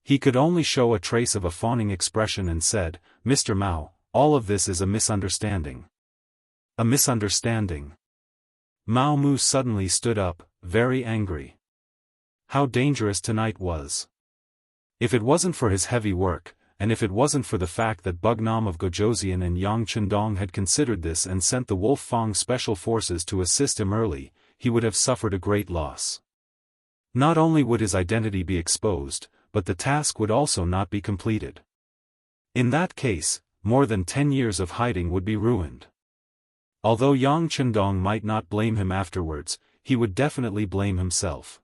He could only show a trace of a fawning expression and said, "Mr. Mao, all of this is a misunderstanding." A misunderstanding. Mao Mu suddenly stood up, very angry. How dangerous tonight was. If it wasn't for his heavy work, and if it wasn't for the fact that Bugnam of Gojoseon and Yang Chendong had considered this and sent the Wolf Fang special forces to assist him early, he would have suffered a great loss. Not only would his identity be exposed, but the task would also not be completed. In that case, more than 10 years of hiding would be ruined. Although Yang Chendong might not blame him afterwards, he would definitely blame himself.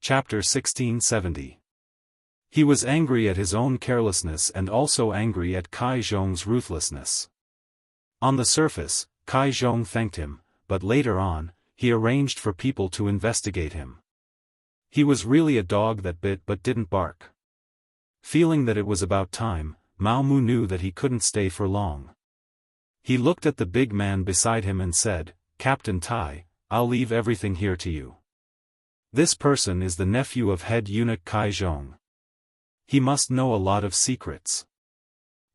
Chapter 1670. He was angry at his own carelessness and also angry at Kai Zhong's ruthlessness. On the surface, Kai Zhong thanked him, but later on, he arranged for people to investigate him. He was really a dog that bit but didn't bark. Feeling that it was about time, Mao Mu knew that he couldn't stay for long. He looked at the big man beside him and said, "Captain Tai, I'll leave everything here to you. This person is the nephew of head eunuch Kai Zhong. He must know a lot of secrets.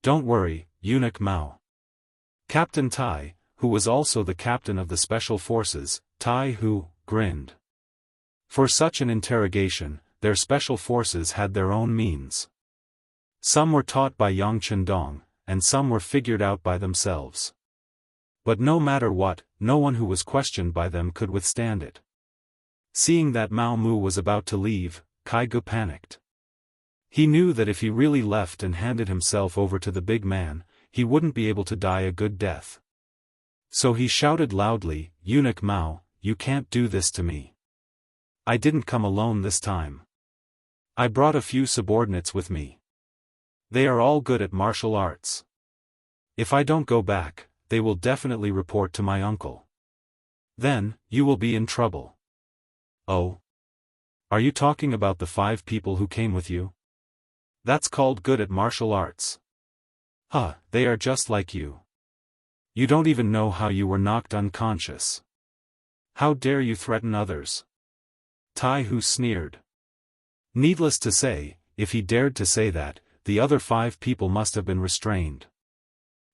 Don't worry, eunuch Mao." Captain Tai, who was also the captain of the special forces, Tai Hu, grinned. For such an interrogation, their special forces had their own means. Some were taught by Yang Chendong, and some were figured out by themselves. But no matter what, no one who was questioned by them could withstand it. Seeing that Mao Mu was about to leave, Kai Gu panicked. He knew that if he really left and handed himself over to the big man, he wouldn't be able to die a good death. So he shouted loudly, "Eunuch Mao, you can't do this to me. I didn't come alone this time. I brought a few subordinates with me. They are all good at martial arts. If I don't go back, they will definitely report to my uncle. Then, you will be in trouble." "Oh? Are you talking about the 5 people who came with you? That's called good at martial arts. Huh, they are just like you. You don't even know how you were knocked unconscious. How dare you threaten others?" Tai Hu sneered. Needless to say, if he dared to say that, the other 5 people must have been restrained.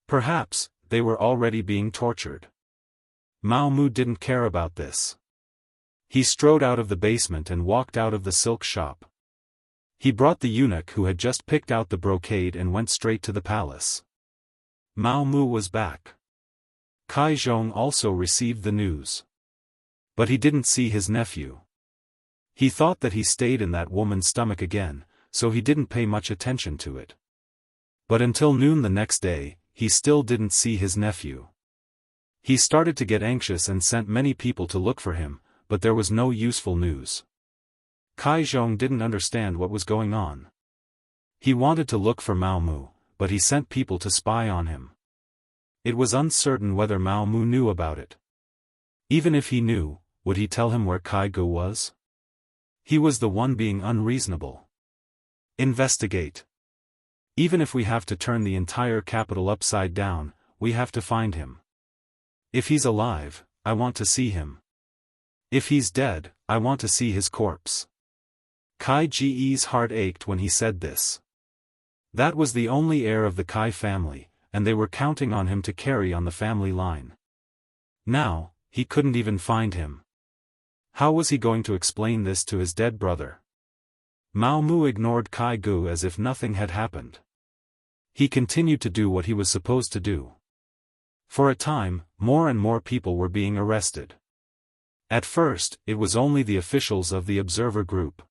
Perhaps, they were already being tortured. Mao Mu didn't care about this. He strode out of the basement and walked out of the silk shop. He brought the eunuch who had just picked out the brocade and went straight to the palace. Mao Mu was back. Kai Zhong also received the news. But he didn't see his nephew. He thought that he stayed in that woman's stomach again, so he didn't pay much attention to it. But until noon the next day, he still didn't see his nephew. He started to get anxious and sent many people to look for him, but there was no useful news. Kai Zhong didn't understand what was going on. He wanted to look for Mao Mu, but he sent people to spy on him. It was uncertain whether Mao Mu knew about it. Even if he knew, would he tell him where Kai Gu was? He was the one being unreasonable. Investigate. Even if we have to turn the entire capital upside down, we have to find him. If he's alive, I want to see him. If he's dead, I want to see his corpse. Kai Ge's heart ached when he said this. That was the only heir of the Kai family, and they were counting on him to carry on the family line. Now, he couldn't even find him. How was he going to explain this to his dead brother? Mao Mu ignored Kai Gu as if nothing had happened. He continued to do what he was supposed to do. For a time, more and more people were being arrested. At first, it was only the officials of the observer group.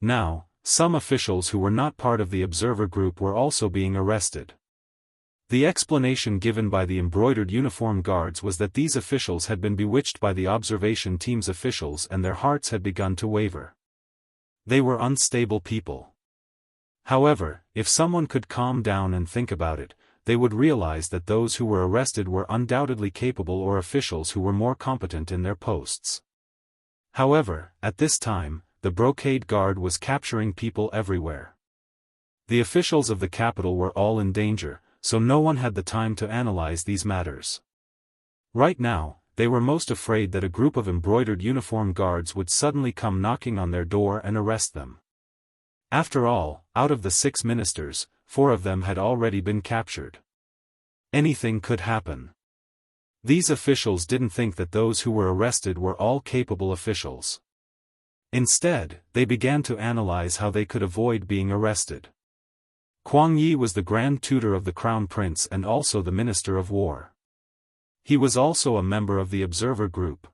Now, some officials who were not part of the observer group were also being arrested. The explanation given by the embroidered uniform guards was that these officials had been bewitched by the observation team's officials and their hearts had begun to waver. They were unstable people. However, if someone could calm down and think about it, they would realize that those who were arrested were undoubtedly capable or officials who were more competent in their posts. However, at this time, the brocade guard was capturing people everywhere. The officials of the capital were all in danger, so no one had the time to analyze these matters. Right now, they were most afraid that a group of embroidered uniform guards would suddenly come knocking on their door and arrest them. After all, out of the 6 ministers, 4 of them had already been captured. Anything could happen. These officials didn't think that those who were arrested were all capable officials. Instead, they began to analyze how they could avoid being arrested. Kuang Yi was the Grand Tutor of the Crown Prince and also the Minister of War. He was also a member of the Observer Group.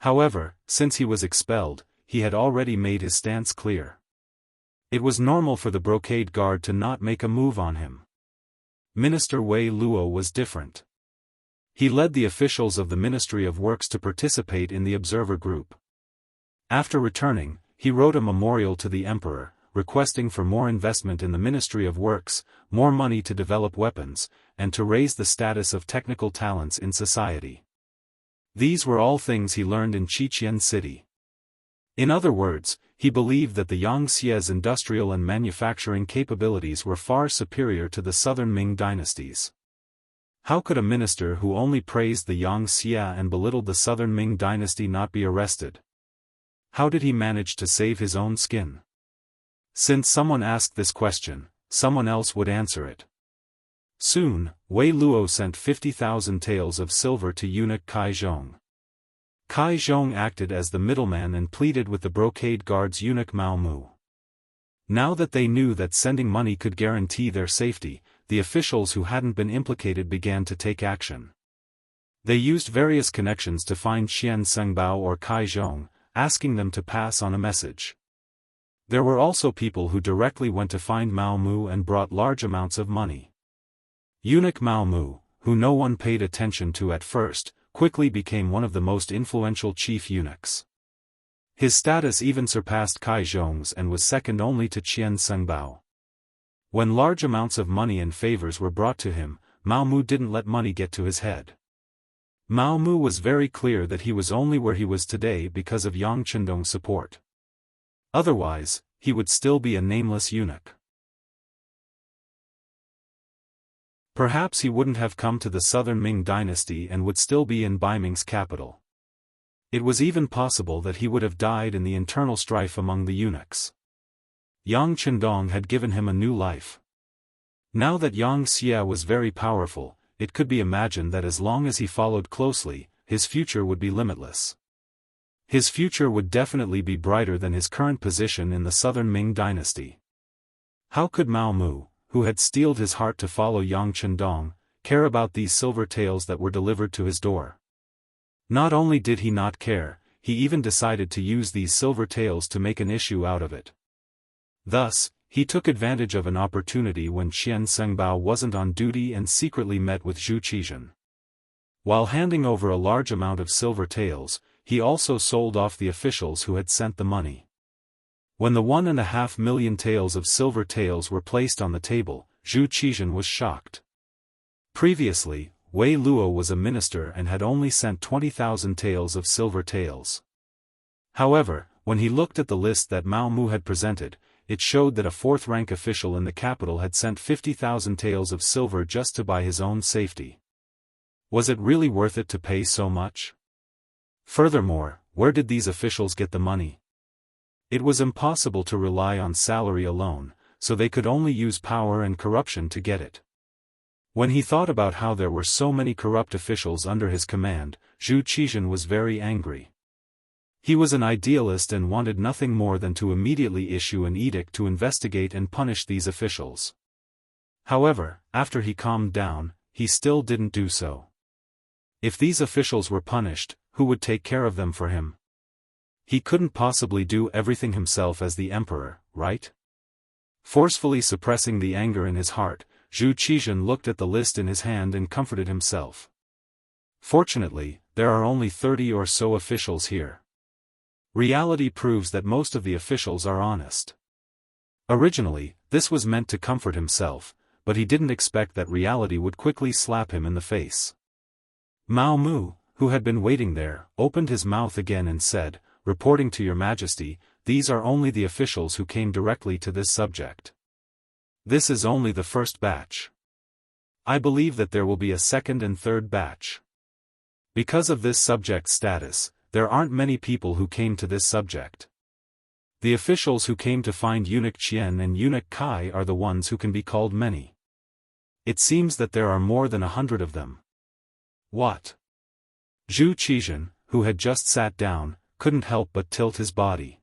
However, since he was expelled, he had already made his stance clear. It was normal for the brocade guard to not make a move on him. Minister Wei Luo was different. He led the officials of the Ministry of Works to participate in the Observer Group. After returning, he wrote a memorial to the emperor, requesting for more investment in the Ministry of Works, more money to develop weapons, and to raise the status of technical talents in society. These were all things he learned in Qiqian City. In other words, he believed that the Yangtze's industrial and manufacturing capabilities were far superior to the southern Ming dynasties. How could a minister who only praised the Yangtze and belittled the southern Ming dynasty not be arrested? How did he manage to save his own skin? Since someone asked this question, someone else would answer it. Soon, Wei Luo sent 50,000 taels of silver to eunuch Kai Zhong. Kai Zhong acted as the middleman and pleaded with the brocade guard's eunuch Mao Mu. Now that they knew that sending money could guarantee their safety, the officials who hadn't been implicated began to take action. They used various connections to find Xian Sengbao or Kai Zhong, asking them to pass on a message. There were also people who directly went to find Mao Mu and brought large amounts of money. Eunuch Mao Mu, who no one paid attention to at first, quickly became one of the most influential chief eunuchs. His status even surpassed Kai Zhong's and was second only to Qian Sengbao. When large amounts of money and favors were brought to him, Mao Mu didn't let money get to his head. Mao Mu was very clear that he was only where he was today because of Yang Chendong's support. Otherwise, he would still be a nameless eunuch. Perhaps he wouldn't have come to the southern Ming dynasty and would still be in Baiming's capital. It was even possible that he would have died in the internal strife among the eunuchs. Yang Chendong had given him a new life. Now that Yang Xia was very powerful, it could be imagined that as long as he followed closely, his future would be limitless. His future would definitely be brighter than his current position in the southern Ming dynasty. How could Mao Mu, who had steeled his heart to follow Yang Chendong, care about these silver taels that were delivered to his door? Not only did he not care, he even decided to use these silver taels to make an issue out of it. Thus, he took advantage of an opportunity when Qian Sengbao wasn't on duty and secretly met with Zhu Qizhen. While handing over a large amount of silver taels, he also sold off the officials who had sent the money. When the 1.5 million taels of silver taels were placed on the table, Zhu Qizhen was shocked. Previously, Wei Luo was a minister and had only sent 20,000 taels of silver taels. However, when he looked at the list that Mao Mu had presented, it showed that a 4th-rank official in the capital had sent 50,000 taels of silver just to buy his own safety. Was it really worth it to pay so much? Furthermore, where did these officials get the money? It was impossible to rely on salary alone, so they could only use power and corruption to get it. When he thought about how there were so many corrupt officials under his command, Zhu Qizhen was very angry. He was an idealist and wanted nothing more than to immediately issue an edict to investigate and punish these officials. However, after he calmed down, he still didn't do so. If these officials were punished, who would take care of them for him? He couldn't possibly do everything himself as the emperor, right? Forcefully suppressing the anger in his heart, Zhu Qizhen looked at the list in his hand and comforted himself. Fortunately, there are only 30 or so officials here. Reality proves that most of the officials are honest. Originally, this was meant to comfort himself, but he didn't expect that reality would quickly slap him in the face. Mao Mu, who had been waiting there, opened his mouth again and said, "Reporting to your Majesty, these are only the officials who came directly to this subject. This is only the first batch. I believe that there will be a second and third batch. Because of this subject status, there aren't many people who came to this subject. The officials who came to find Eunuch Qian and Eunuch Kai are the ones who can be called many. It seems that there are more than 100 of them." What? Zhu Qizhen, who had just sat down, couldn't help but tilt his body.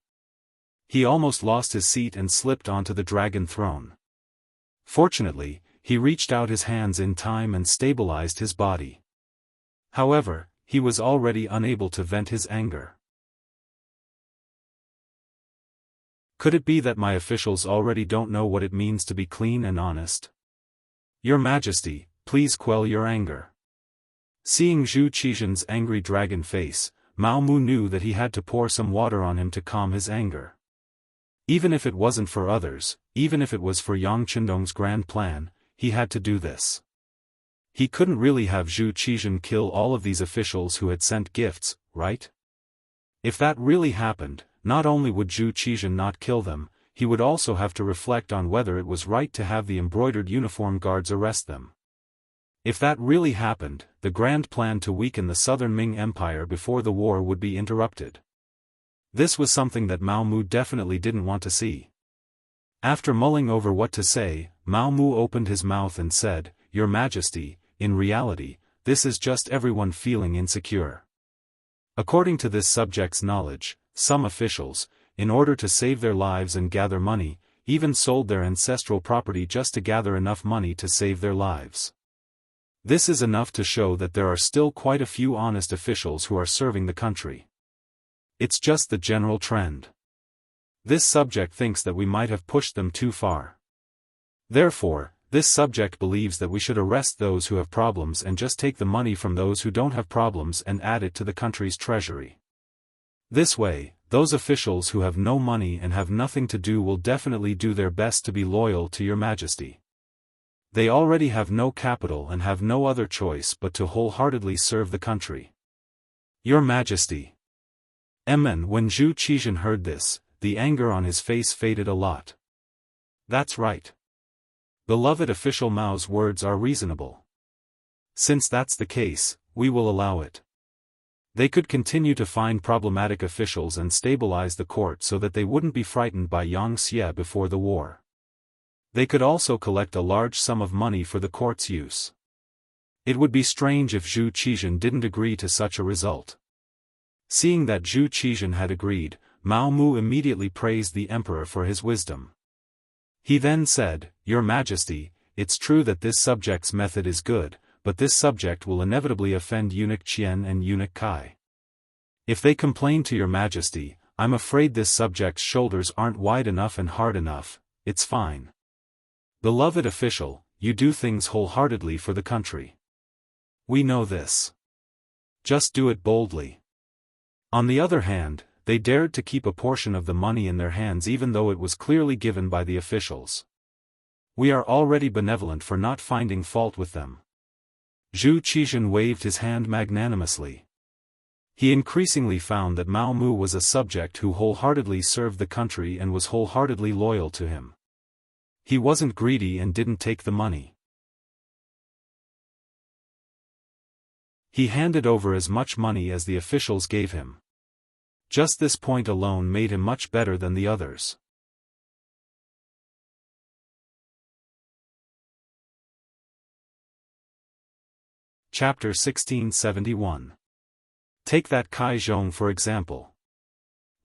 He almost lost his seat and slipped onto the dragon throne. Fortunately, he reached out his hands in time and stabilized his body. However, he was already unable to vent his anger. Could it be that my officials already don't know what it means to be clean and honest? Your Majesty, please quell your anger. Seeing Zhu Qizhen's angry dragon face, Mao Mu knew that he had to pour some water on him to calm his anger. Even if it wasn't for others, even if it was for Yang Qindong's grand plan, he had to do this. He couldn't really have Zhu Qizhen kill all of these officials who had sent gifts, right? If that really happened, not only would Zhu Qizhen not kill them, he would also have to reflect on whether it was right to have the embroidered uniform guards arrest them. If that really happened, the grand plan to weaken the southern Ming Empire before the war would be interrupted. This was something that Mao Mu definitely didn't want to see. After mulling over what to say, Mao Mu opened his mouth and said, "Your Majesty, in reality, this is just everyone feeling insecure. According to this subject's knowledge, some officials, in order to save their lives and gather money, even sold their ancestral property just to gather enough money to save their lives. This is enough to show that there are still quite a few honest officials who are serving the country. It's just the general trend. This subject thinks that we might have pushed them too far. Therefore, this subject believes that we should arrest those who have problems and just take the money from those who don't have problems and add it to the country's treasury. This way, those officials who have no money and have nothing to do will definitely do their best to be loyal to your Majesty. They already have no capital and have no other choice but to wholeheartedly serve the country. Your Majesty." When Zhu Qizhen heard this, the anger on his face faded a lot. That's right. Beloved official Mao's words are reasonable. Since that's the case, we will allow it. They could continue to find problematic officials and stabilize the court so that they wouldn't be frightened by Yang Xie before the war. They could also collect a large sum of money for the court's use. It would be strange if Zhu Qizhen didn't agree to such a result. Seeing that Zhu Qizhen had agreed, Mao Mu immediately praised the emperor for his wisdom. He then said, "Your Majesty, it's true that this subject's method is good, but this subject will inevitably offend Eunuch Qian and Eunuch Kai. If they complain to your Majesty, I'm afraid this subject's shoulders aren't wide enough and hard enough. It's fine. Beloved official, you do things wholeheartedly for the country. We know this. Just do it boldly." On the other hand, they dared to keep a portion of the money in their hands even though it was clearly given by the officials. We are already benevolent for not finding fault with them. Zhu Qizhen waved his hand magnanimously. He increasingly found that Mao Mu was a subject who wholeheartedly served the country and was wholeheartedly loyal to him. He wasn't greedy and didn't take the money. He handed over as much money as the officials gave him. Just this point alone made him much better than the others. Chapter 1671. Take that Kai Zhong for example.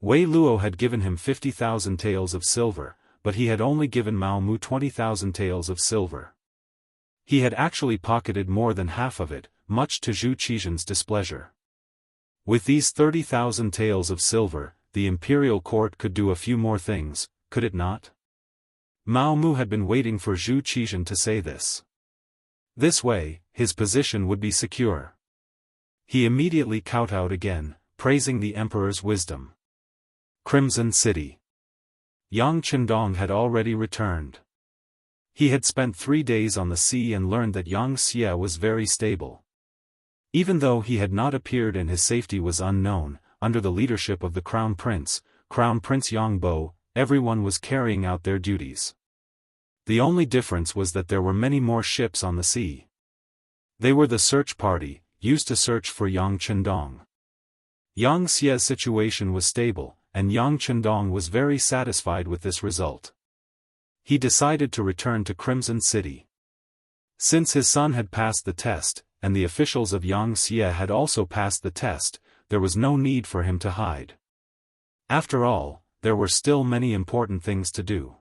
Wei Luo had given him 50,000 taels of silver, but he had only given Mao Mu 20,000 taels of silver. He had actually pocketed more than half of it, much to Zhu Qizhen's displeasure. With these 30,000 taels of silver, the imperial court could do a few more things, could it not? Mao Mu had been waiting for Zhu Qizhen to say this. This way, his position would be secure. He immediately kowtowed again, praising the emperor's wisdom. Crimson City. Yang Chendong had already returned. He had spent 3 days on the sea and learned that Yang Xie was very stable. Even though he had not appeared and his safety was unknown, under the leadership of the Crown Prince Yang Bo, everyone was carrying out their duties. The only difference was that there were many more ships on the sea. They were the search party, used to search for Yang Chendong. Yang Xie's situation was stable, and Yang Chendong was very satisfied with this result. He decided to return to Crimson City. Since his son had passed the test, and the officials of Yang Xie had also passed the test, there was no need for him to hide. After all, there were still many important things to do.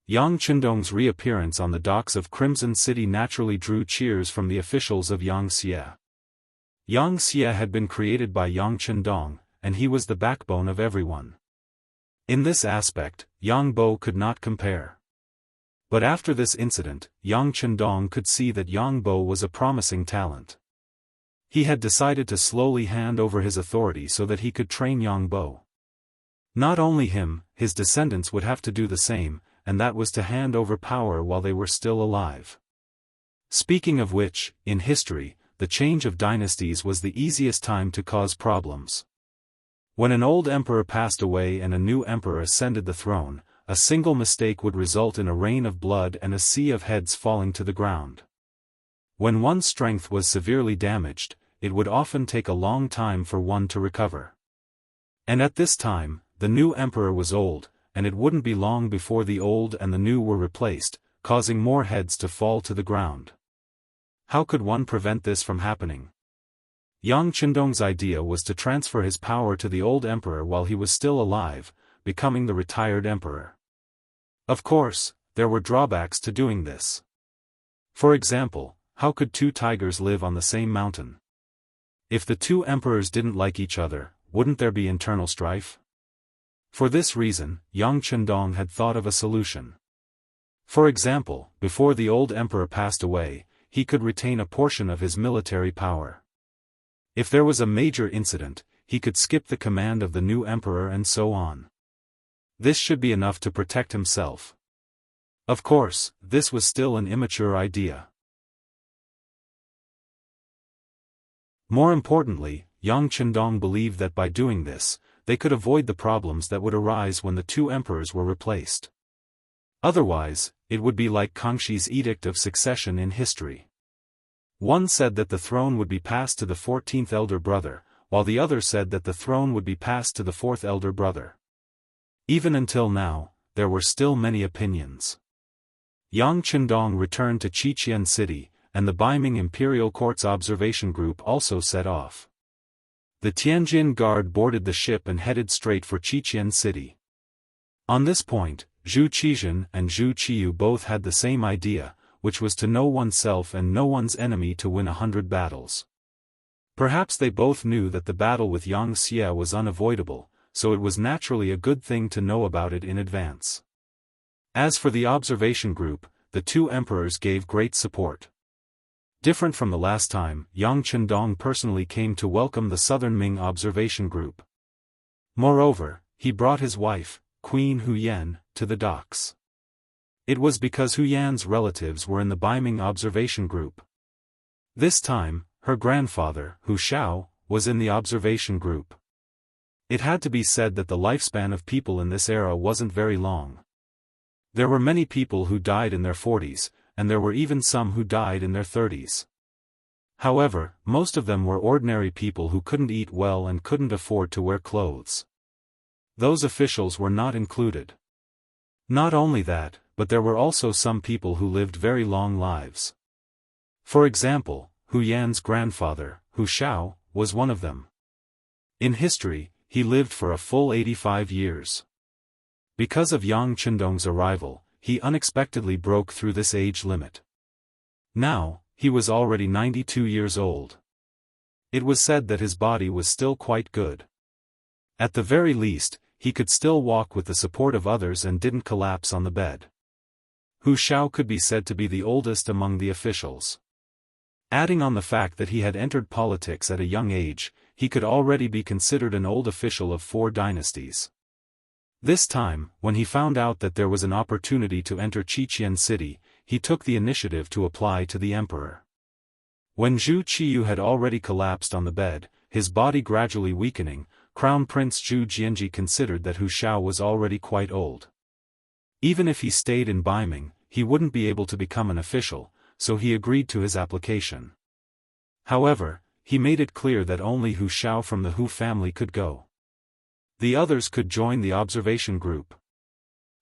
Yang Chendong's reappearance on the docks of Crimson City naturally drew cheers from the officials of Yang Xie. Yang Xie had been created by Yang Chendong, and he was the backbone of everyone. In this aspect, Yang Bo could not compare. But after this incident, Yang Chendong could see that Yang Bo was a promising talent. He had decided to slowly hand over his authority so that he could train Yang Bo. Not only him, his descendants would have to do the same, and that was to hand over power while they were still alive. Speaking of which, in history, the change of dynasties was the easiest time to cause problems. When an old emperor passed away and a new emperor ascended the throne, a single mistake would result in a rain of blood and a sea of heads falling to the ground. When one's strength was severely damaged, it would often take a long time for one to recover. And at this time, the new emperor was old, and it wouldn't be long before the old and the new were replaced, causing more heads to fall to the ground. How could one prevent this from happening? Yang Chendong's idea was to transfer his power to the old emperor while he was still alive, becoming the retired emperor. Of course, there were drawbacks to doing this. For example, how could 2 tigers live on the same mountain? If the 2 emperors didn't like each other, wouldn't there be internal strife? For this reason, Yang Chendong had thought of a solution. For example, before the old emperor passed away, he could retain a portion of his military power. If there was a major incident, he could skip the command of the new emperor and so on. This should be enough to protect himself. Of course, this was still an immature idea. More importantly, Yang Chendong believed that by doing this, they could avoid the problems that would arise when the 2 emperors were replaced. Otherwise, it would be like Kangxi's edict of succession in history. One said that the throne would be passed to the 14th elder brother, while the other said that the throne would be passed to the 4th elder brother. Even until now, there were still many opinions. Yang Chendong returned to Qiqian City, and the Beiming Imperial Court's observation group also set off. The Tianjin Guard boarded the ship and headed straight for Qiqian City. On this point, Zhu Qizhen and Zhu Qiyu both had the same idea, which was to know oneself and know one's enemy to win 100 battles. Perhaps they both knew that the battle with Yang Xie was unavoidable, so it was naturally a good thing to know about it in advance. As for the observation group, the 2 emperors gave great support. Different from the last time, Yang Chendong personally came to welcome the Southern Ming observation group. Moreover, he brought his wife, Queen Huyan, to the docks. It was because Huyan's relatives were in the Beiming observation group. This time, her grandfather, Hu Shao, was in the observation group. It had to be said that the lifespan of people in this era wasn't very long. There were many people who died in their 40s, and there were even some who died in their 30s. However, most of them were ordinary people who couldn't eat well and couldn't afford to wear clothes. Those officials were not included. Not only that, but there were also some people who lived very long lives. For example, Hu Yan's grandfather, Hu Shao, was one of them. In history, he lived for a full 85 years. Because of Yang Chendong's arrival, he unexpectedly broke through this age limit. Now, he was already 92 years old. It was said that his body was still quite good. At the very least, he could still walk with the support of others and didn't collapse on the bed. Hu Shao could be said to be the oldest among the officials. Adding on the fact that he had entered politics at a young age, he could already be considered an old official of 4 dynasties. This time, when he found out that there was an opportunity to enter Qiqian city, he took the initiative to apply to the emperor. When Zhu Qiyu had already collapsed on the bed, his body gradually weakening, Crown Prince Zhu Jianji considered that Hu Shao was already quite old. Even if he stayed in Baiming, he wouldn't be able to become an official, so he agreed to his application. However, he made it clear that only Hu Shao from the Hu family could go. The others could join the observation group.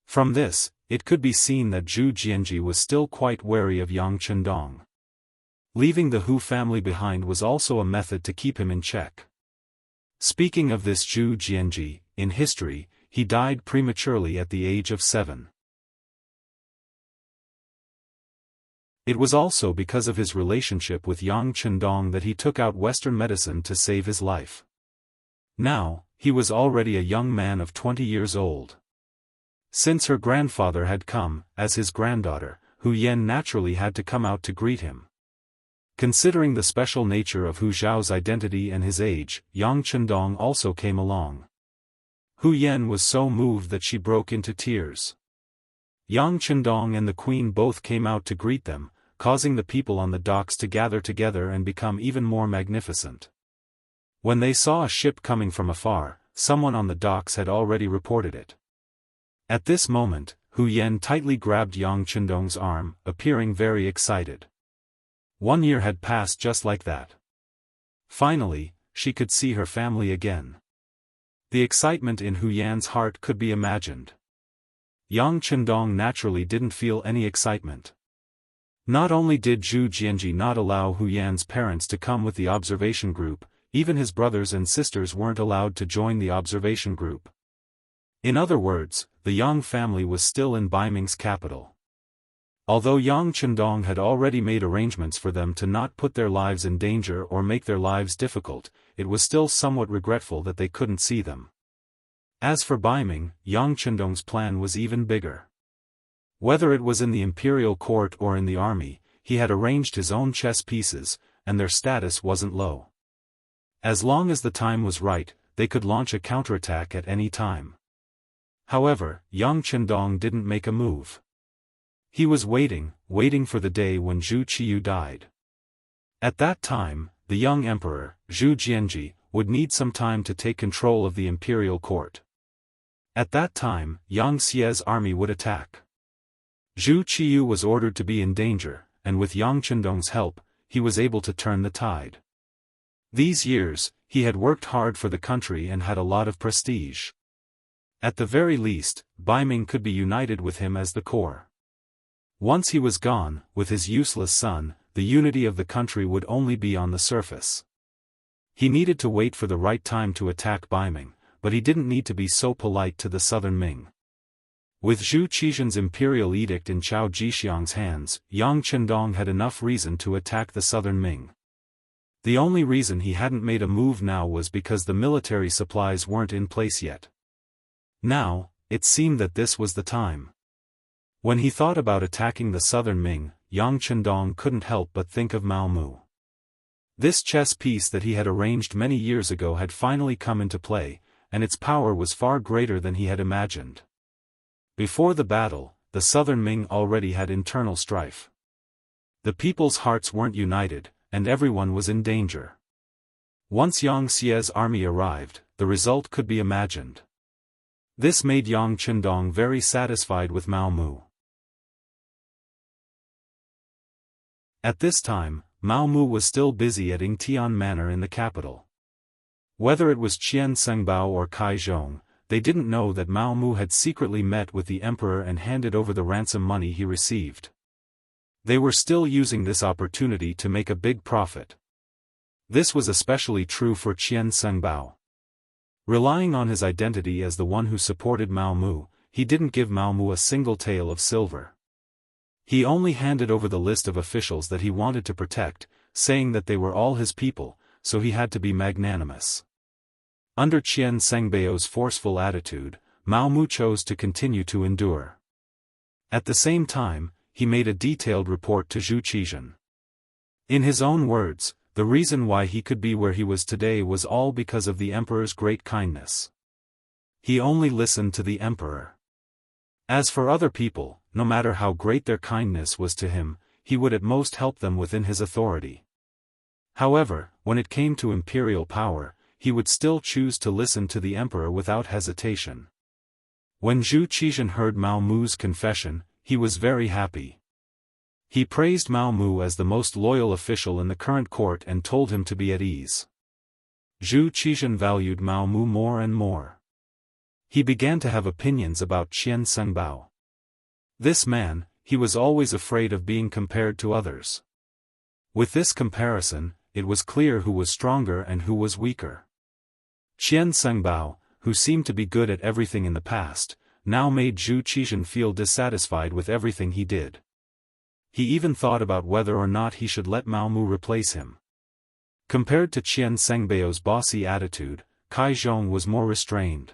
From this, it could be seen that Zhu Jianji was still quite wary of Yang Chendong. Leaving the Hu family behind was also a method to keep him in check. Speaking of this Zhu Jianji, in history, he died prematurely at the age of 7. It was also because of his relationship with Yang Chendong that he took out Western medicine to save his life. Now, he was already a young man of 20 years old. Since her grandfather had come, as his granddaughter, Hu Yan naturally had to come out to greet him. Considering the special nature of Hu Zhao's identity and his age, Yang Chendong also came along. Hu Yan was so moved that she broke into tears. Yang Chendong and the queen both came out to greet them, causing the people on the docks to gather together and become even more magnificent. When they saw a ship coming from afar, someone on the docks had already reported it. At this moment, Hu Yan tightly grabbed Yang Chendong's arm, appearing very excited. 1 year had passed just like that. Finally, she could see her family again. The excitement in Hu Yan's heart could be imagined. Yang Chendong naturally didn't feel any excitement. Not only did Zhu Jianji not allow Hu Yan's parents to come with the observation group, even his brothers and sisters weren't allowed to join the observation group. In other words, the Yang family was still in Baiming's capital. Although Yang Chendong had already made arrangements for them to not put their lives in danger or make their lives difficult, it was still somewhat regretful that they couldn't see them. As for Baiming, Yang Chendong's plan was even bigger. Whether it was in the imperial court or in the army, he had arranged his own chess pieces, and their status wasn't low. As long as the time was right, they could launch a counterattack at any time. However, Yang Chendong didn't make a move. He was waiting for the day when Zhu Qiyu died. At that time, the young emperor, Zhu Jianji, would need some time to take control of the imperial court. At that time, Yang Xie's army would attack. Zhu Qiyu was ordered to be in danger, and with Yang Chendong's help, he was able to turn the tide. These years, he had worked hard for the country and had a lot of prestige. At the very least, Baiming could be united with him as the core. Once he was gone, with his useless son, the unity of the country would only be on the surface. He needed to wait for the right time to attack Baiming, but he didn't need to be so polite to the southern Ming. With Zhu Qixian's imperial edict in Chao Jixiang's hands, Yang Chendong had enough reason to attack the southern Ming. The only reason he hadn't made a move now was because the military supplies weren't in place yet. Now, it seemed that this was the time. When he thought about attacking the southern Ming, Yang Chendong couldn't help but think of Mao Mu. This chess piece that he had arranged many years ago had finally come into play, and its power was far greater than he had imagined. Before the battle, the southern Ming already had internal strife. The people's hearts weren't united, and everyone was in danger. Once Yang Xie's army arrived, the result could be imagined. This made Yang Chendong very satisfied with Mao Mu. At this time, Mao Mu was still busy at Yingtian Manor in the capital. Whether it was Qian Sengbao or Kai Zhong, they didn't know that Mao Mu had secretly met with the emperor and handed over the ransom money he received. They were still using this opportunity to make a big profit. This was especially true for Qian Sengbao. Relying on his identity as the one who supported Mao Mu, he didn't give Mao Mu a single tael of silver. He only handed over the list of officials that he wanted to protect, saying that they were all his people, so he had to be magnanimous. Under Qian Sengbao's forceful attitude, Mao Mu chose to continue to endure. At the same time, he made a detailed report to Zhu Qizhen. In his own words, the reason why he could be where he was today was all because of the emperor's great kindness. He only listened to the emperor. As for other people, no matter how great their kindness was to him, he would at most help them within his authority. However, when it came to imperial power, he would still choose to listen to the emperor without hesitation. When Zhu Qizhen heard Mao Mu's confession, he was very happy. He praised Mao Mu as the most loyal official in the current court and told him to be at ease. Zhu Qizhen valued Mao Mu more and more. He began to have opinions about Qian Sengbao. This man, he was always afraid of being compared to others. With this comparison, it was clear who was stronger and who was weaker. Qian Sengbao, who seemed to be good at everything in the past, now made Zhu Qizhen feel dissatisfied with everything he did. He even thought about whether or not he should let Mao Mu replace him. Compared to Qian Sengbao's bossy attitude, Kai Zhong was more restrained.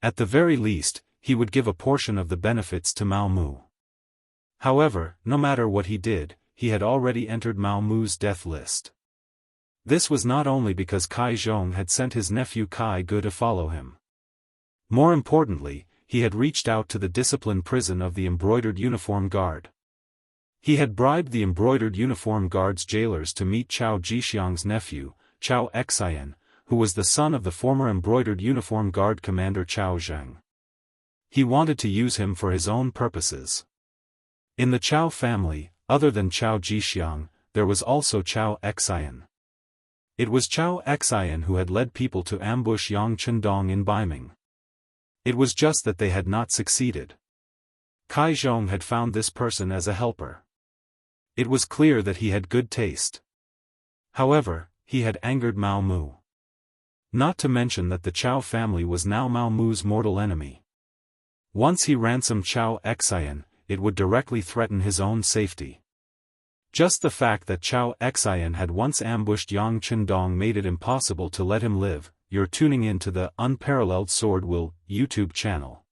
At the very least, he would give a portion of the benefits to Mao Mu. However, no matter what he did, he had already entered Mao Mu's death list. This was not only because Kai Zhong had sent his nephew Kai Ge to follow him. More importantly, he had reached out to the discipline prison of the Embroidered Uniform Guard. He had bribed the Embroidered Uniform Guard's jailers to meet Chao Jixiang's nephew, Chao Xian, who was the son of the former Embroidered Uniform Guard commander Chao Zheng. He wanted to use him for his own purposes. In the Chao family, other than Chao Jixiang, there was also Chao Xian. It was Chao Xian who had led people to ambush Yang Chendong in Baiming. It was just that they had not succeeded. Kai Zhong had found this person as a helper. It was clear that he had good taste. However, he had angered Mao Mu. Not to mention that the Chao family was now Mao Mu's mortal enemy. Once he ransomed Chao Xian, it would directly threaten his own safety. Just the fact that Chao Xian had once ambushed Yang Chendong made it impossible to let him live. You're tuning in to the Unparalleled SwordWill YouTube channel.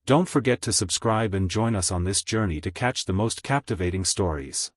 Don't forget to subscribe and join us on this journey to catch the most captivating stories.